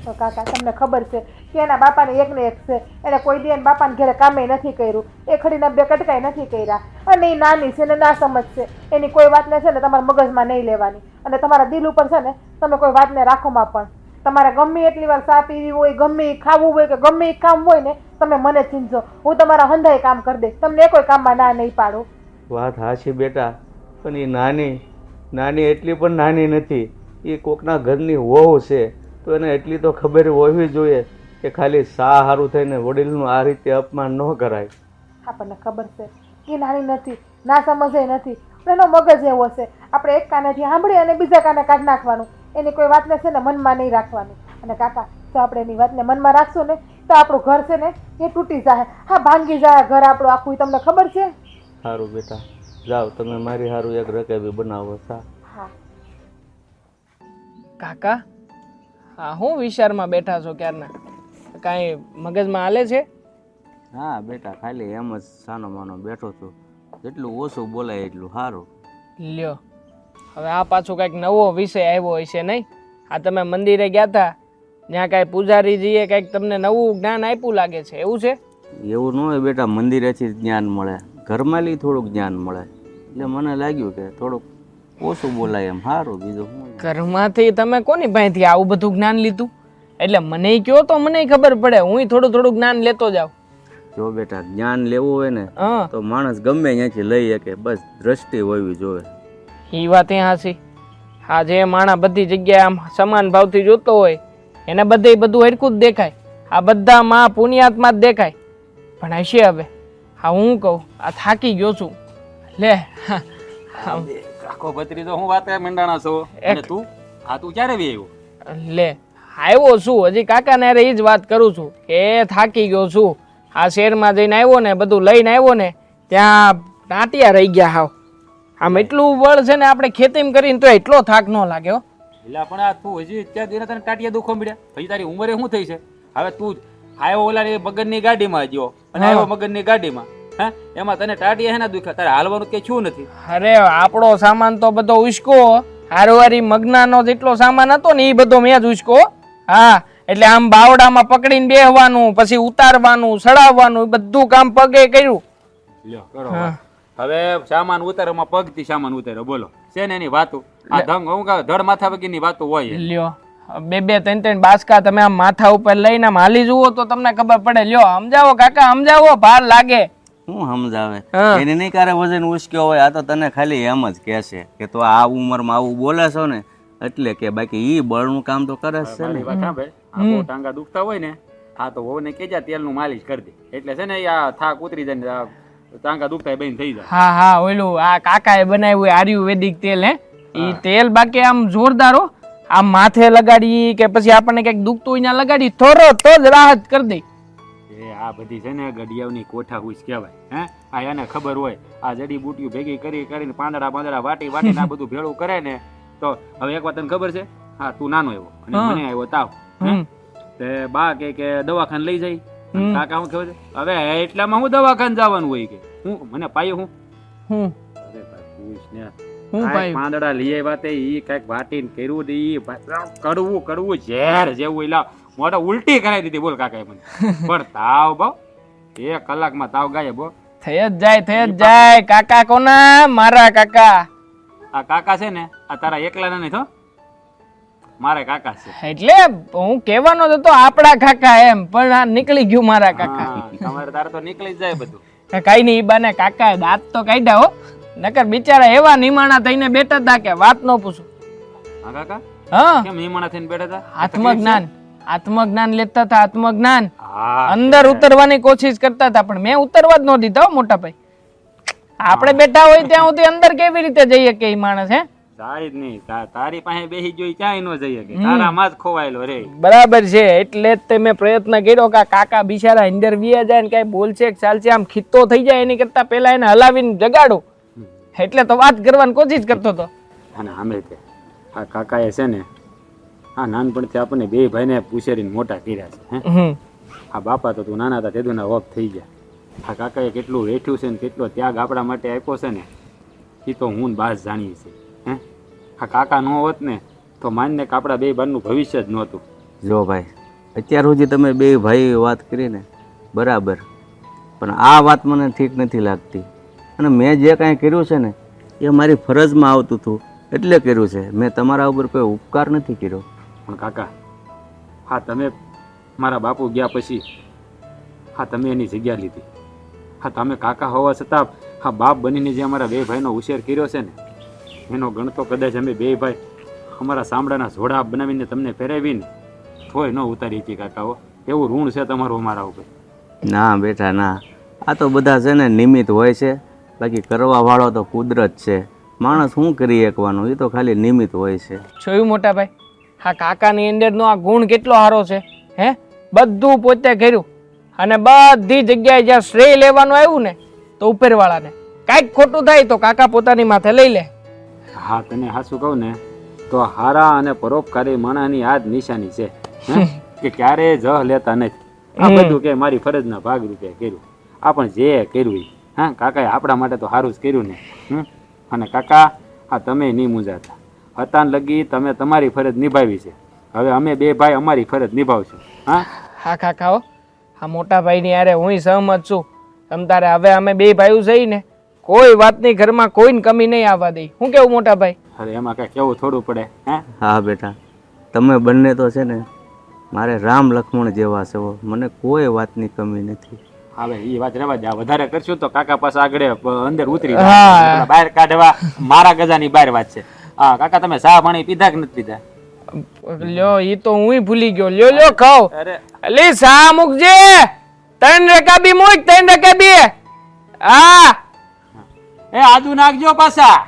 તો કાકા તમને ખબર છે કે એના બાપાને એકને એક છે, એને કોઈ દી એના બાપાને ઘરે કામે નથી કર્યું, એ ખડીના 2 કટકાઈ નથી કર્યા, અને એ નાની છે ને ના સમજશે. એની કોઈ વાતને છે ને તમારા મગજમાં નહીં લેવાની, અને તમારા દિલ ઉપર છે ને તમે કોઈ વાતને રાખોમાં પણ. તમારે ગમે એટલી વાર ચા પીવી હોય, ગમે એ ખાવું હોય કે ગમે એ કામ હોય ને તમે મને ચીંધજો, હું તમારા હંધાઈ કામ કરી દઈશ, તમને કોઈ કામમાં ના નહીં પાડું. વાત હાચી બેટા, પણ એ નાની એટલી પણ નાની નથી. એ કોકના ઘરની વહુ છે તો એને એટલી તો ખબર હોવી જોઈએ કે ખાલી સા હારું થઈને વડીલનું આ રીતે અપમાન ન કરાય. આપણને ખબર છે કે નાની નથી, ના સમજે નથી, પણ એનો મગજ એવો છે. આપણે એક કાનેથી સાંભળી અને બીજા કાને કાઢી નાખવાનું, એની કોઈ વાતને છે ને મનમાં નહીં રાખવાની. અને કાકા જો આપણે એની વાતને મનમાં રાખશું ને તો આપણું ઘર છે ને એ તૂટી જાય, હા ભાંગી જાય ઘર આપણું આખું. તમને ખબર છે? સારું બેટા, જાઓ તમે મારી સારું એક રકાબી બનાવો સા. હા કાકા, હા હું વિચારમાં બેઠા છો ક્યારના? કાંઈ મગજમાં હાલે છે? હા બેટા, ખાલી એમ જ સાનો માનો બેઠો છું. જેટલું ઓછું બોલાય એટલું સારું. લ્યો, હવે આ પાછું કંઈક નવો વિષય આવ્યો હોય છે નહીં? આ તમે મંદિરે ગયા હતા ત્યાં કાંઈ પૂજારીજીએ કંઈક તમને નવું જ્ઞાન આપ્યું લાગે છે, એવું છે? એવું ન હોય બેટા, મંદિરેથી જ જ્ઞાન મળે, ઘરમાં લઈ થોડુંક જ્ઞાન મળે, એટલે મને લાગ્યું કે થોડુંક ઓછું બોલાય એમ સારું. બીજું શું? ઘરમાંથી તમે કોની પાસેથી આવું બધું જ્ઞાન લીધું? એટલે મને કહો તો મને ખબર પડે, હું થોડું થોડું જ્ઞાન લેતો જાઉં. જો બેટા, જ્ઞાન લેવું હોય ને હા, તો માણસ ગમે ત્યાંથી લઈ શકે, બસ દ્રષ્ટિ હોવી જોવે. એ વાત એ હાચી. હા, જે માણસ બધી જગ્યાએ આમ સમાન ભાવથી જોતો હોય એને બધે બધું હરખું જ દેખાય. આ બધામાં પુણ્યાત્મા જ દેખાય. પણ હશે હવે, હા હું કહું, આ થાકી ગયો છું. લે કાકો ભત્રીજો હું વાત મંડાણા છો અને તું ક્યારે વી આવ્યો? લે આવ્યો છું, હજી કાકાને અરે એ જ વાત કરું છું કે થાકી ગયો છું. આ શહેરમાં જઈને આવ્યો ને, બધું લઈને આવ્યો ને, ત્યાં ટાંટિયા રહી ગયા. હાવ આમ એટલું બળ છે ને આપણે ખેતીમાં કરીને તો એટલો થાક ન લાગ્યો. એટલે પણ આ તું હજી ત્યાં દિને તને ટાટિયા દુખો મળ્યા? હજી તારી ઉંમરે શું થઈ છે? હવે તું આવ્યો ઓલા મગનની ગાડીમાં ગયો અને આવ્યો મગનની ગાડીમાં, હા એમાં તને ટાટિયા હેના દુખ્યા? તારે હાલવાનું કે શું નથી? અરે આપણો સામાન તો બધો ઉસકો, હારવારી મગનાનો જેટલો સામાન હતો ને એ બધો મેં જ ઉસકો. હા, એટલે આમ બાવડામાં પકડીને બેહવાનું, પછી ઉતારવાનું, સડાવવાનું, બધું કામ પગે કર્યું. લ્યો કરો. હવે સામાન ઉતારવામાં પગથી સામાન ઉતાર્યો, બોલો છે ને એની વાતો? આ ધંગ હું કહું ધડ માથા વગરની વાતો હોય. લ્યો બે બે ત્રણ ત્રણ બાસકા તમે આમ માથા ઉપર લઈને આમ હાલી જુઓ તો તમને ખબર પડે. લ્યો સમજાવો કાકા, સમજાવો, ભાર લાગે. શું સમજાવે? એને નહીં કારે વજન ઉચક્યો હોય, આ તો તને ખાલી એમ જ કહેશે કે તો આ ઉંમરમાં આવું બોલે છો ને એટલે કે, બાકી ઈ બળનું કામ તો કરે જ છે ને. વાત સાંભળ, આ બહુ ટાંગા દુખતા હોય ને, આ તો વહુને કેજા તેલનું માલિશ કરી દે, એટલે છે ને આ થાક ઉતરી જાય ને ટાંગા દુખતા બંધ થઈ જાય. હા હા, ઓલું આ કાકાએ બનાવ્યું આયુર્વેદિક તેલ, હે ઈ તેલ બાકી આમ જોરદાર હો. આમ માથે લગાડી કે પછી આપણને કઈક દુખતું હોય ત્યાં લગાડી થોડો તો જ રાહત કરી દે. આ બધી છે ને ગડિયાવની કોઠા હુશ કહેવાય. હે આ એને ખબર હોય, આ જડીબુટીઓ ભેગી કરીને પાંદડા વાટી વાટીને આ બધું ભેળું કરે ને. તો હવે એક વાત તને ખબર છે, હા તું નાનો આવ્યો અને મને આવ્યો તાવ, તે બા કે દવાખાને લઈ જાય. કાકા હું કહે છે હવે એટલામાં હું દવાખાને જવાનું હોય કે હું મને પાયો હું પાંદડા લઈ આવ્યા તે ઈ કઈક વાટીને કર્યું ને ઈ કડવું ઝેર જેવું લાવ મોટા ઉલટી કરાવી દીધી. બોલ કાકાએ મને. પણ તાવ ભાવ 1 કલાકમાં તાવ ગાયબ. થઈ જ જાય. કાકા કોના? મારા કાકા. આ કાકા છે ને આ તારા એકલાના નહીં થો, મારા કાકા છે. એટલે હું કહેવાનો હતો આપડા કાકા એમ, પણ આ નીકળી ગયું મારા કાકા. તમારે તારે તો નીકળી જ જાય બધું. કઈ નહીં, ઈ બાને કાકાએ દાંત તો કાઢ્યા હો, નકર બિચારા એવા નિમાણા થઈને બેઠા હતા કે વાત ન પૂછું. હા કાકા, હા કેમ નિમાણા થઈને બેઠા હતા? આત્મજ્ઞાન લેતા હતા. આત્મજ્ઞાન અંદર ઉતરવાની કોશિશ કરતા હતા, પણ મેં ઉતરવા જ ન દીધા મોટા ભાઈ. આપણે બેઠા હોય ત્યાં સુધી અંદર કેવી રીતે જઈએ કે માણસ? હે જાય જ નહીં, તારી પાસે બેસી જોઈ ક્યાંય ન જઈએ કે તારામાં જ ખોવાયેલો રે. બરાબર છે, એટલે જ મેં પ્રયત્ન કર્યો કે કાકા બિચારા અંદર વિયા જાય ને કઈ બોલશે ચાલશે આમ ખીતો થઈ જાય એની કરતા પેલા એને હલાવીને જગાડો, એટલે તો વાત કરવાની કોશિશ કરતો હતો. અને આમે તે આ કાકાએ છે ને આ નાનપણથી આપણને બે ભાઈને પૂછેરીને મોટા કર્યા છે. આ બાપા તો તું નાના હતા તેદુના વપ થઈ ગયા. આ કાકાએ કેટલું વેઠ્યું છે ને કેટલો ત્યાગ આપણા માટે આપ્યો છે ને એ તો હું બાસ જાણીએ છીએ. હે આ કાકા ન હોત ને તો માનને કે આપણા બે ભાઈનું ભવિષ્ય જ નહોતું. જો ભાઈ, અત્યાર સુધી તમે બે ભાઈ વાત કરી ને બરાબર, પણ આ વાત મને ઠીક નથી લાગતી. અને મેં જે કાંઈ કર્યું છે ને એ મારી ફરજમાં આવતું હતું એટલે કર્યું છે. મેં તમારા ઉપર કોઈ ઉપકાર નથી કર્યો. પણ કાકા, હા તમે મારા બાપુ ગયા પછી હા તમે એની જગ્યા લીધી. હા તમે કાકા હોવા છતાં હા બાપ બનીને જે અમારા બે ભાઈનો ઉછેર કર્યો છે ને એનો ગણતો કદાચ અમે બે ભાઈ અમારા સાંભળાના જોડા બનાવીને તમને પહેરાવીને તોય ન ઉતારી હતી કાકાઓ. એવું ઋણ છે તમારું અમારા ઉપર. ના બેટા ના, આ તો બધા છે ને નિમિત્ત હોય છે, બાકી કરવા વાળો તો કુદરત છે. માણસ શું કરી શકવાનું, એ તો ખાલી નિમિત્ત હોય છે. જોયું મોટા ભાઈ, હા કાકાની અંદરનો આ ગુણ કેટલો સારો છે. હે બધું પોતે કર્યું અને બધી જગ્યાએ જ્યાં શ્રેય લેવાનું આવ્યું ને તો ઉપરવાળાને, કાંઈક ખોટું થાય તો કાકા પોતાની માથે લઈ લે. હા તને હાસું કહું ને તો હારા અને પરોપકારી માણસની આ જ નિશાની છે કે ક્યારેય જહ લેતા નથી. આ બધું કે મારી ફરજના ભાગરૂપે કર્યું. આ પણ જે કર્યું હા કાકાએ આપણા માટે તો સારું જ કર્યું ને. અને કાકા આ તમે નહીં મૂંઝાતા હતા લગી તમે તમારી ફરજ નિભાવી છે હવે અમે બે ભાઈ અમારી ફરજ નિભાવશું. હા હા કાકાઓ, આ મોટા ભાઈની યારે હું સહમત છું. તમ તારે હવે અમે બે ભાઈઓ જઈને કોઈ વાતની ઘરમાં કોઈને કમી નહીં આવવા દઈ. હું કેવું મોટા ભાઈ? અરે એમાં કાંઈ કેવું થોડું પડે. હા હા બેટા, તમે બંને તો છે ને મારે રામ લક્ષ્મણ જેવા છો. મને કોઈ વાતની કમી નથી. હવે એ વાત રહેવા દે. આ વધારે કરશું તો કાકા પાસે આગળ અંદર ઉતરી હા. જાય. બહાર કાઢવા મારા ગજાની બહાર વાત છે. હા કાકા, તમે ચા પાણી પીધા કે નથી પીધા? લ્યો ઈ તો હું ભૂલી ગયો. લ્યો લ્યો ખાઓ. અરે અલી સા મૂકજે. 3 રકાબી મૂક, 3 રકાબી. હા એ આદુ નાખજો પાછા.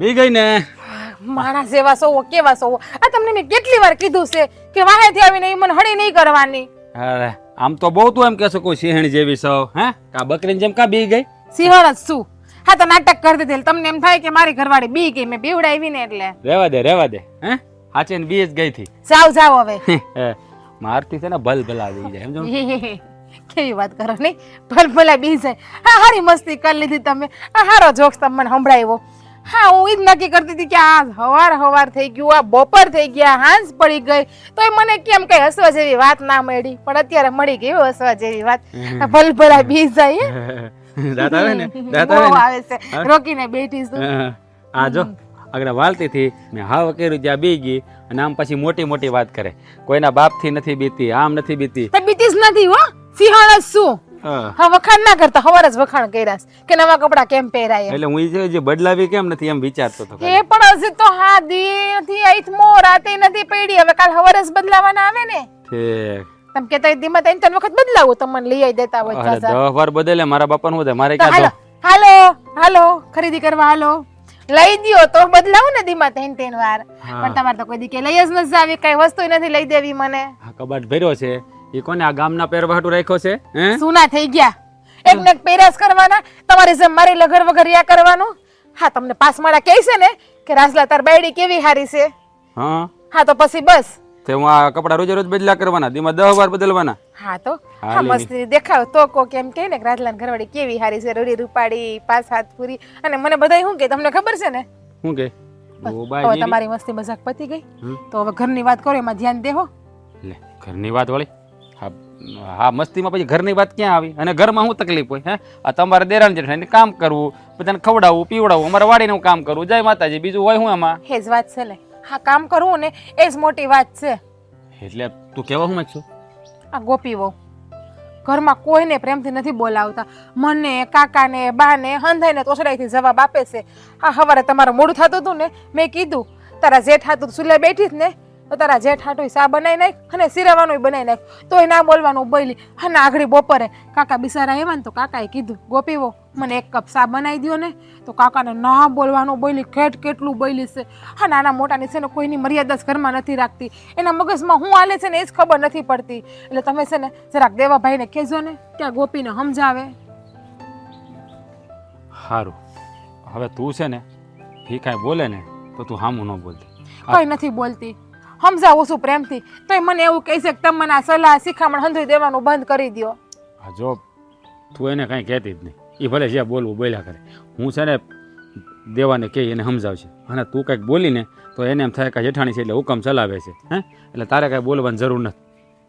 બી ગઈ ને. માણસ જેવા સૌ કેવા સૌ. આ તમને મેં કેટલી વાર કીધું છે કે વાહેથી આવીને ઈ મને હળી નહીં કરવાની. અરે આમ તો બહુ તું એમ કહેશો કોઈ સિંહણ જેવી સૌ. હે કા બકરીની જેમ કા બી ગઈ? સિંહણ જ શું? હા તો નાટક કરી દીધેલ. તમને એમ થાય કે મારી ઘરવાળી બી ગઈ, મેં બીવડાવી ને એટલે. રેવા દે. હે હાચે ને બી જ ગઈ થી. જાવ જાવ હવે. મારતી છે ને ભલ ભલા આવી જાય સમજો. કેવી વાત કરો નહીં, ભલભલા બી જાય. હા હારી મસ્તી કરી લીધી તમે. આ હારો જોક્સ તમે મને સંભળાવ્યો. હા હું ઈ જ નક્કી કરતી હતી કે આ હવાર થઈ ગયું, આ બપોર થઈ ગયા, હાંસ પડી ગઈ, તોય મને કેમ કઈ હસવા જેવી વાત ના મળી, પણ અત્યારે મળી ગઈ હસવા જેવી વાત. ભલભલા બી જાય. દાંત આવે ને બહુ આવે છે. રોકીને બેઠી છું. આ જો આગળ વાલતી થી મેં હાવ કર્યું ત્યાં બી ગઈ અને આમ પછી મોટી મોટી વાત કરે. કોઈના બાપથી નથી બીતી, આમ નથી બીતી. તો બીતીસ નથી હો, સિંહણ જ શું. હા વખાણ ના કરતા, હવાર જ વખાણ કર્યા કે નવા કપડા કેમ પહેરાય. એટલે હું જે બદલાવી કેમ નથી એમ વિચારતો હતો. એ પણ હજી તો હા દી નથી આઈથમો, રાતે નથી પડી, હવે કાલ હવાર જ બદલાવાના આવે ને. ઠીક. તમે કેતા દીમાં 3 વખત બદલાવું, તમને લઈ આવી દેતા હોય અરે પાછા. 10 વાર બદલે મારા બાપાનું શું થાય? મારે તો ક્યાં હાલો હાલો ખરીદી કરવા હાલો, લઈ દ્યો તો બદલાવું ને દીમાં 3 વાર. પણ તમારે તો કોઈ દી કે લઈ જ નથી આવી, કઈ વસ્તુ નથી લઈ દેવી મને. આ કબાટ ભર્યો છે એ કોને આ ગામના પહેરવા હાટુ રાખ્યો છે? હે સુના થઈ ગયા, એક ને એક પેરાસ કરવાના, તમારી જેમ મારી લગર વગર યા કરવાનું. હા તમને પાસમાળા કહે છે ને કે રાજલા તાર બાયડી કેવી હારી છે. હા હા તો પછી બસ. તે હું આ કપડા રોજે રોજ બદલા કરવાના, દીમાં 10 વાર બદલવાના. હા તો હા મસ્તી દેખાવ તો કો કેમ કે ને રાજલાન ઘરવાળી કેવી હારી છે, રૂડી રૂપાડી, 5 હાથ પૂરી. અને મને બધાય શું કે તમને ખબર છે ને? શું કે હવે તમારી મસ્તી મજાક પતી ગઈ, તો હવે ઘરની વાત કરો, એમાં ધ્યાન દેવો. લે ઘરની વાત વળી. હા મસ્તીમાં પછી ઘરની વાત ક્યાં આવી? અને ઘરમાં શું તકલીફ હોય? હે આ તમારે દેરાણ જેઠાણીને કામ કરવું, બધાને ખવડાવવું પીવડાવવું, અમારે વાડીનું કામ કરવું, જય માતાજી, બીજું હોય શું એમાં? એ જ વાત છે ને. હા કામ કરવું ને એ જ મોટી વાત છે. એટલે તું કેવા શું માંગશું? આ ગોપી વહુ ઘરમાં કોઈને પ્રેમથી નથી બોલાવતા. મને કાકાને બાને હંધાઈને તોસડાઈથી જવાબ આપે છે. હા હવારે તમારું મોડું થતું હતું ને, મેં કીધું તારા જેઠ હાટું સુલે બેઠી જ ને, તો તારા જેઠ હાટું સા બનાવી નાખ અને સિરાવાનું બનાવી નાખ, તોય ના બોલવાનું બોલી. અને આગળ બપોરે કાકા બિસારા આવ્યા ને તો કાકાએ કીધું ગોપી વહુ મને 1 કપ સા બનાવી દો ને, તો કાકાને ના બોલવાનું બોલી. કેટલું બોલી છે. હા નાના મોટાની છે ને કોઈની મર્યાદા જ ઘરમાં નથી રાખતી, એના મગજમાં શું હાલે છે ને એ જ ખબર નથી પડતી. એટલે તમે છે ને જરાક દેવાભાઈને કહેજો ને કે આ ગોપીને સમજાવે. સારું, હવે તું છે ને એ કાંઈ બોલે ને તો તું હામું ન બોલતી. કઈ નથી બોલતી, સમજાવું છું પ્રેમથી, તોય મને એવું કહે છે કે તમે મને આ સલાહ શિખામણ હંધુઈ દેવાનું બંધ કરી દો. હા જો તું એને કાંઈ કહેતી જ નહીં, એ ભલે જે બોલવું બોલ્યા કરે. હું છે ને દેવાને કહી એને સમજાવશે, અને તું કંઈક બોલીને તો એને એમ થાય કે જેઠાણી છે એટલે હુકમ ચલાવે છે. હે એટલે તારે કાંઈ બોલવાની જરૂર નથી,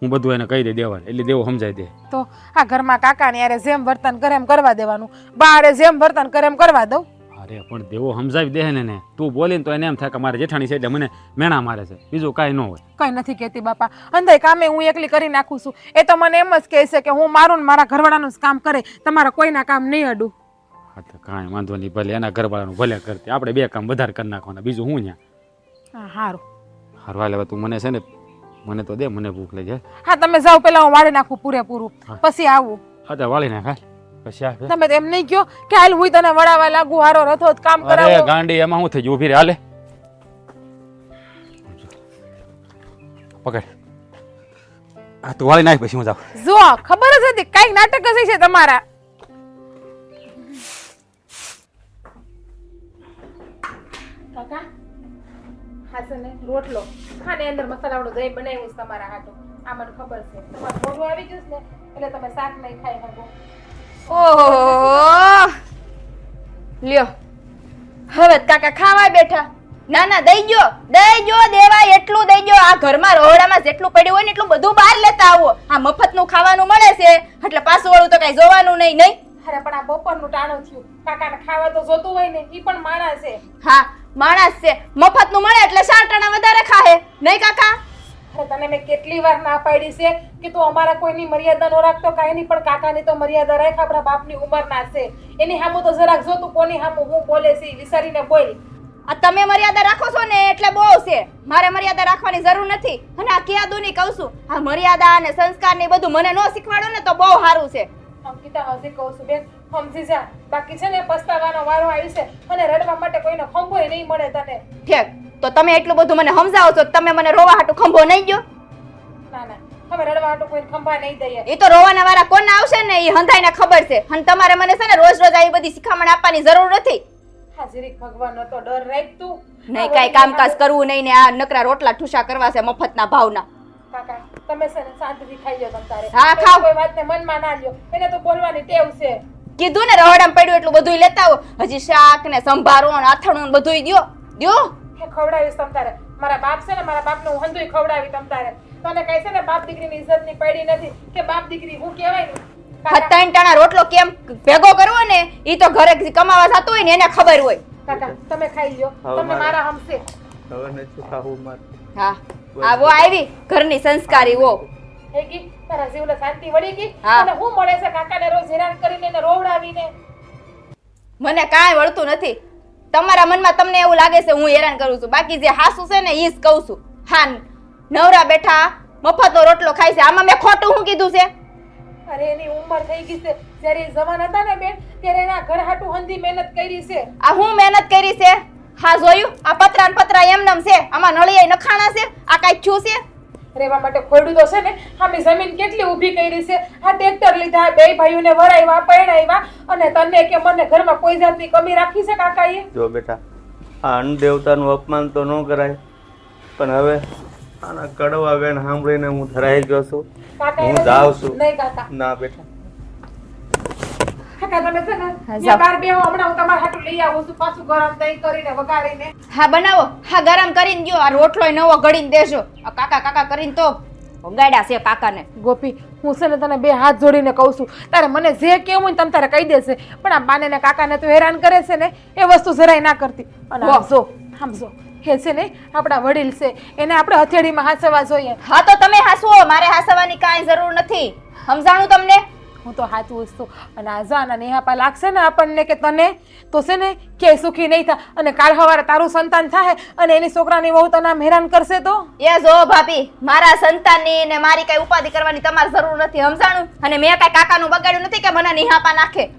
હું બધું એને કહી દે દેવાને, એટલે દેવો સમજાઈ દે. તો આ ઘરમાં કાકાને યારે જેમ વર્તન કરે એમ કરવા દેવાનું, બારે જેમ વર્તન કરે એમ કરવા દઉં. અરે પણ દેવો સમજાવી દે ને, તું બોલીને તો એને એમ થાય કે મારે જેઠાણી છે એટલે મને મેણા મારે છે, બીજું કાંઈ ન હોય. કઈ નથી કહેતી બાપા, અંધાઈ કામે હું એકલી કરી નાખું છું. એ તો મને એમ જ કહે છે કે હું મારું ને મારા ઘરવાળાનું જ કામ કરે, તમારા કોઈના કામ નહીં અડું. હા તો કાંઈ વાંધો નહીં, ભલે એના ઘરવાળાનું ભલે કરતી, આપણે 2 કામ વધારે કરી નાખવાના, બીજું હું ત્યાં. હા સારું હારવા લેવા તું મને છે ને, મને તો દે, મને ભૂખ લાગી. હા તમે જાઓ, પેલા હું વાળી નાખું પૂરેપૂરું, પછી આવું. હા તો વાળી નાખ. પછી આ તમે તો એમ નહીં કહો કે હાલ હું તને વડાવા લાગુ, હારો રથો કામ અરે કરાવો. ગાંડી એમાં શું થઈ ગયું? ઊભી રે, હાલે પકડ. આ તું વાળી નાખ પછી હું જાઉં. જો ખબર જ હતી કઈક નાટક જ છે તમારા. કાકા હા છે ને રોટલો હા ને અંદર મસાલાવાળું દહીં બનાવ્યું છે તમારા હાટું. આ મને ખબર છે તમારું મોઢું આવી ગયું છે ને એટલે તમે શાક નહીં ખાઈ શકો. ઓહો લ્યો હવે કાકા ખાવા બેઠા. ના ના દઈ ગયો દેવાય એટલું દઈ ગયો. આ ઘરમાં રોહડામાં જેટલું પડ્યું હોય ને એટલું બધું બહાર લેતા આવો. આ મફતનું ખાવાનું મળે છે એટલે પાછું વાળું તો કઈ જોવાનું નહીં. અરે પણ આ બપોરનું ટાણું થયું. કાકાને ખાવા તો જોતું હોય ને ઈ પણ માણસ છે. હા માણસ છે, મફતનું મળે એટલે 4 ટાણા વધારે ખાહે નહીં કાકા? અરે તને મેં કેટલી વાર ના પાડી છે કે તું અમારા કોઈની મર્યાદા ન રાખતો કાંઈ નહીં, પણ કાકાની તો મર્યાદા રાખ. આપણા બાપની ઉંમરના છે, એની સામું તો જરાક જો તું કોની સામું હું બોલે છે ઈ વિચારીને બોલ. આ તમે મર્યાદા રાખો છો ને એટલે બહુ છે. મારે મર્યાદા રાખવાની જરૂર નથી. અને આ કિયાદુની કહું છું, આ મર્યાદા અને સંસ્કાર ને બધું મને ન શીખવાડો ને તો બહુ સારું છે. અંકિતા હજી કહું છું બેન, સમજી જા. બાકી છે ને પસ્તાવાનો વારો આવી છે અને રડવા માટે કોઈનો ખંભોય નહીં મળે તને. ઠીક, તો તમે એટલું બધું મને સમજાવો છો, તમે મને રોવા હાટુ ખંભો નહીં ગયો? ના ના, હવે રડવા હાટુ કોઈ ખંભા નહીં દઈએ. એ તો રોવાના વાળા કોણ આવશે ને એ હંધાઈને ખબર છે. અને તમારે મને છે ને રોજ રોજ આવી બધી શિખામણ આપવાની જરૂર નથી. હા જીરીક ભગવાનનો તો ડર રાખ તું. નહીં કાંઈ કામકાજ કરવું નહીં ને આ નકરા રોટલા ઠુસા કરવા છે મફતના ભાવના. કાકા તમે છે ને શાંતિથી ખાઈ લો તમ તારે. હા, ખાઓ. કોઈ વાતને મનમાં ના લ્યો, એને તો બોલવાની ટેવ છે. કીધું ને રહોડામાં પડ્યું એટલું બધું લેતા આવો. હજી શાક ને સંભારો ને અથાણું ને બધું દ્યો. કે ખવડાવીશ તમ તારે. મારા બાપ છે ને, મારા બાપને હું હંધુય ખવડાવી તમ તારે. તને કહે છે ને બાપ દીકરીની ઇજ્જતની પડી નથી કે બાપ દીકરી હું કહેવાય ને. કાકા, 3 ટાણા રોટલો કેમ ભેગો કરવો ને ઈ તો ઘરે કમાવા જતો હોય ને એને ખબર હોય. કાકા તમે ખાઈ લ્યો, હવે તમને મારે- મારા હમશે. હવે નથી ખાવું મારે. હા આ વો આવી ઘરની સંસ્કારી વો. હે ગી તારા જીવને શાંતિ વળી ગઈ. હા. અને હું મળે છે કાકાને રોજ હેરાન કરીને એને રોવડાવીને. મને કાંઈ વળતું નથી. તમારા મનમાં તમને એવું લાગે છે હું હેરાન કરું છું, બાકી જે હાસુ છે ને ઈ જ કહું છું. હા નવરા બેઠા મફતનો રોટલો ખાય છે, આમાં મેં ખોટું શું કીધું છે? અરે એની ઉંમર થઈ ગઈ છે. જ્યારે એ જવાન હતા ને બેન ત્યારે એના ઘર હાટુ હંધી મહેનત કરી છે. આ હું મહેનત કરી છે? હા જોયું, આ પતરા ને પતરા એમનેમ છે, આમાં નળિયા નખાણા છે, આ કાંઈક થયું છે? રહેવા માટે ખોડું તો છે ને. આમી જમીન કેટલી ઊભી કરી છે. આ ટ્રેક્ટર લીધા, બે ભાઈઓને વરાવ્યા, પરણાવ્યા, અને તને કે મને ઘરમાં કોઈ જાતની કમી રાખી છે કાકાએ? જો બેટા, આ અન્ન દેવતાનું અપમાન તો ન કરાય, પણ હવે આના કડવા વેણ સાંભળીને હું ધરાઈ ગયો છું. કાકા હું એને- જાઉં છું. નહીં કાકા. ના બેટા, કાકા તમે છે ને હા, ત્યાં જાઓ. બહાર બેહો, હમણાં હું તમારા હાટુ લઈ આવું છું પાછું ગરમ દહીં કરીને વઘારીને. હા બનાવો, હા ગરમ કરીને દ્યો. આ રોટલોય નવો ઘડીને દેજો. આ કાકા કાકા કરીને તો ગાડ્યા છે કાકાને. ગોપી હું છે ને તને બે હાથ જોડીને કહું છું, તારે મને જે કેવું હોય ને તમ તારે કહી દેશે, પણ આ બાને ને કાકાને તું હેરાન કરે છે ને એ વસ્તુ જરાય ના કરતી. અને વાહ. આમ જો એ છે ને આપણા વડીલ છે, એને આપણે હથેળીમાં હાંસવા જોઈએ. હા તો તમે હાસવો, મારે હાસવાની કાંઈ જરૂર નથી. સમજાણું તમને? હું તો હાચું છું. અને આ જાના નેહાપા લાગશે ને આપણને કે તને તો છે ને કે સુખી નહીં થાય, અને કાલ સવારે તારું સંતાન થાય અને એની છોકરાની વહુ તને આમ હેરાન કરશે તો? એ જો ભાભી, મારા સંતાનની ને મારી કઈ ઉપાધિ કરવાની તમારે જરૂર નથી. સમજાણું? અને મેં કઈ કાકાનું બગાડ્યું નથી કે મને નિહાપા નાખે.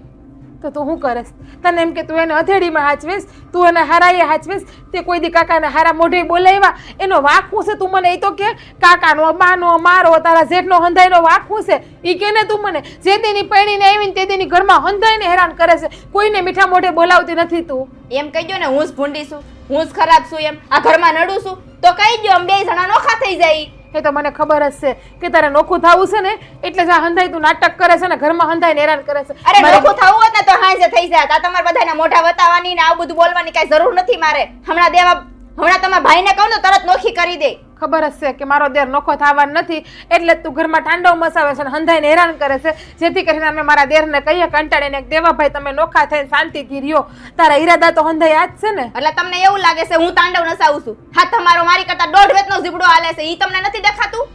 તો તું શું કરીશ? તને એમ કે તું એને હથેળીમાં હાચવીશ, તું એને હારાએ હાચવીશ, તે કોઈ દી કાકાને હારા મોઢે બોલાવ્યા એનો વાંક શું છે? તું મને એ તો કે કાકાનો, બાનો, મારો, તારા જેઠનો હંધાઈનો વાંક શું છે? ઈ કે ને તું મને. જે દીની પૈણીને આવીને તે દીની ઘરમાં હંધાઈને હેરાન કરે છે, કોઈને મીઠા મોઢે બોલાવતી નથી તું. એમ કહી દો ને હું જ ભૂંડી છું, હું જ ખરાબ છું, એમ આ ઘરમાં નડું છું તો કહી દો, અમે 2 જણા નોખા થઈ જાય. એ તો મને ખબર જ છે કે તારે નોખું થવું છે ને એટલે જ આ હંધાઈ તું નાટક કરે છે ને ઘરમાં હંધાઈને હેરાન કરે છે. અરે મારે- નોખું થવું હોત ને તો હાંજે થઈ જાત. આ તમારા બધાના મોઢા વતાવવાની ને આવું બધું બોલવાની કઈ જરૂર નથી મારે. હમણાં તમારા ભાઈને કહું ને તરત નોખી કરી દે. ખબર જ છે કે મારો દેર નોખો થવાનો નથી એટલે જ તું ઘરમાં ટાંડવ મસાવે છે અને હંધાઈને હેરાન કરે છે, જેથી કરીને અમે મારા દેરને કહીએ કંટાળીને કે દેવાભાઈ તમે નોખા થઈને શાંતિથી રહ્યો. તારા ઈરાદા તો હંધાઈ આ જ છે ને. એટલે તમને એવું લાગે છે હું તાંડવ નસાવું છું? હા તમારો મારી કરતા 1.5 વેતનો ઝીબડો હાલે છે, ઈ તમને નથી દેખાતું?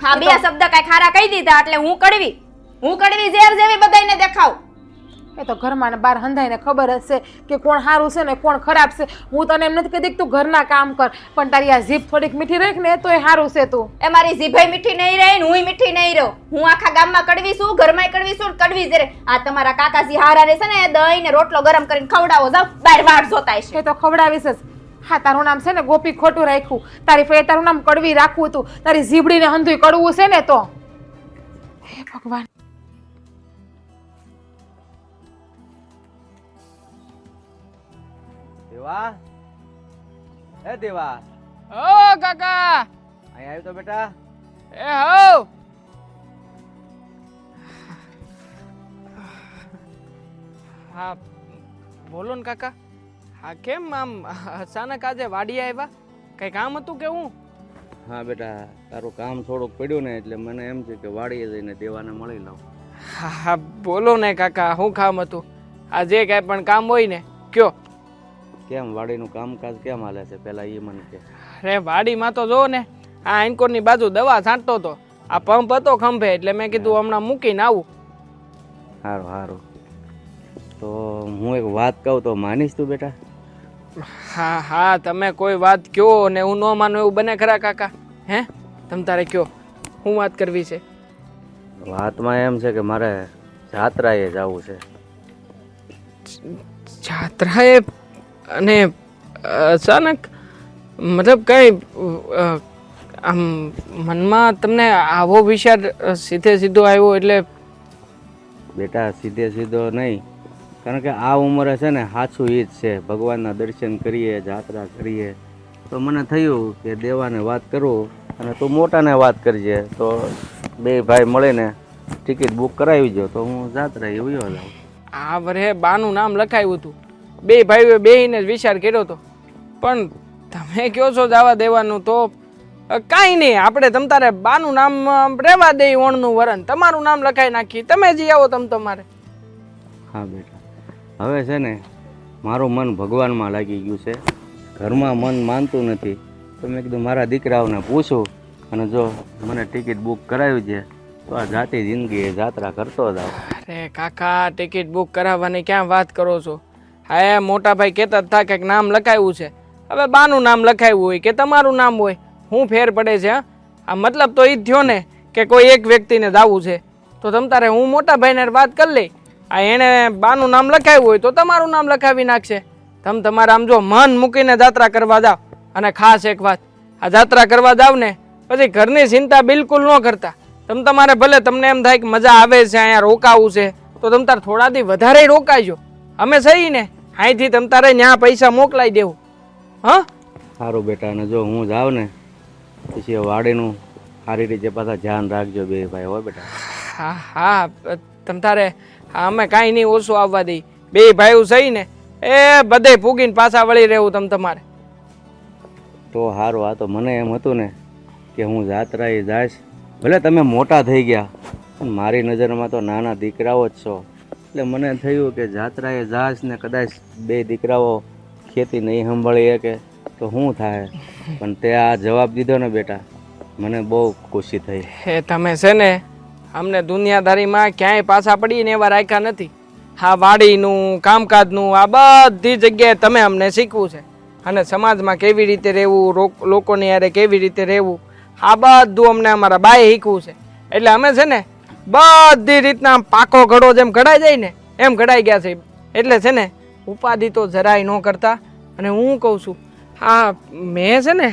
હા બે શબ્દ કઈ ખારા કહી દીધા એટલે હું કડવી ઝેર જેવી બધાયને દેખાવ. એ તો ઘરમાં ને બહાર હંધાઈને ખબર જ છે કે કોણ સારું છે ને કોણ ખરાબ છે. હું તને એમ નથી કહેતી કે તું ઘરના કામ કર, પણ તારી આ જીભ થોડીક મીઠી રાખ ને તો એ સારું છે. તું એ મારી જીભાઈ મીઠી નહીં રહે ને હુંય મીઠી નહીં રહું. હું આખા ગામમાં કડવી છું, ઘરમાં કડવી છું, કડવી જ રે. આ તમારા કાકાજી હારાને છે ને દહીં ને રોટલો ગરમ કરીને ખવડાવો, જાવ બહાર વાટ જોતા હશે. એ તો ખવડાવીશ જ. હા તારું નામ છે ને ગોપી ખોટું રાખ્યું, તારી ફે તારું નામ કડવી રાખવું તું, તારી જીભડીને હંધુય કડવું છે ને તો હે ભગવાન. દેવા, હે દેવા, ઓ કાકા અહીં આવ્યો તો બેટા. એ હો હા બોલો ને કાકા. હા કેમ આમ અચાનક આજે વાડી આવ્યા? કઈ કામ હતું કે હું? હા બેટા, તારું કામ થોડુંક પડ્યું ને એટલે મને એમ છે કે વાડીએ જઈને દેવાને મળી લઉં. હા હા બોલો ને કાકા, શું કામ હતું? આ જે કાંઈ પણ કામ હોય ને કયો. કેમ વાડીનું કામકાજ કેમ હાલે છે પેલા એ મને કે. અરે વાડીમાં તો જો ને આ એન્કોરની બાજુ દવા છાંટતો હતો. આ પંપ હતો ખંભે એટલે મેં કીધું હમણાં મૂકીને આવું. સારું સારું. તો હું એક વાત કહું તો માનીશ તું બેટા? હા હા તમે કોઈ વાત કયો ને હું ન માનું એવું બને ખરા કાકા? હે તમ તારે કયો શું વાત કરવી છે? વાતમાં એમ છે કે મારે જાત્રાએ જવું છે. જાત્રાએ? અને અચાનક મતલબ કઈ આમ મનમાં તમને આવો વિચાર સીધે સીધો આવ્યો? એટલે બેટા સીધે સીધો નહીં, કારણ કે આ ઉંમરે છે ને સાચું એ જ છે, ભગવાનના દર્શન કરીએ, જાત્રા કરીએ. તો મને થયું કે દેવાને વાત કરું અને તું મોટાને વાત કરજે, તો બે ભાઈ મળીને ટિકિટ બુક કરાવી જો તો હું જાત્રાએ વયો જાઉં. આ વરે બાનું નામ લખાયું હતું. બે ભાઈઓએ બેહીને જ વિચાર કર્યો હતો. પણ તમે કહો છો જવા દેવાનું તો કાંઈ નહીં, આપણે તમ તારે બાનું નામ રહેવા દઈ, ઓણનું વરણ તમારું નામ લખાઈ નાખી, તમે જઈ આવો તમ તમારે. હા બેટા, હવે છે ને મારું મન ભગવાનમાં લાગી ગયું છે, ઘરમાં મન માનતું નથી. તો મેં કીધું મારા દીકરાઓને પૂછું અને જો મને ટિકિટ બુક કરાવી છે તો આ જાતી જિંદગી જાત્રા કરતો જાવ. અરે કાકા, ટિકિટ બુક કરાવવાની ક્યાં વાત કરો છો? હા મોટા ભાઈ કહેતા હતા કે નામ લખાયું છે, હવે બાનું નામ લખાયું હોય કે તમારું નામ હોય, શું ફેર પડે છે? આ મતલબ તો એ જ થયો ને કે કોઈ એક વ્યક્તિને દાવું છે. તો તમ તારે હું મોટા ભાઈને વાત કરી લઈ, આ એણે બાનું નામ લખાયું હોય તો તમારું નામ લખાવી નાખશે. તમે તમારે આમ જો મન મૂકીને જાત્રા કરવા જાઓ. અને ખાસ એક વાત, આ જાત્રા કરવા જાવ ને પછી ઘરની ચિંતા બિલકુલ ન કરતા. તમે તમારે ભલે તમને એમ થાય કે મજા આવે છે અહીંયા રોકાવું છે તો તમ તારે થોડા દી વધારે રોકાઈજો. અમે સહી ને અહીંથી તમ તારે ત્યાં પૈસા મોકલાઈ દેવું. હા સારું બેટા, અને જો હું જાઉં ને પછી વાડીનું સારી રીતે પાછા ધ્યાન રાખજો બે ભાઈ. હો બેટા. હા હા તમ તારે અમે કાંઈ નહીં ઓછું આવવા દઈ. બે ભાઈઓ સહી ને એ બધે પૂગીને પાછા વળી રહેવું તમ તમારે. તો સારું. આ તો મને એમ હતું ને કે હું જાત્રાએ જઈશ, ભલે તમે મોટા થઈ ગયા પણ મારી નજરમાં તો નાના દીકરાઓ જ છો. એટલે મને થયું કે જાત્રાએ જઈશ ને કદાચ બે દીકરાઓ ખેતી નહીં સંભાળી શકે તો શું થાય. પણ તે આ જવાબ દીધો ને બેટા, મને બહુ ખુશી થઈ. હે તમે છે ને અમને દુનિયાદારીમાં ક્યાંય પાછા પડીને એવા રાખ્યા નથી. હા વાડીનું કામકાજનું આ બધી જગ્યાએ તમે અમને શીખવું છે. અને સમાજમાં કેવી રીતે રહેવું, લોકોની યારે કેવી રીતે રહેવું, આ બધું અમને અમારા બાએ શીખવું છે. એટલે અમે છે ને બધી રીતના પાકો ઘડો જેમ ઘડાઈ જાય ને એમ ઘડાઈ ગયા છે. એટલે છે ને ઉપાધિ તો જરાય ન કરતા. અને હું કહું છું, હા મેં છે ને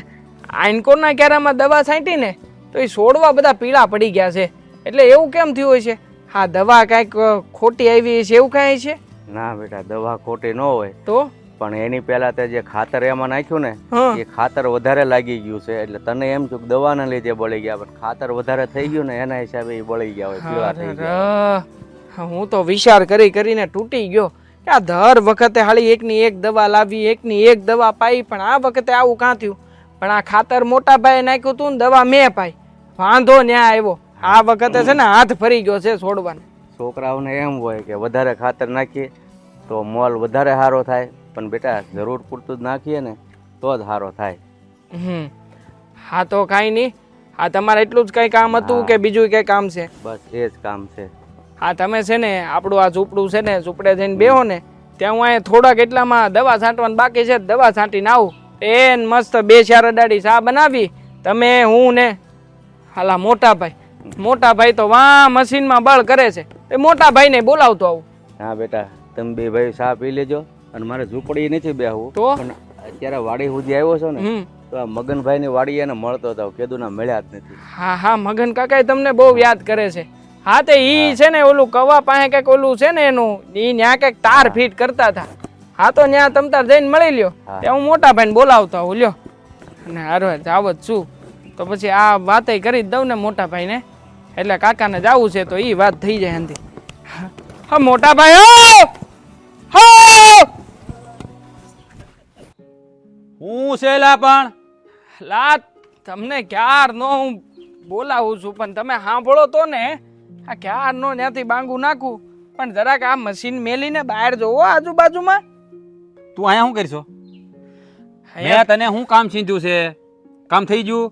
આઈનકોરના ક્યારામાં દવા છાંટી ને તો એ છોડવા બધા પીળા પડી ગયા છે. એટલે એવું કેમ થયું હોય છે? હા દવા કાંઈક ખોટી આવી છે એવું કાંઈ છે? ના બેટા, દવા ખોટી ન હોય તો પણ એની પહેલા તે જે ખાતર એમાં નાખ્યું ને હા. એ ખાતર વધારે લાગી ગયું છે. એટલે તને એમ છું કે દવાના લીધે બળી ગયા, પણ ખાતર વધારે થઈ ગયું ને એના હિસાબે એ બળી ગયા હોય, પીળા થઈ ગયા. હું તો વિચાર કરીને તૂટી ગયો કે આ દર વખતે હાલી એકની એક દવા લાવી, એકની એક દવા પાઈ, પણ આ વખતે આવું કાં થયું? પણ આ ખાતર મોટા ભાઈએ નાખ્યું હતું ને દવા મેં પાઈ, વાંધો ન્યા આવ્યો. આ વખતે છે ને હાથ ફરી ગયો છે છોડવાનો. છોકરાઓને એમ હોય કે વધારે ખાતર નાખીએ તો મોલ વધારે સારો થાય, પણ બેટા જરૂર પૂરતું જ નાખીએ ને તો જ સારો થાય. હા તો કાંઈ નહીં. હા તમારે એટલું જ કંઈ કામ હતું કે બીજું કંઈ કામ છે? બસ એ જ કામ છે. હા તમે છે ને આપણું આ ઝૂંપડું છે ને ઝૂંપડે જઈને બેહો ને ત્યાં હું અહીંયા થોડાક એટલામાં દવા છાંટવાનું બાકી છે, દવા છાંટીને આવું. એન મસ્ત 2-4 અડાડી ચા બનાવી તમે, હું ને હાલા મોટા ભાઈ તો વાહ મશીનમાં બળ કરે છે. એ મોટા ભાઈને બોલાવતો આવું. હા બેટા, તમે બે ભાઈ ચા પી લેજો. અને મારે ઝૂંપડી નથી બેહવું, તો પણ અત્યારે વાડી સુધી આવ્યો છો ને તો આ મગનભાઈની વાડી એને મળતો હતો, કેદુના મળ્યા જ નથી. હા મગન કાકા તમને બહુ યાદ કરે છે. હા તે ઈ છે ને ઓલું કવા પાસે કઈક ઓલું છે ને એનું ઈ ન્યા કઈક તાર ફીટ કરતા હતા. હા તો ન્યા તમ તાર જઈને મળી લ્યો. તે હું મોટા ભાઈને બોલાવતા હું લ્યો. અને હારો જાવ જ છું તો પછી આ વાતે કરી જ દઉં ને મોટા ભાઈને. એટલે કાકાને જાવું છે તો ઈ વાત થઈ જાય અંધી. હા મોટા ભાઈ હો હું છેલા પણ લા તમને ક્યારનો હું બોલાવું છું પણ તમે સાંભળો તો ને. આ ક્યારનો ત્યાંથી બાંગુ નાખું પણ જરાક આ મશીન મેલીને બહાર જોવો આજુબાજુમાં. તું અહીંયા શું કરીશો? મેં તને શું કામ છીંધ્યું છે? કામ થઈ ગયું?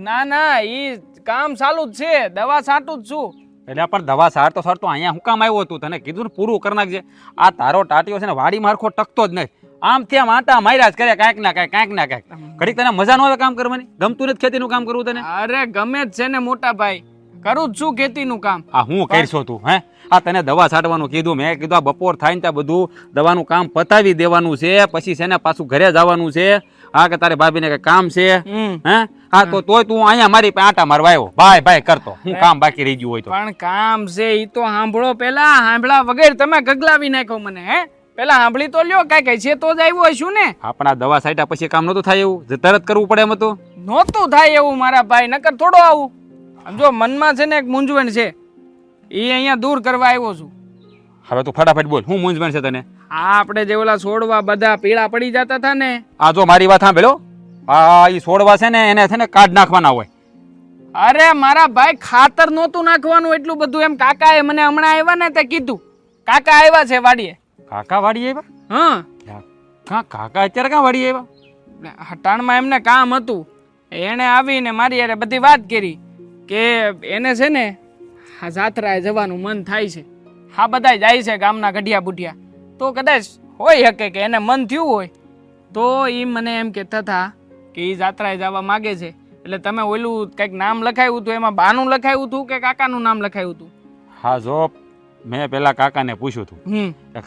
ના ના ઈ કામ ચાલુ જ છે, દવા છાંટું જ છું. એટલે પણ દવા સારતો સારતો અહીંયા હું કામ આવ્યો હતું? તને કીધું ને પૂરું કરી નાખજે. આ તારો ટાટિયો છે ને વાડી મારખો ટકતો જ નહીં. આમથી આમ આટા માર્યા જ કરે કાંઈક ના કાંઈક. ઘડીક તને મજા ન આવે કામ કરવાની? ગમતું નથી ખેતીનું કામ કરવું તને? અરે ગમે જ છે ને મોટા ભાઈ, કરું જ છું ખેતીનું કામ. આ હું કરશો તું? હે આ તને દવા છાંટવાનું કીધું, મેં કીધું આ બપોર થાય ને ત્યાં બધું દવાનું કામ પતાવી દેવાનું છે, પછી છે ને પાછું ઘરે જવાનું છે. હા કે તારે ભાભીને કઈ કામ છે? હે હા તો તોય તું અહીંયા મારી પાસે આટા મારવા આવ્યો? ભાઈ કરતો હું કામ બાકી રહી ગયું હોય તો. પણ કામ છે ઈ તો સાંભળો પેલા. સાંભળા વગર તમે ગગલાવી નાખો મને. હે પેલા સાંભળી તો લ્યો, કઈ છે તો જ આવ્યો હશું ને. આપણા દવા છાંટ્યા પછી કામ નતું થાય એવું? તરત કરવું પડે એમ હતું? નહોતું થાય એવું મારા ભાઈ, નકર થોડો આવું. જો મનમાં છે ને એક મૂંઝવણ છે, એ અહીંયા દૂર કરવા આવ્યો છું. હવે તું ફટાફટ બોલ, હું મૂંઝવણ છે તને? આ આપણે જે ઓલા છોડવા બધા પીળા પડી જતા હતા ને. આ જો મારી વાત સાંભળ્યો, આ ઈ છોડવા છે ને એને છે ને કાઢ નાખવાના હોય. અરે મારા ભાઈ ખાતર નહોતું નાખવાનું એટલું બધું. એમ કાકાએ મને હમણાં આવ્યા ને તે કીધું. કાકા આવ્યા છે વાડીએ. કાકા વાડી આવ્યા? હા કાકા અત્યારે ક્યાં વાડી આવ્યા? હટાણમાં એમને કામ હતું. એને આવીને મારી યારે બધી વાત કરી કે એને છે ને આ જાત્રાએ જવાનું મન થાય છે. હા બધા જાય છે ગામના ગઢિયા બુઢિયા, તો કદાચ હોય શકે કે એને મન થયું હોય તો એ મને એમ કહેતા હતા કે એ જાત્રાએ જવા માગે છે. એટલે તમે ઓલું કંઈક નામ લખાયું હતું, એમાં બાનું લખાયું હતું કે કાકાનું નામ લખાયું હતું? હા જો મેં પેલા કાકાને પૂછ્યું હતું,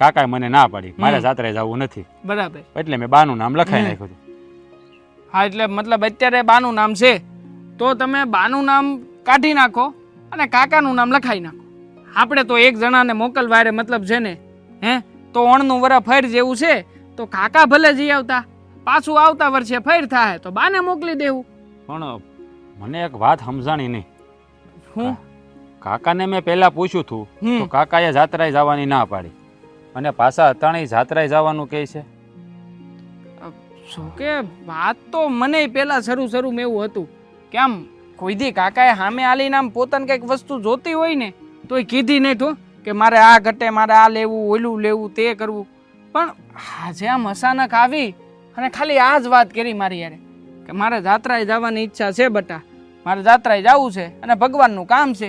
કાકાએ મને ના પાડી, મારે જાત્રાએ જવું નથી. બરાબર. એટલે મેં બાનું નામ લખાઈ નાખ્યું હતું. હા એટલે મતલબ અત્યારે બાનું નામ છે તો તમે બાનું નામ કાઢી નાખો અને કાકાનું નામ લખાઈ નાખો. આપણે તો એક જણાને મોકલવા રે મતલબ છે ને. હે તો 8નું વરસ ફેર જેવું છે તો કાકા ભલે જઈ આવતા, પાછું આવતા વર્ષે ફેર થાય તો બાને મોકલી દેવું. પણ મને એક વાત સમજાણી નહીં. હું કાકાને મેં પહેલા પૂછ્યું હતું તો કાકાએ જાત્રાએ જવાની ના પાડી અને પાછા અતાણી જાત્રાએ જવાનું કહે છે. શું કે વાત તો મને પેલા શરૂમાં એવું હતું કે આમ કોઈ દી કાકાએ સામે આલીને આમ પોતાને કંઈક વસ્તુ જોતી હોય ને તો એ કીધી નહીં તો કે મારે આ ઘટે, મારે આ લેવું, ઓલું લેવું, તે કરવું. પણ આજે આમ અચાનક આવી અને ખાલી આ જ વાત કરી મારી યારે કે મારે જાત્રાએ જવાની ઈચ્છા છે બટા, મારે જાત્રાએ જવું છે અને ભગવાનનું કામ છે.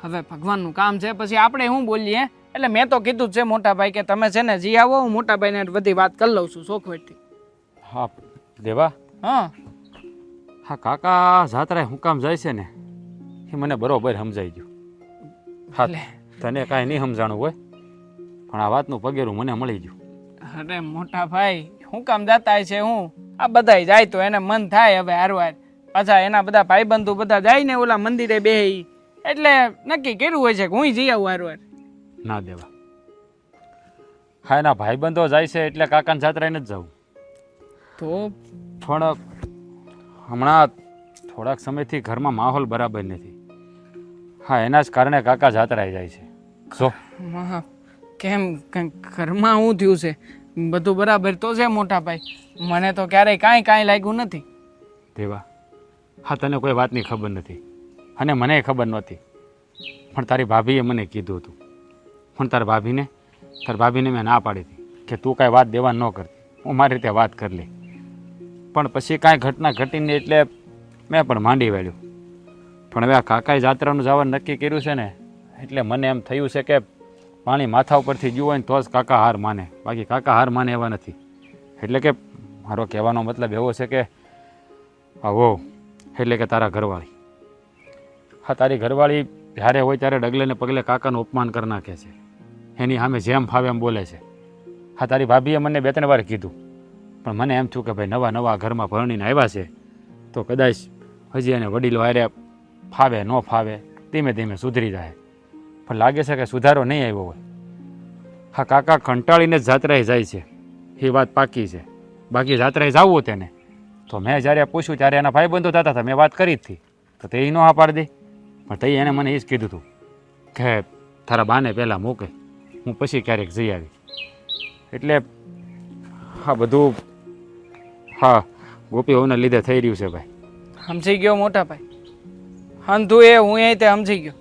હવે ભગવાનનું કામ છે પછી આપણે શું બોલીએ? એટલે મેં તો કીધું જ છે મોટા ભાઈ કે તમે છે ને જી આવો, હું મોટા ભાઈને બધી વાત કરી લઉં છું શોખવેટથી. હા દેવા. હા કાકા જાત્રાએ હું કામ જાય છે ને એ મને બરોબર સમજાઈ ગયું. હા તને કાંઈ નહીં સમજાણું હોય પણ આ વાતનું પગેરું મને મળી ગયું. અરે મોટા ભાઈ શું કામ જતા છે? હું આ બધાય જાય તો એને મન થાય હવે હારવાર. પાછા એના બધા ભાઈબંધુ બધા જાય ને ઓલા મંદિરે બેહી એટલે નક્કી કર્યું હોય છે કે હું જઈ આવું હારવાર. ના દેવા, હા એના ભાઈબંધો જાય છે એટલે કાકાને જાત્રાએ નથી જવું. તો પણ હમણાં થોડાક સમયથી ઘરમાં માહોલ બરાબર નથી. હા એના જ કારણે કાકા જાત્રાએ જાય છે. જો કેમ ઘરમાં શું થયું છે? બધું બરાબર તો છે મોટા ભાઈ, મને તો ક્યારેય કાંઈ લાગ્યું નથી. દેવા હા તને કોઈ વાતની ખબર નથી અને મને ખબર નહોતી પણ તારી ભાભીએ મને કીધું હતું. પણ તારી ભાભીને મેં ના પાડી હતી કે તું કાંઈ વાત દેવા ન કરતી, હું મારી રીતે વાત કરી લઈ. પણ પછી કાંઈ ઘટના ઘટીને એટલે મેં પણ માંડી વાળ્યું. પણ હવે આ કાકાએ જાત્રાનું જવાનું નક્કી કર્યું છે ને એટલે મને એમ થયું છે કે પાણી માથા ઉપરથી ગયું હોય ને તો જ કાકા હાર માને, બાકી કાકા હાર માને એવા નથી. એટલે કે મારો કહેવાનો મતલબ એવો છે કે આવો એટલે કે તારા ઘરવાળી, હા તારી ઘરવાળી જ્યારે હોય ત્યારે ડગલે ને પગલે કાકાનું અપમાન કરી નાખે છે, એની સામે જેમ ફાવે એમ બોલે છે. હા તારી ભાભીએ મને 2-3 વાર કીધું પણ મને એમ થયું કે ભાઈ નવા ઘરમાં ભરણીને આવ્યા છે તો કદાચ હજી એને વડીલો હારે ફાવે ન ફાવે ધીમે ધીમે સુધરી જાય. પણ લાગે છે કે સુધારો નહીં આવ્યો હોય. હા કાકા કંટાળીને જ જાત્રાએ જાય છે એ વાત પાકી છે. બાકી જાત્રાએ જવું તેને તો મેં જ્યારે પૂછ્યું ત્યારે એના ભાઈબંધો થતા હતા, મેં વાત કરી જ હતી તો તે ન હા પાડી દે. પણ તે એને મને એ જ કીધું હતું કે તારા બાને પહેલાં મૂકે, હું પછી ક્યારેક જઈ આવી. એટલે હા બધું હા ગોપી હોવાના લીધે થઈ રહ્યું છે ભાઈ. સમજી ગયો મોટા ભાઈ. અંધું એ હું એ તે સમજી ગયો.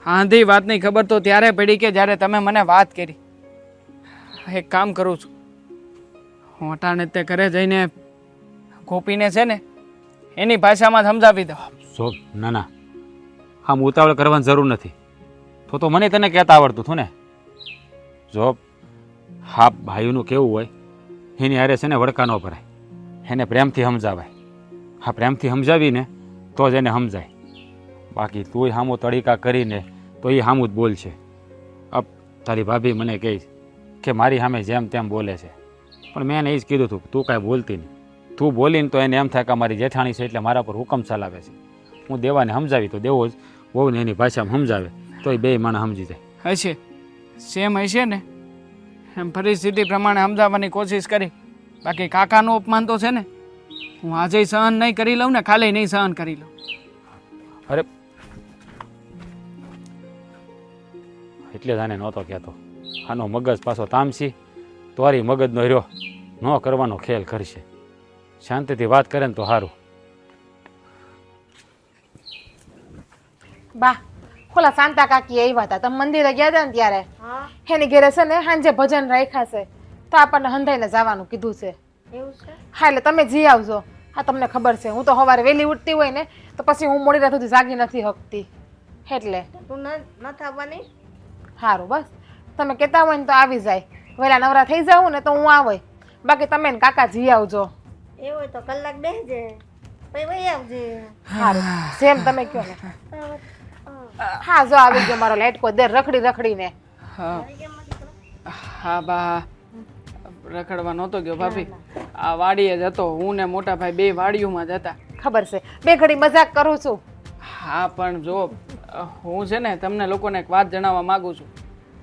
આંધી વાતની ખબર તો ત્યારે પડી કે જ્યારે તમે મને વાત કરી. એક કામ કરું છું, હું અટાણે તે ઘરે જઈને ગોપીને છે ને એની ભાષામાં સમજાવી દઉં. જો ના ના આમ ઉતાવળ કરવાની જરૂર નથી. તો મને તને કહેતા આવડતું હતું ને. જો હા ભાઈઓનું કેવું હોય એની હારે છે ને વડકા ન ભરાય, એને પ્રેમથી સમજાવાય. હા પ્રેમથી સમજાવીને તો જ એને સમજાય. બાકી તું સામો તડીકા કરીને તો એ સામું જ બોલશે. અબ તારી ભાભી મને કહે કે મારી સામે જેમ તેમ બોલે છે, પણ મેં એને એ જ કીધું હતું તું કાંઈ બોલતી નહીં. તું બોલીને તો એને એમ થાય કે મારી જેઠાણી છે એટલે મારા પર હુકમ ચલાવે છે. હું દેવાને સમજાવી તો દેવો જ, વહુને એની ભાષામાં સમજાવે તો એ બે માણસ સમજી જાય. હશે સેમ હશે ને એમ પરિસ્થિતિ પ્રમાણે સમજાવવાની કોશિશ કરી. બાકી કાકાનું અપમાન તો છે ને હું આજે સહન નહીં કરી લઉં ને ખાલી નહીં સહન કરી લઉં. અરે એટલે જ આને નહોતો કહેતો. આનો મગજ પાછો તામસી તોરી મગજનો રહ્યો ન કરવાનો ખેલ કરશે. શાંતિથી વાત કરે ને તો સારું. બા ખોલા શાંતા કાકી આવ્યા હતા, તમે મંદિરે ગયા હતા ને ત્યારે હા એની ઘેરે છે ને સાંજે ભજન રાખ્યા છે તો આપણને હંધાઈને જવાનું કીધું છે. એવું છે? હા એટલે તમે જી આવજો. હા તમને ખબર છે હું તો સવારે વહેલી ઉઠતી હોય ને તો પછી હું મોડી રાત સુધી જાગી નથી શકતી એટલે તું નથી આવવાની? સારું બસ તમે કહેતા હોય ને તો આવી જાય. વહેલા નવરા થઈ જાવ ને તો હું આવે. બાકી તમે ને કાકા જી આવજો. એવું હોય તો કલાક બેસજે પછી વહી આવજે. સારું જેમ તમે કહો ને. હા જો આવી ગયો મારો લાઈટકો દર રખડી રખડીને. હા હા બા રખડવા નહોતો ગયો ભાભી, આ વાડીએ જ હતો. હું ને મોટા ભાઈ બે વાડીઓમાં જ હતા. ખબર છે બે ઘડી મજાક કરું છું. હા પણ જો હું છે ને તમને લોકોને એક વાત જણાવવા માંગુ છું.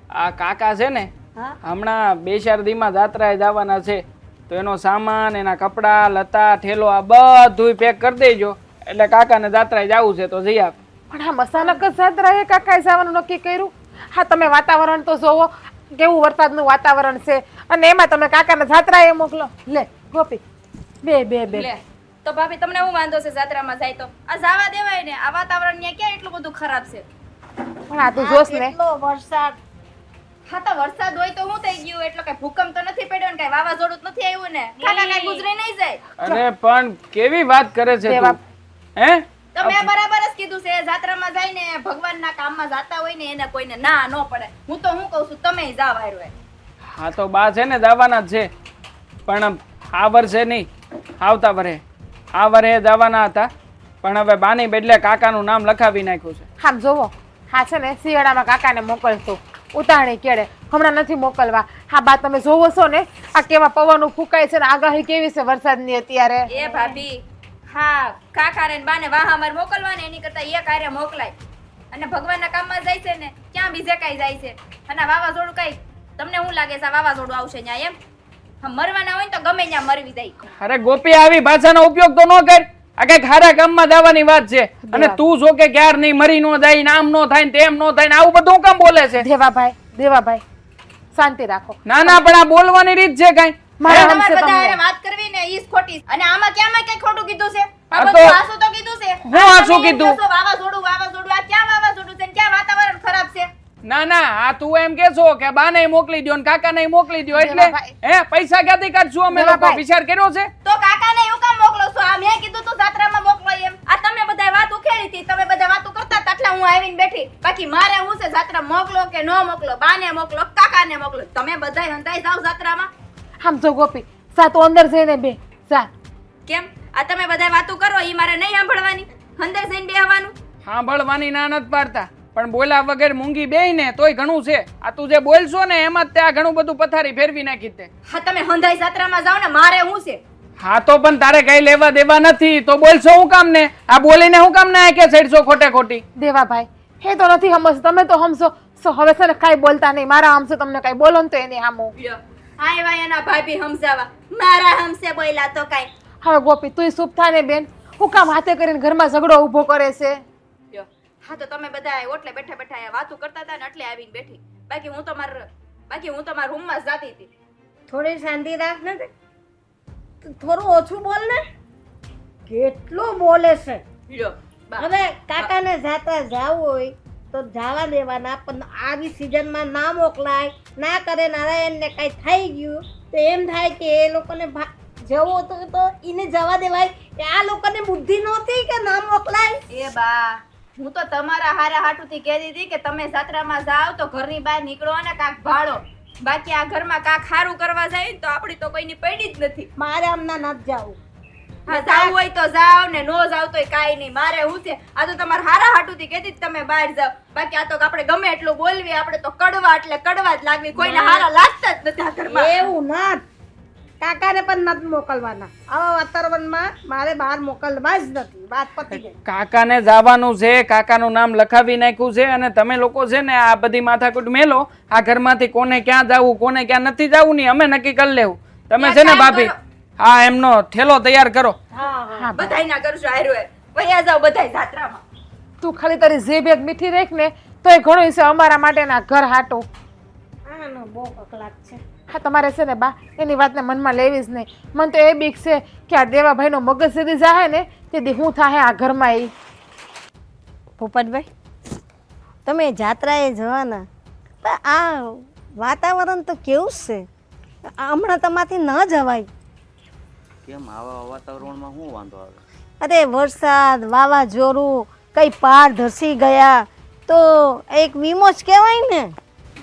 આ કાકા છે ને હા હમણાં 2-4 દીમાં જાત્રાએ જવાના છે તો એનો સામાન, એના કપડાં, લતા, ઠેલો આ બધું પેક કરી દેજો. એટલે કાકાને જાત્રાએ જવું છે તો જઈ આપ. પણ આ મસાનક જ જાત્રાએ કાકાએ જવાનું નક્કી કર્યું. હા તમે વાતાવરણ તો જોવો કેવું વરસાદનું વાતાવરણ છે અને એમાં તમે કાકાને જાત્રાએ મોકલો. લે ગોપી બે બે બે લે તો ભાભી તમને હું વાંધો છે જાત્રામાં જાય તો? આ જવા દેવાય ને. આ વાતાવરણ ન્યા ક્યાં એટલું બધું ખરાબ છે? પણ આ તું જોશ ને કેટલો વરસાદ! હા તો વરસાદ હોય તો હું થઈ ગયું? એટલો કઈ ભૂકંપ તો નથી પડ્યો ને, કઈ વાવાઝોડું તો નથી આવ્યું ને? કાકા કઈ ગુજરી નહીં જાય? અરે પણ કેવી વાત કરે છે દેવા. તું? હે તો મેં બરાબર જ કીધું છે. જાત્રામાં જઈને ભગવાનના કામમાં જાતા હોય ને એને કોઈને ના ન પડે. હું તો હું કહું છું તમે જાવ હારું. હા તો બા છે ને જવાના જ છે, પણ આ વર્ષે નહીં આવતા વરે. આ વરે જવાના હતા પણ હવે બાની બદલે કાકાનું નામ લખાવી નાખ્યું છે. આમ જોવો હા છે ને શિયાળામાં કાકાને મોકલશું ઉતાણી કેળે, હમણાં નથી મોકલવા. હા બા તમે જોવો છો ને આ કેવા પવનો ફૂંકાય છે ને આગાહી કેવી છે વરસાદની અત્યારે. એ ભાભી હા કાકા ને બાને વાહામર મોકલવા ને એની કરતા એક હારે મોકલાય. અને ભગવાનના કામમાં જાય છે ને ક્યાં બીજે કઈ જાય છે? અને આ વાવાઝોડું કઈ તમને શું લાગે છે આ વાવાઝોડું આવશે ન્યા એમ? હા મરવાના હોય ને તો ગમે ત્યાં મરવી જાય. અરે ગોપી આવી ભાષાનો ઉપયોગ તો ન કર. આ કઈક ખારા ગામમાં જવાની વાત છે અને તું જો કે ક્યાર નહીં મરી નો જાય, નામ નો થાય ને તેમ નો થાય ને આવું બધું કેમ બોલે છે? દેવાભાઈ શાંતિ રાખો. ના ના પણ આ બોલવાની રીત છે કઈ. મારા તમારે હમશે બધા હારે તમને વાત કરવી ને ઈ જ ખોટી છે. અને આમાં ક્યાંમાં કઈ ખોટું કીધું છે? આ આ બધું તો- હાસું તો કીધું છે. હું હાસું તમે એમ કીધું? કહો છો વાવાઝોડું વાવાઝોડું. આ ક્યાં વાવાઝોડું છે ને ક્યાં વાતાવરણ ખરાબ છે? ના ના આ તું એમ કેશો કે બાને મોકલી દો ને કાકાને મોકલી દો એટલે દેવાભાઈ. હે પૈસા ક્યાંથી કાઢશું અમે લોકો? દેવાભાઈ. વિચાર કર્યો છે? તો કાકાને એવું કામ મોકલો છો? આ મેં કીધું તું જાત્રામાં મોકલો એમ. આ તમે બધા વાત ઉખેડી હતી, તમે બધા વાતો કરતા હતા એટલે હું આવીને બેઠી. બાકી મારે હું છે જાત્રા મોકલો કે ન મોકલો, બાને મોકલો, કાકાને મોકલો, તમે બધાય હંતાઈ જાવ જાત્રામાં. આમ જો ગોપી સા તું અંદર જઈને બે જા. કેમ આ તમે બધા વાતો કરો ઈ મારે નહીં સાંભળવાની? અંદર જઈને બેહવાનું? સાંભળવાની ના નથી પાડતા પણ બોલા વગર મૂંગી બેય ને તોય ઘણું છે. આ તું જે બોલશો ને એમાં જ તે આ ઘણું બધું પથારી ફેરવી નાખી તે. હા તમે હંધાઈ જાત્રામાં જાવ ને, મારે હું છે? હા તો પણ તારે કઈ લેવા દેવા નથી તો બોલશો હું કામ ને? આ બોલીને હું કામ ના કે ચડશો ખોટે ખોટી? દેવાભાઈ એ તો નથી સમજતો, તમે તો સમજો. હવે છે ને કાંઈ બોલતા નહીં, મારા સમજો તમને કાંઈ બોલો ને તો એની સામું. આય એના ભાભી સમજાવા, મારા હમસે બોલ્યા તો કાઈ. હવે ગોપી તું ચૂપ થા ને બેન, હું કામ હાથે કરીને ઘરમાં ઝઘડો ઊભો કરે છે? હા તો તમે બધા ઓટલે બેઠા બેઠા વાતો કરતા હતા ને એટલે આવીને બેઠી. બાકી હું તો મારા રૂમમાં જ જાતી હતી. થોડી શાંતિ રાખ ને, થોડું ઓછું બોલ ને. કેટલું બોલે છે. હવે કાકાને જાત્રા જાવું હોય તો જવા દેવાના, પણ આવી સિઝનમાં ના મોકલાય. ના કરે નારાયણને કઈ થઈ ગયું તો એમ થાય કે એ લોકોને જવું હતું તો એને જવા દેવાય. આ લોકોને બુદ્ધિ નહોતી કે ના મોકલાય. એ બા, હું તો તમારા હારા હાટુથી કહેતી હતી કે તમે જાત્રામાં જાઓ તો ઘરની બહાર નીકળો અને કાંક ભાળો. બાકી આ ઘરમાં કાંક સારું કરવા જાય ને તો આપણી તો કોઈની પડી જ નથી. મારે હમણાં નથી જવું. હા જાવ હોય તો જાવ ને નો જાવ તોય કાઈ નહીં. મારે હું છે આ તો તમારા હારા હાટુથી કહેતી તમે બહાર જાવ. બાકી આ તો આપણે ગમે એટલું બોલવી, આપણે તો કડવા એટલે કડવા જ લાગવી. કોઈને હારા લાગતા જ નથી આ ઘરમાં. એવું ના, કાકાને પણ નથી મોકલવાના. આવા વાતાવરણમાં મારે બહાર મોકલવા જ નથી. વાત પતી ગઈ. કાકાને જવાનું છે, કાકાનું નામ લખાવી નાખ્યું છે અને તમે લોકો છે ને આ બધી માથાકૂટ મેલો. આ ઘરમાંથી કોને ક્યાં જવું કોને ક્યાં નથી જવું નહીં અમે નક્કી કરી લેવું. તમે છે ને ભાભી હા એમનો ઠેલો તૈયાર કરો. હા બધાય ના કરજો હારું હે. વયા જાવ બધાય જાત્રામાં. તું ખાલી તારી જીભ એક મીઠી રાખ ને તો એ ઘણું છે અમારા માટેના ઘર હાટું. આનો બહુ કકલાક છે. હા તમારે છે ને બા એની વાતને મનમાં લેવી જ નહીં. મને તો એ બીક છે કે આ દેવાભાઈનો મગજ સીધી જાહે ને તેથી હું થાય આ ઘરમાં. એ પોપટભાઈ તમે જાત્રાએ જવાના, પણ આ વાતાવરણ તો કેવું છે. હમણાં તમારાથી ન જવાય. કેમ આવા વાતાવરણમાં શું વાંધો આવે? અરે વરસાદ વાવાઝોડું કઈ પાર ધસી ગયા તો એક વીમો જ કહેવાય ને.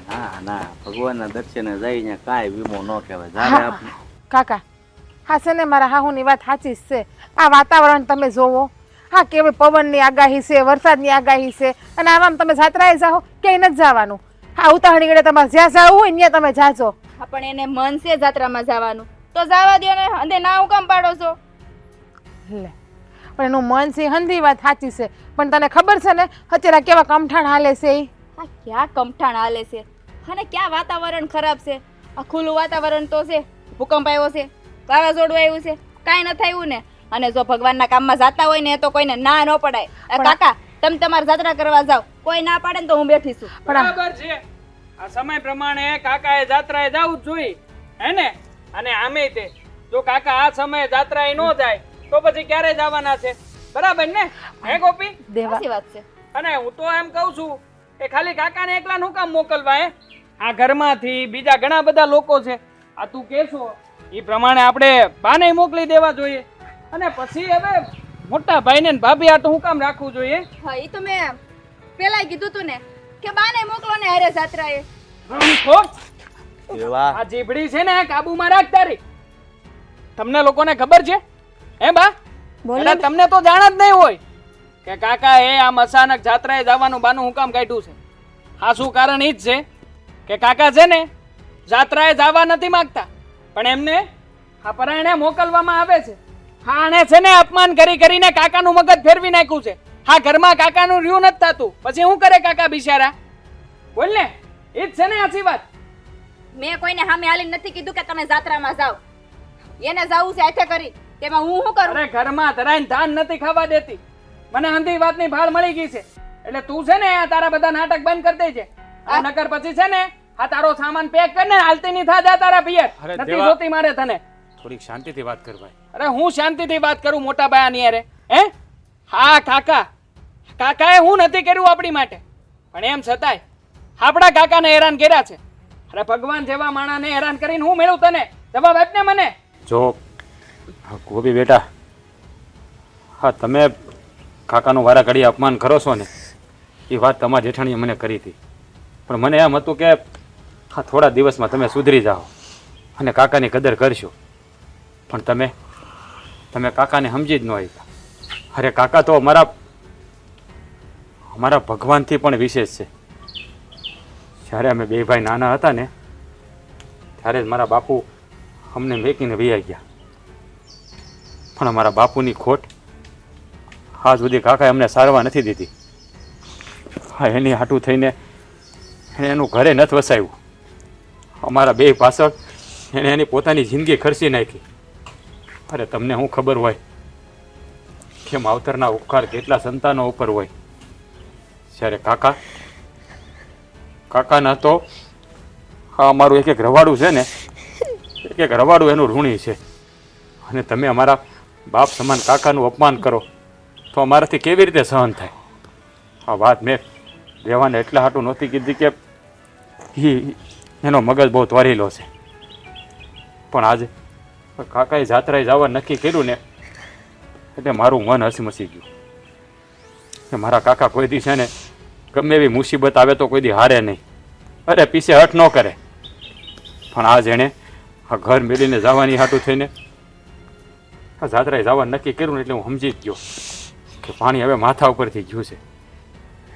ના ના, ભગવાનના દર્શને જઈને કાંઈ વીમો ન કહેવાય. જ્યારે આપણે કાકા હા છે ને મારા હાહુની વાત સાચી જ છે. આ વાતાવરણ તમે જોવો. હા કેવી પવનની આગાહી છે, વરસાદની આગાહી છે અને આમાં તમે જાત્રાએ જાઓ ક્યાંય નથી જવાનું. હા ઉતાવળી ગળે તમારે જ્યાં જવું હોય ત્યાં તમે જાજો. હા પણ એને મન છે જાત્રામાં જવાનું તો જવા દો ને. અંધે ના હું કામ પાડો છો? લે પણ એનું મન છે હંધી વાત સાચી છે, પણ તને ખબર છે ને અત્યારે કેવા કમઠાણ હાલે છે. હા ક્યાં કમઠાણ હાલે છે અને ક્યાં વાતાવરણ ખરાબ છે. આ ખુલ્લું વાતાવરણ તો છે. ભૂકંપ આવ્યો છે, વાવાઝોડું આવ્યું છે, કાંઈ ન થયું ને. અને જો ભગવાનના કામમાં જાતા હોય ને તો કોઈને ના ન પડાય. કાકા તમે તમારી જાત્રા કરવા જાઓ, કોઈ ના પાડે ને તો હું બેઠી છું. બરાબર છે. આ સમય પ્રમાણે કાકાએ જાત્રાએ જવું જ જોઈએ હે ને. અને આમે તે જો કાકા આ સમયે જાત્રાએ ન જાય તો પછી ક્યારે જવાના છે? બરાબર ને હે ગોપી? સાચી વાત છે. અને હું તો એમ કહું છું કે ખાલી કાકાને એકલા નું કામ મોકલવા હે? આ ઘરમાંથી બીજા ઘણા બધા લોકો છે. આ તું કહેશો એ પ્રમાણે આપણે બાને મોકલી દેવા જોઈએ. અને પછી હવે મોટા ભાઈને ને ભાભી આટલું હું કામ રાખવું જોઈએ? હા એ તો મેં પેલા કીધું તું ને કે બાને મોકલો ને હારે જાત્રાએ. એવા આ જીભડી છે ને કાબુમાં રાખ તારી. તમને લોકોને ખબર છે હે બા? અને તમને તો જાણ જ નહીં હોય કે કાકા એ આમ અચાનક જાત્રાએ જવાનું બાનું હું કામ કાઢ્યું છે. આ શું કારણ ઈ જ છે કે કાકા છે ને જાત્રાએ જવા નથી માંગતા પણ એમને આ પરાયણે મોકલવામાં આવે છે. હા આને છે ને અપમાન કરી કરીને કાકાનું મગજ ફેરવી નાખ્યું છે. હા ઘરમાં કાકાનું રહ્યું નથી થતું પછી શું કરે કાકા બિચારા? બોલ ને ઈ જ છે ને આછી વાત. મેં કોઈને સામે હાલીને નથી કીધું કે તમે જાત્રામાં જાઓ. એને જાવું છે હાથે કરી તેમાં હું શું કરું? અરે ઘરમાં ધરાઈને ધાન નથી ખાવા દેતી. મને અંધી વાતની ભાળ મળી ગઈ છે. એટલે તું છે ને આ તારા બધા નાટક બંધ કરી દેજે. આ નકર પછી છે ને આ તારો સામાન પેક કરીને હાલતી ની થા જા તારા પિયર. અરે નથી દેવા. જોતી મારે તને. થોડીક શાંતિથી વાત કર ભાઈ. અરે હું શાંતિથી વાત કરું મોટા બાયાની હારે હે? હા કાકાએ હું નથી કર્યું આપણી માટે પણ એમ છતાંય આપણા કાકાને હેરાન કર્યા છે. અરે ભગવાન જેવા માણાને હેરાન કરીને હું મેળવું તને? જવાબ આપ ને મને. જો ગોપી બેટા, હા તમે કાકાનું વારા ઘડી અપમાન કરો છો ને એ વાત તમારા જેઠાણીએ મને કરી હતી. પણ મને એમ હતું કે હા થોડા દિવસમાં તમે સુધરી જાઓ અને કાકાની કદર કરશો. પણ તમે કાકાને સમજી જ ન આવ્યા. અરે કાકા તો અમારા ભગવાનથી પણ વિશેષ છે. જ્યારે અમે બે ભાઈ નાના હતા ને ત્યારે જ મારા બાપુ અમને મેકીને વૈયા ગયા. પણ અમારા બાપુની ખોટ આજ સુધી કાકાએ અમને સારવા નથી દીધી. હા એની હાટું થઈને એણે એનું ઘરે નથી વસાવ્યું. અમારા બે પાછળ એણે એની પોતાની જિંદગી ખર્ચી નાખી. અરે તમને શું ખબર હોય કે માવતરના ઉપકાર કેટલા સંતાનો ઉપર હોય. જ્યારે કાકાના તો હા અમારું એક રવાડું છે ને, એક રવાડું એનું ઋણી છે. અને તમે અમારા બાપ સમાન કાકાનું અપમાન કરો તો અમારાથી કેવી રીતે સહન થાય? આ વાત મેં દેવાને એટલા હાટું નહોતી કીધી કે એનો મગજ બહુ ત્વરેલો છે. પણ આજે કાકાએ જાત્રાએ જવા નક્કી કર્યું ને એટલે મારું મન હસમસી ગયું કે મારા કાકા કોઈ દી છે ને ગમે એવી મુસીબત આવે તો કોઈ દી હારે નહીં. અરે પીછે હટ ન કરે. પણ આજ એણે આ ઘર મેળીને જવાની હાટું થઈને આ જાત્રાએ જવા નક્કી કર્યું ને એટલે હું સમજી જ ગયો કે પાણી હવે માથા ઉપરથી ગયું છે.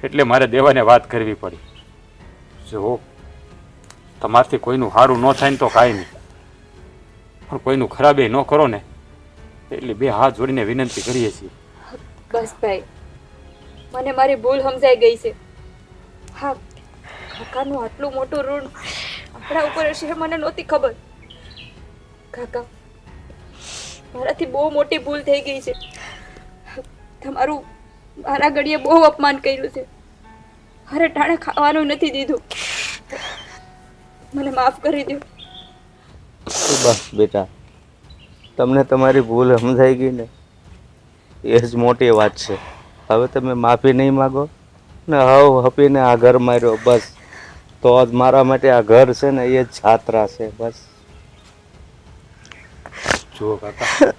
એટલે મારે દેવાને વાત કરવી પડી. જો તમારથી કોઈનું સારું ન થાય ને તો કાંઈ નહીં, પણ કોઈનું ખરાબે ન કરો ને એટલે બે હાથ જોડીને વિનંતી કરીએ છીએ. બસ ભાઈ, મને મારી ભૂલ સમજાઈ ગઈ છે. હા, કાકાનું આટલું મોટું ઋણ આપણા ઉપર હશે મને નહોતી ખબર. કાકા, મારાથી બહુ મોટી ભૂલ થઈ ગઈ છે. તમારું મારા ઘડીએ બહુ અપમાન કર્યું છે. અરે ટાણે ખાવાનું નથી દીધું. મને માફ કરી દો. બસ બેટા, તમને તમારી ભૂલ સમજાઈ ગઈ ને એ જ મોટી વાત છે. હવે તમે માફી નહીં માગો ને હવ હપીને આ ઘર માર્યો બસ, તો જ મારા માટે આ ઘર છે ને એ જ છાત્રા છે. બસ જુઓ કાકા,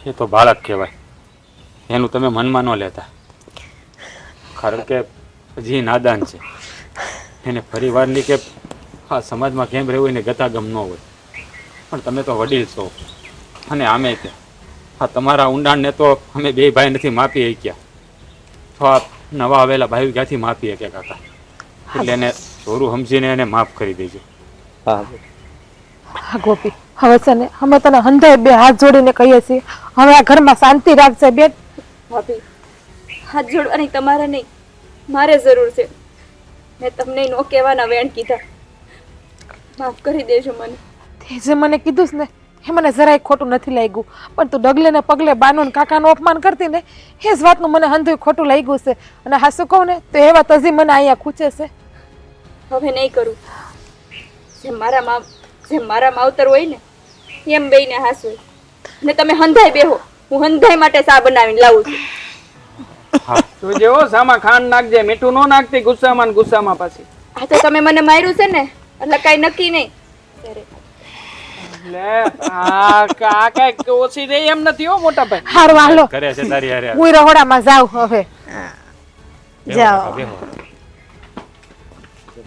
એ તો બાળક કહેવાય, એનું તમે મનમાં ન લેતા. કારણ કે હજી નાદાન છે. એને પરિવારની કે આ સમાજમાં કેમ રહેવું એને ગતાગમ ન હોય. પણ તમે તો વડીલ છો અને આમે કે આ તમારા ઊંડાણને તો અમે બે ભાઈ નથી માપી શક્યા, તો આ નવા આવેલા ભાઈ ક્યાંથી માપી શકે કાકા? એટલે એને ચોરું સમજીને એને માફ કરી દેજો. હા હા ગોપી, હવે છે ને અમે તને હંધાય બે હાથ જોડીને કહીએ છીએ, હવે આ ઘરમાં શાંતિ રાખજે બેન. ભાભી, હાથ જોડવાની તમારે નહીં, મારે જરૂર છે. મેં તમને નો કહેવાના વેણ કીધા. માફ કરી દેજો મને. તે જે મને કીધું છે ને એ મને જરાય ખોટું નથી લાગ્યું, પણ તું ડગલે ને પગલે બાનું ને કાકાનું અપમાન કરતી ને એ જ વાતનું મને હંધુય ખોટું લાગ્યું છે. અને હા શું કહું ને તો એ વાત હજી મને અહીંયા ખૂચે છે. હવે નહીં કરું. જેમ મારા માવતર હોય ને એમ બેયને હાસું. ને તમે હંધાઈ બેહો, હું હંધાઈ માટે ચા બનાવીને લાવું છું. તું જેવો સામા ખાંડ નાખજે, મીઠું ન નાખતી ગુસ્સામાં ને ગુસ્સામાં પાછી. આ તો તમે મને માર્યું છે ને એટલે કાંઈ નક્કી નહીં. ત્યારે લે આ કાંઈ ઓછી રહી એમ નથી હો મોટા ભાઈ. હારું હાલો, કરે છે તારી હારે. હું રહોડામાં જાઉં હવે. જાઓ. બેહો.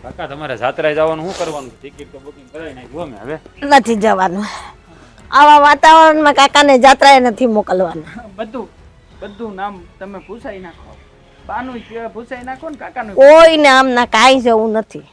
કાકા તમારે જાત્રાએ જવાનું શું કરવાનું? ટિકિટ તો બુકિંગ કરાવી નાખ્યું અમે. હવે નથી જવાનું. આવા વાતાવરણમાં કાકાને જાત્રાએ નથી મોકલવાના. બધું નામ તમે પૂછાઈ નાખો. બાનું પૂછાઈ નાખો ને કાકાનું. કોઈને આમના કાંઈ જવું નથી.